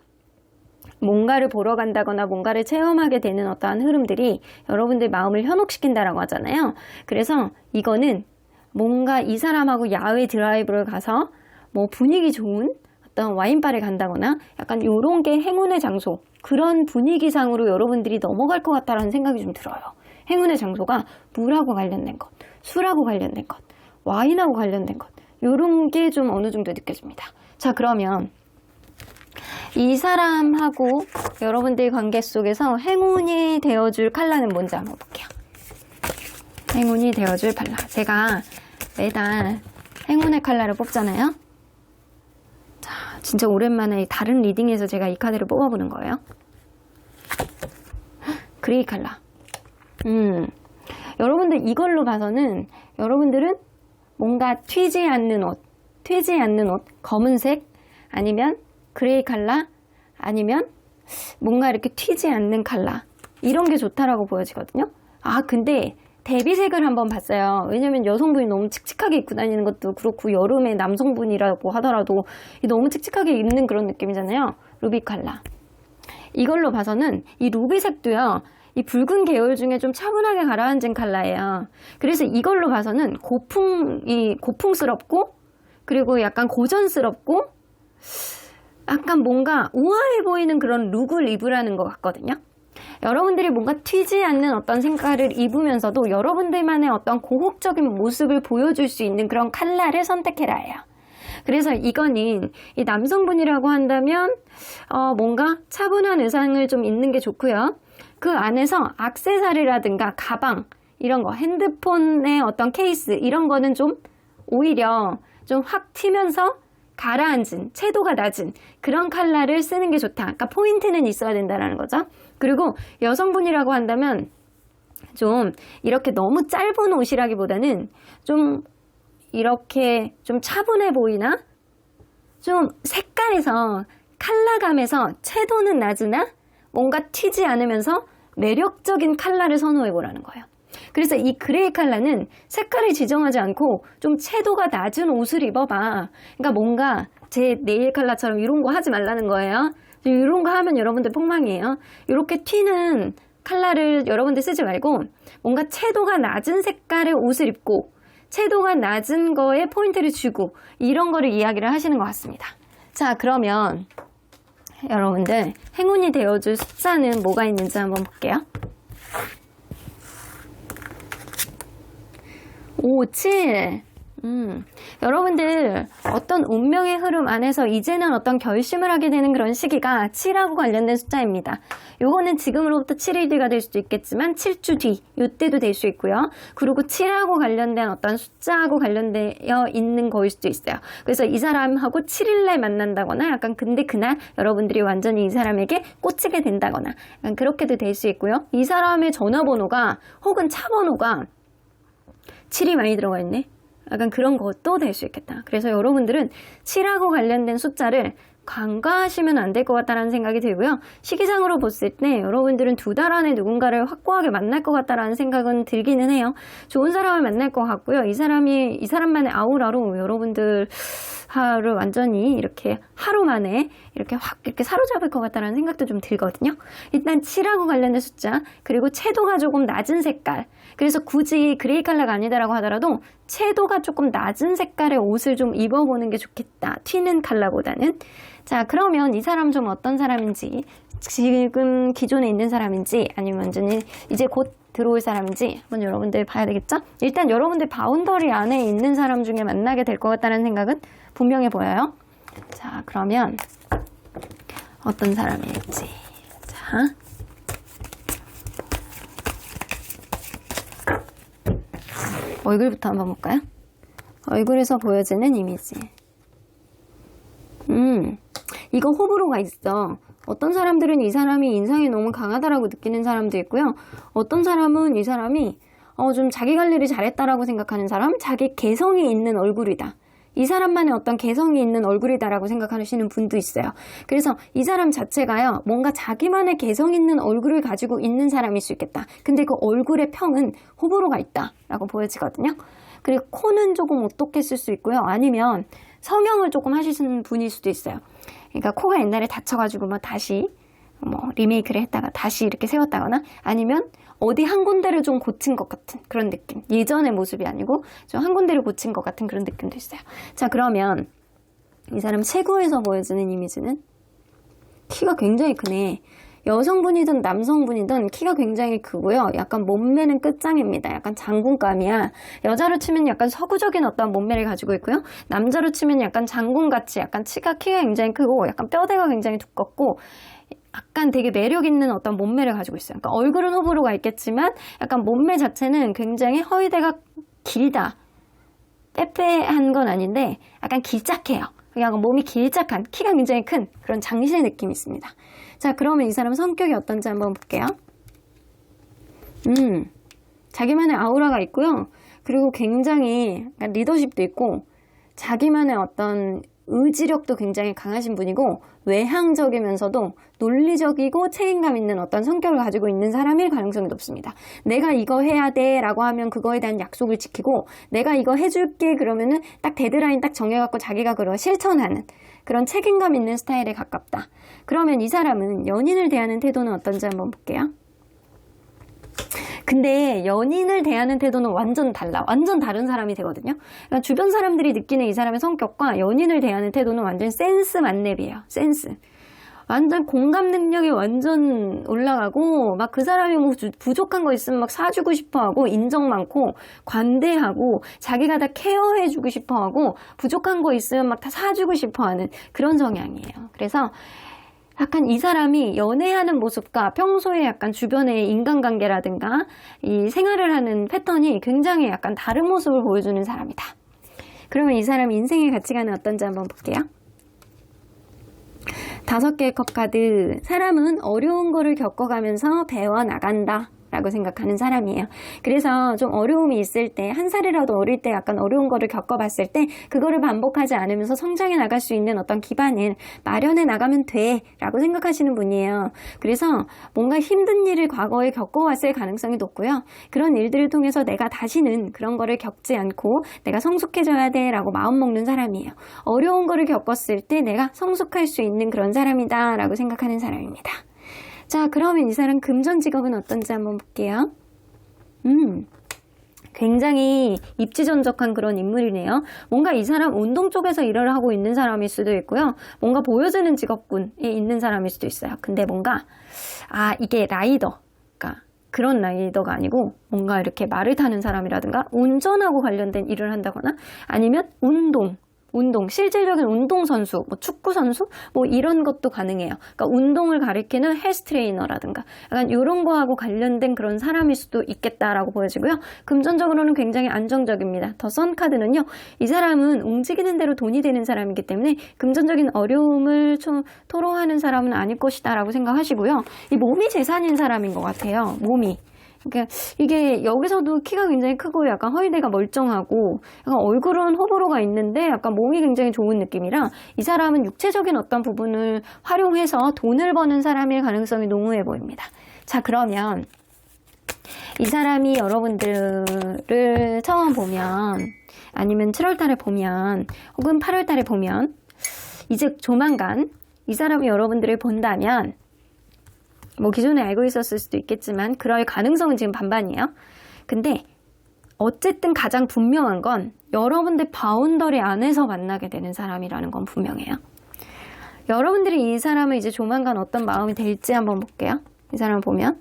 뭔가를 보러 간다거나 뭔가를 체험하게 되는 어떠한 흐름들이 여러분들 마음을 현혹시킨다라고 하잖아요. 그래서 이거는 뭔가 이 사람하고 야외 드라이브를 가서 뭐 분위기 좋은 어떤 와인바를 간다거나 약간 요런 게 행운의 장소 그런 분위기상으로 여러분들이 넘어갈 것 같다라는 생각이 좀 들어요. 행운의 장소가 물하고 관련된 것, 술하고 관련된 것, 와인하고 관련된 것 요런 게 좀 어느 정도 느껴집니다. 자, 그러면 이 사람하고 여러분들의 관계 속에서 행운이 되어줄 컬러는 뭔지 한번 볼게요. 행운이 되어줄 컬러. 제가 매달 행운의 컬러를 뽑잖아요. 자, 진짜 오랜만에 다른 리딩에서 제가 이 카드를 뽑아보는 거예요. 그레이 컬러. 여러분들 이걸로 봐서는 여러분들은 뭔가 튀지 않는 옷, 검은색 아니면 그레이 컬러 아니면 뭔가 이렇게 튀지 않는 컬러 이런 게 좋다라고 보여지거든요. 아, 근데 대비색을 한번 봤어요. 왜냐면 여성분이 너무 칙칙하게 입고 다니는 것도 그렇고 여름에 남성분이라고 하더라도 너무 칙칙하게 입는 그런 느낌이잖아요. 루비 컬러. 이걸로 봐서는 이 루비색도요. 이 붉은 계열 중에 좀 차분하게 가라앉은 컬러예요. 그래서 이걸로 봐서는 고풍스럽고 그리고 약간 고전스럽고 약간 뭔가 우아해 보이는 그런 룩을 입으라는 것 같거든요. 여러분들이 뭔가 튀지 않는 어떤 색깔을 입으면서도 여러분들만의 어떤 고혹적인 모습을 보여줄 수 있는 그런 컬러를 선택해라예요. 그래서 이거는 이 남성분이라고 한다면 뭔가 차분한 의상을 좀 입는 게 좋고요. 그 안에서 액세서리라든가 가방 이런 거, 핸드폰의 어떤 케이스 이런 거는 좀 오히려 좀 확 튀면서 가라앉은, 채도가 낮은 그런 컬러를 쓰는 게 좋다. 그러니까 포인트는 있어야 된다는 거죠. 그리고 여성분이라고 한다면 좀 이렇게 너무 짧은 옷이라기보다는 좀 이렇게 좀 차분해 보이나 좀 색깔에서 컬러감에서 채도는 낮으나 뭔가 튀지 않으면서 매력적인 컬러를 선호해 보라는 거예요. 그래서 이 그레이 컬러는 색깔을 지정하지 않고 좀 채도가 낮은 옷을 입어봐. 그러니까 뭔가 제 네일 컬러처럼 이런 거 하지 말라는 거예요. 이런 거 하면 여러분들 폭망이에요. 이렇게 튀는 컬러를 여러분들 쓰지 말고 뭔가 채도가 낮은 색깔의 옷을 입고 채도가 낮은 거에 포인트를 주고 이런 거를 이야기를 하시는 것 같습니다. 자, 그러면 여러분들 행운이 되어줄 숫자는 뭐가 있는지 한번 볼게요. 5, 7. 여러분들 어떤 운명의 흐름 안에서 이제는 어떤 결심을 하게 되는 그런 시기가 7하고 관련된 숫자입니다. 요거는 지금으로부터 7일 뒤가 될 수도 있겠지만 7주 뒤 이때도 될 수 있고요. 그리고 7하고 관련된 어떤 숫자하고 관련되어 있는 거일 수도 있어요. 그래서 이 사람하고 7일날 만난다거나 약간 근데 그날 여러분들이 완전히 이 사람에게 꽂히게 된다거나 약간 그렇게도 될 수 있고요. 이 사람의 전화번호가 혹은 차 번호가 7이 많이 들어가 있네. 약간 그런 것도 될 수 있겠다. 그래서 여러분들은 7하고 관련된 숫자를 간과하시면 안 될 것 같다라는 생각이 들고요. 시기상으로 봤을 때 여러분들은 2달 안에 누군가를 확고하게 만날 것 같다라는 생각은 들기는 해요. 좋은 사람을 만날 것 같고요. 이 사람만의 아우라로 여러분들 하루 완전히 이렇게 하루 만에 이렇게 확 이렇게 사로잡을 것 같다라는 생각도 좀 들거든요. 일단 7하고 관련된 숫자, 그리고 채도가 조금 낮은 색깔. 그래서 굳이 그레이 컬러가 아니다라고 하더라도 채도가 조금 낮은 색깔의 옷을 좀 입어보는 게 좋겠다. 튀는 컬러보다는. 자, 그러면 이 사람 좀 어떤 사람인지, 지금 기존에 있는 사람인지, 아니면 완전히 이제 곧 들어올 사람인지 한번 여러분들 봐야 되겠죠? 일단 여러분들 바운더리 안에 있는 사람 중에 만나게 될 것 같다는 생각은 분명해 보여요. 자, 그러면 어떤 사람일지. 자, 얼굴부터 한번 볼까요? 얼굴에서 보여지는 이미지. 이거 호불호가 있어. 어떤 사람들은 이 사람이 인상이 너무 강하다라고 느끼는 사람도 있고요. 어떤 사람은 이 사람이 좀 자기 관리를 잘했다라고 생각하는 사람, 자기 개성이 있는 얼굴이다. 이 사람만의 어떤 개성이 있는 얼굴이다라고 생각하시는 분도 있어요. 그래서 이 사람 자체가요, 뭔가 자기만의 개성 있는 얼굴을 가지고 있는 사람일 수 있겠다. 근데 그 얼굴의 평은 호불호가 있다라고 보여지거든요. 그리고 코는 조금 오똑해 쓸 수 있고요. 아니면 성형을 조금 하시는 분일 수도 있어요. 그러니까 코가 옛날에 다쳐가지고 다시 리메이크를 했다가 다시 이렇게 세웠다거나, 아니면 어디 한 군데를 좀 고친 것 같은 그런 느낌. 예전의 모습이 아니고 좀 한 군데를 고친 것 같은 그런 느낌도 있어요. 자, 그러면 이 사람 체구에서 보여지는 이미지는 키가 굉장히 크네. 여성분이든 남성분이든 키가 굉장히 크고요. 약간 몸매는 끝장입니다. 약간 장군감이야. 여자로 치면 약간 서구적인 어떤 몸매를 가지고 있고요. 남자로 치면 약간 장군같이 약간 키가 굉장히 크고 약간 뼈대가 굉장히 두껍고 약간 되게 매력 있는 어떤 몸매를 가지고 있어요. 그러니까 얼굴은 호불호가 있겠지만 약간 몸매 자체는 굉장히 허리대가 길다. 빼빼한 건 아닌데 약간 길짝해요. 약간 몸이 길짝한, 키가 굉장히 큰 그런 장신의 느낌이 있습니다. 자, 그러면 이 사람 성격이 어떤지 한번 볼게요. 자기만의 아우라가 있고요. 그리고 굉장히 리더십도 있고 자기만의 어떤 의지력도 굉장히 강하신 분이고, 외향적이면서도 논리적이고 책임감 있는 어떤 성격을 가지고 있는 사람일 가능성이 높습니다. 내가 이거 해야 돼 라고 하면 그거에 대한 약속을 지키고, 내가 이거 해줄게 그러면은 딱 데드라인 딱 정해갖고 자기가 그걸 실천하는 그런 책임감 있는 스타일에 가깝다. 그러면 이 사람은 연인을 대하는 태도는 어떤지 한번 볼게요. 근데 연인을 대하는 태도는 완전 달라. 완전 다른 사람이 되거든요. 그러니까 주변 사람들이 느끼는 이 사람의 성격과 연인을 대하는 태도는 완전 센스 만렙이에요. 센스. 완전 공감 능력이 완전 올라가고, 막 그 사람이 뭐 부족한 거 있으면 막 사주고 싶어 하고, 인정 많고, 관대하고, 자기가 다 케어해주고 싶어 하고, 부족한 거 있으면 막 다 사주고 싶어 하는 그런 성향이에요. 그래서 약간 이 사람이 연애하는 모습과 평소에 약간 주변의 인간관계라든가 이 생활을 하는 패턴이 굉장히 약간 다른 모습을 보여주는 사람이다. 그러면 이 사람이 인생의 가치관은 어떤지 한번 볼게요. 5개의 컵 카드. 사람은 어려운 거를 겪어가면서 배워나간다 라고 생각하는 사람이에요. 그래서 좀 어려움이 있을 때, 한 살이라도 어릴 때 약간 어려운 거를 겪어봤을 때 그거를 반복하지 않으면서 성장해 나갈 수 있는 어떤 기반을 마련해 나가면 돼 라고 생각하시는 분이에요. 그래서 뭔가 힘든 일을 과거에 겪어왔을 가능성이 높고요. 그런 일들을 통해서 내가 다시는 그런 거를 겪지 않고 내가 성숙해져야 돼 라고 마음먹는 사람이에요. 어려운 거를 겪었을 때 내가 성숙할 수 있는 그런 사람이다 라고 생각하는 사람입니다. 자, 그러면 이 사람 금전 직업은 어떤지 한번 볼게요. 굉장히 입지전적한 그런 인물이네요. 뭔가 이 사람 운동 쪽에서 일을 하고 있는 사람일 수도 있고요. 뭔가 보여지는 직업군에 있는 사람일 수도 있어요. 근데 뭔가 이게 라이더, 그러니까 그런 라이더가 아니고 뭔가 이렇게 말을 타는 사람이라든가 운전하고 관련된 일을 한다거나, 아니면 운동, 실질적인 운동선수, 뭐 축구선수, 뭐 이런 것도 가능해요. 그러니까 운동을 가리키는 헬스 트레이너라든가 약간 이런 거하고 관련된 그런 사람일 수도 있겠다라고 보여지고요. 금전적으로는 굉장히 안정적입니다. 더 선 카드는요, 이 사람은 움직이는 대로 돈이 되는 사람이기 때문에 금전적인 어려움을 토로하는 사람은 아닐 것이다 라고 생각하시고요. 이 몸이 재산인 사람인 것 같아요. 몸이. 그러니까 이게 여기서도 키가 굉장히 크고 약간 허리대가 멀쩡하고 약간 얼굴은 호불호가 있는데 약간 몸이 굉장히 좋은 느낌이라 이 사람은 육체적인 어떤 부분을 활용해서 돈을 버는 사람일 가능성이 농후해 보입니다. 자, 그러면 이 사람이 여러분들을 처음 보면 아니면 7월 달에 보면 혹은 8월 달에 보면 이제 조만간 이 사람이 여러분들을 본다면 뭐 기존에 알고 있었을 수도 있겠지만 그럴 가능성은 지금 반반이에요. 근데 어쨌든 가장 분명한 건 여러분들 바운더리 안에서 만나게 되는 사람이라는 건 분명해요. 여러분들이 이 사람을 이제 조만간 어떤 마음이 될지 한번 볼게요. 이 사람을 보면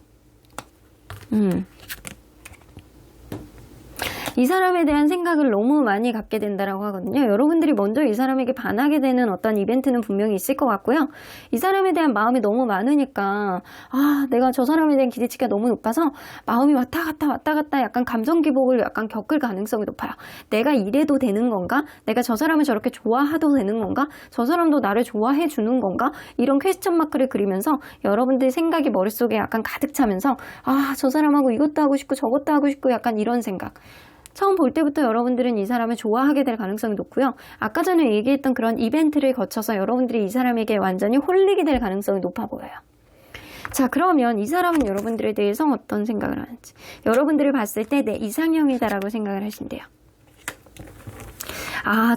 이 사람에 대한 생각을 너무 많이 갖게 된다라고 하거든요. 여러분들이 먼저 이 사람에게 반하게 되는 어떤 이벤트는 분명히 있을 것 같고요. 이 사람에 대한 마음이 너무 많으니까 내가 저 사람에 대한 기대치가 너무 높아서 마음이 왔다 갔다 약간 감정 기복을 약간 겪을 가능성이 높아요. 내가 이래도 되는 건가? 내가 저 사람을 저렇게 좋아해도 되는 건가? 저 사람도 나를 좋아해 주는 건가? 이런 퀘스천 마크를 그리면서 여러분들 생각이 머릿속에 약간 가득 차면서 저 사람하고 이것도 하고 싶고 저것도 하고 싶고 약간 이런 생각. 처음 볼 때부터 여러분들은 이 사람을 좋아하게 될 가능성이 높고요. 아까 전에 얘기했던 그런 이벤트를 거쳐서 여러분들이 이 사람에게 완전히 홀리게 될 가능성이 높아 보여요. 자, 그러면 이 사람은 여러분들에 대해서 어떤 생각을 하는지. 여러분들을 봤을 때 내 이상형이다라고 생각을 하신대요.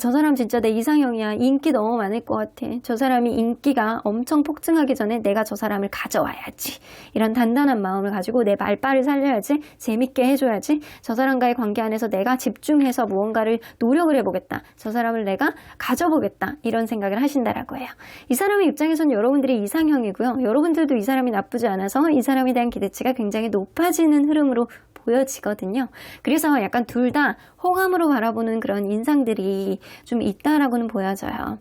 저 사람 진짜 내 이상형이야. 인기 너무 많을 것 같아. 저 사람이 인기가 엄청 폭증하기 전에 내가 저 사람을 가져와야지. 이런 단단한 마음을 가지고 내 말빨을 살려야지. 재밌게 해줘야지. 저 사람과의 관계 안에서 내가 집중해서 무언가를 노력을 해보겠다. 저 사람을 내가 가져보겠다. 이런 생각을 하신다라고 해요. 이 사람의 입장에서는 여러분들이 이상형이고요. 여러분들도 이 사람이 나쁘지 않아서 이 사람에 대한 기대치가 굉장히 높아지는 흐름으로 보여지거든요. 그래서 약간 둘 다 호감으로 바라보는 그런 인상들이 좀 있다라고는 보여져요.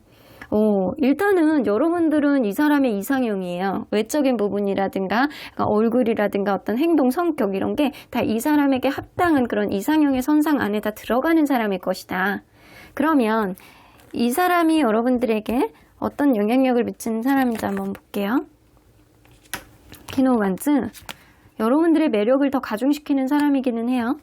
일단은 여러분들은 이 사람의 이상형이에요. 외적인 부분이라든가 얼굴이라든가 어떤 행동, 성격 이런 게 다 이 사람에게 합당한 그런 이상형의 선상 안에 다 들어가는 사람일 것이다. 그러면 이 사람이 여러분들에게 어떤 영향력을 미치는 사람인지 한번 볼게요. 키노 완즈 여러분들의 매력을 더 가중시키는 사람이기는 해요.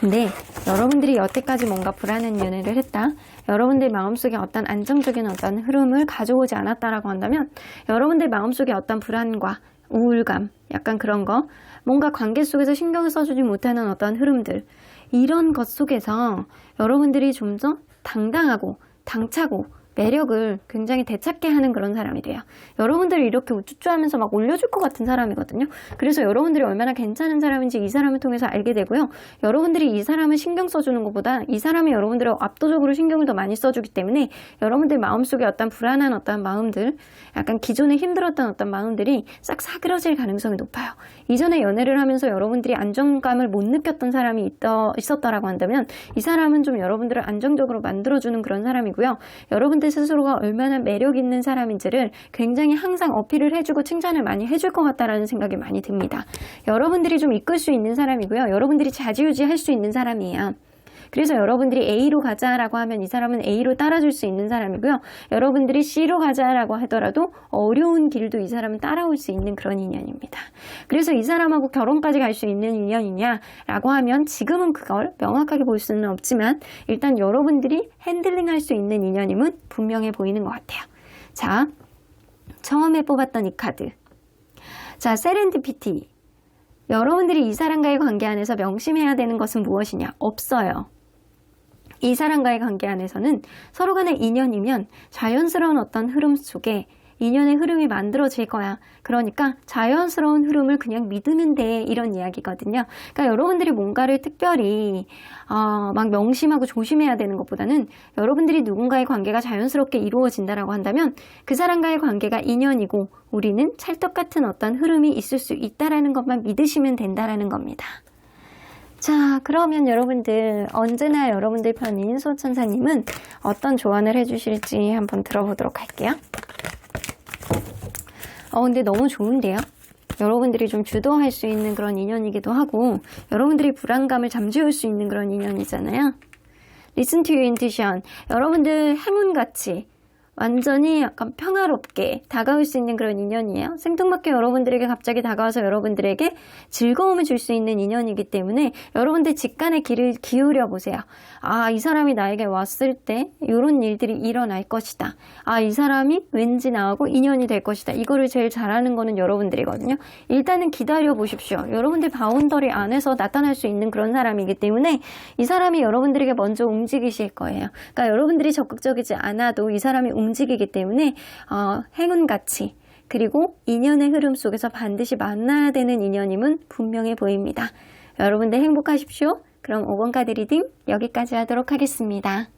근데 여러분들이 여태까지 뭔가 불안한 연애를 했다. 여러분들 마음속에 어떤 안정적인 어떤 흐름을 가져오지 않았다라고 한다면 여러분들 마음속에 어떤 불안과 우울감, 약간 그런 거, 뭔가 관계 속에서 신경을 써주지 못하는 어떤 흐름들, 이런 것 속에서 여러분들이 좀 더 당당하고 당차고 매력을 굉장히 되찾게 하는 그런 사람이 돼요. 여러분들을 이렇게 우쭈쭈하면서 막 올려줄 것 같은 사람이거든요. 그래서 여러분들이 얼마나 괜찮은 사람인지 이 사람을 통해서 알게 되고요. 여러분들이 이 사람을 신경 써주는 것보다 이 사람이 여러분들을 압도적으로 신경을 더 많이 써주기 때문에 여러분들 마음속에 어떤 불안한 어떤 마음들, 약간 기존에 힘들었던 어떤 마음들이 싹 사그러질 가능성이 높아요. 이전에 연애를 하면서 여러분들이 안정감을 못 느꼈던 사람이 있었다라고 한다면 이 사람은 좀 여러분들을 안정적으로 만들어주는 그런 사람이고요. 여러분들 스스로가 얼마나 매력 있는 사람인지를 굉장히 항상 어필을 해주고 칭찬을 많이 해줄 것 같다라는 생각이 많이 듭니다. 여러분들이 좀 이끌 수 있는 사람이고요. 여러분들이 좌지우지 할 수 있는 사람이에요. 그래서 여러분들이 A로 가자라고 하면 이 사람은 A로 따라줄 수 있는 사람이고요. 여러분들이 C로 가자라고 하더라도 어려운 길도 이 사람은 따라올 수 있는 그런 인연입니다. 그래서 이 사람하고 결혼까지 갈 수 있는 인연이냐라고 하면 지금은 그걸 명확하게 볼 수는 없지만 일단 여러분들이 핸들링할 수 있는 인연임은 분명해 보이는 것 같아요. 자, 처음에 뽑았던 이 카드. 자, 세렌디피티. 여러분들이 이 사람과의 관계 안에서 명심해야 되는 것은 무엇이냐? 없어요. 이 사람과의 관계 안에서는 서로 간의 인연이면 자연스러운 어떤 흐름 속에 인연의 흐름이 만들어질 거야. 그러니까 자연스러운 흐름을 그냥 믿으면 돼. 이런 이야기거든요. 그러니까 여러분들이 뭔가를 특별히 막 명심하고 조심해야 되는 것보다는 여러분들이 누군가의 관계가 자연스럽게 이루어진다라고 한다면 그 사람과의 관계가 인연이고 우리는 찰떡 같은 어떤 흐름이 있을 수 있다라는 것만 믿으시면 된다라는 겁니다. 자, 그러면 여러분들 언제나 여러분들 편인 수호천사님은 어떤 조언을 해주실지 한번 들어보도록 할게요. 근데 너무 좋은데요? 여러분들이 좀 주도할 수 있는 그런 인연이기도 하고 여러분들이 불안감을 잠재울 수 있는 그런 인연이잖아요. Listen to your intuition. 여러분들 행운같이 완전히 약간 평화롭게 다가올 수 있는 그런 인연이에요. 생뚱맞게 여러분들에게 갑자기 다가와서 여러분들에게 즐거움을 줄 수 있는 인연이기 때문에 여러분들 직간에 귀를 기울여 보세요. 아, 이 사람이 나에게 왔을 때 이런 일들이 일어날 것이다. 아, 이 사람이 왠지 나하고 인연이 될 것이다. 이거를 제일 잘하는 거는 여러분들이거든요. 일단은 기다려 보십시오. 여러분들 바운더리 안에서 나타날 수 있는 그런 사람이기 때문에 이 사람이 여러분들에게 먼저 움직이실 거예요. 그러니까 여러분들이 적극적이지 않아도 이 사람이 움직이기 때문에 행운같이 그리고 인연의 흐름 속에서 반드시 만나야 되는 인연임은 분명해 보입니다. 여러분들 행복하십시오. 그럼 5번 카드 리딩 여기까지 하도록 하겠습니다.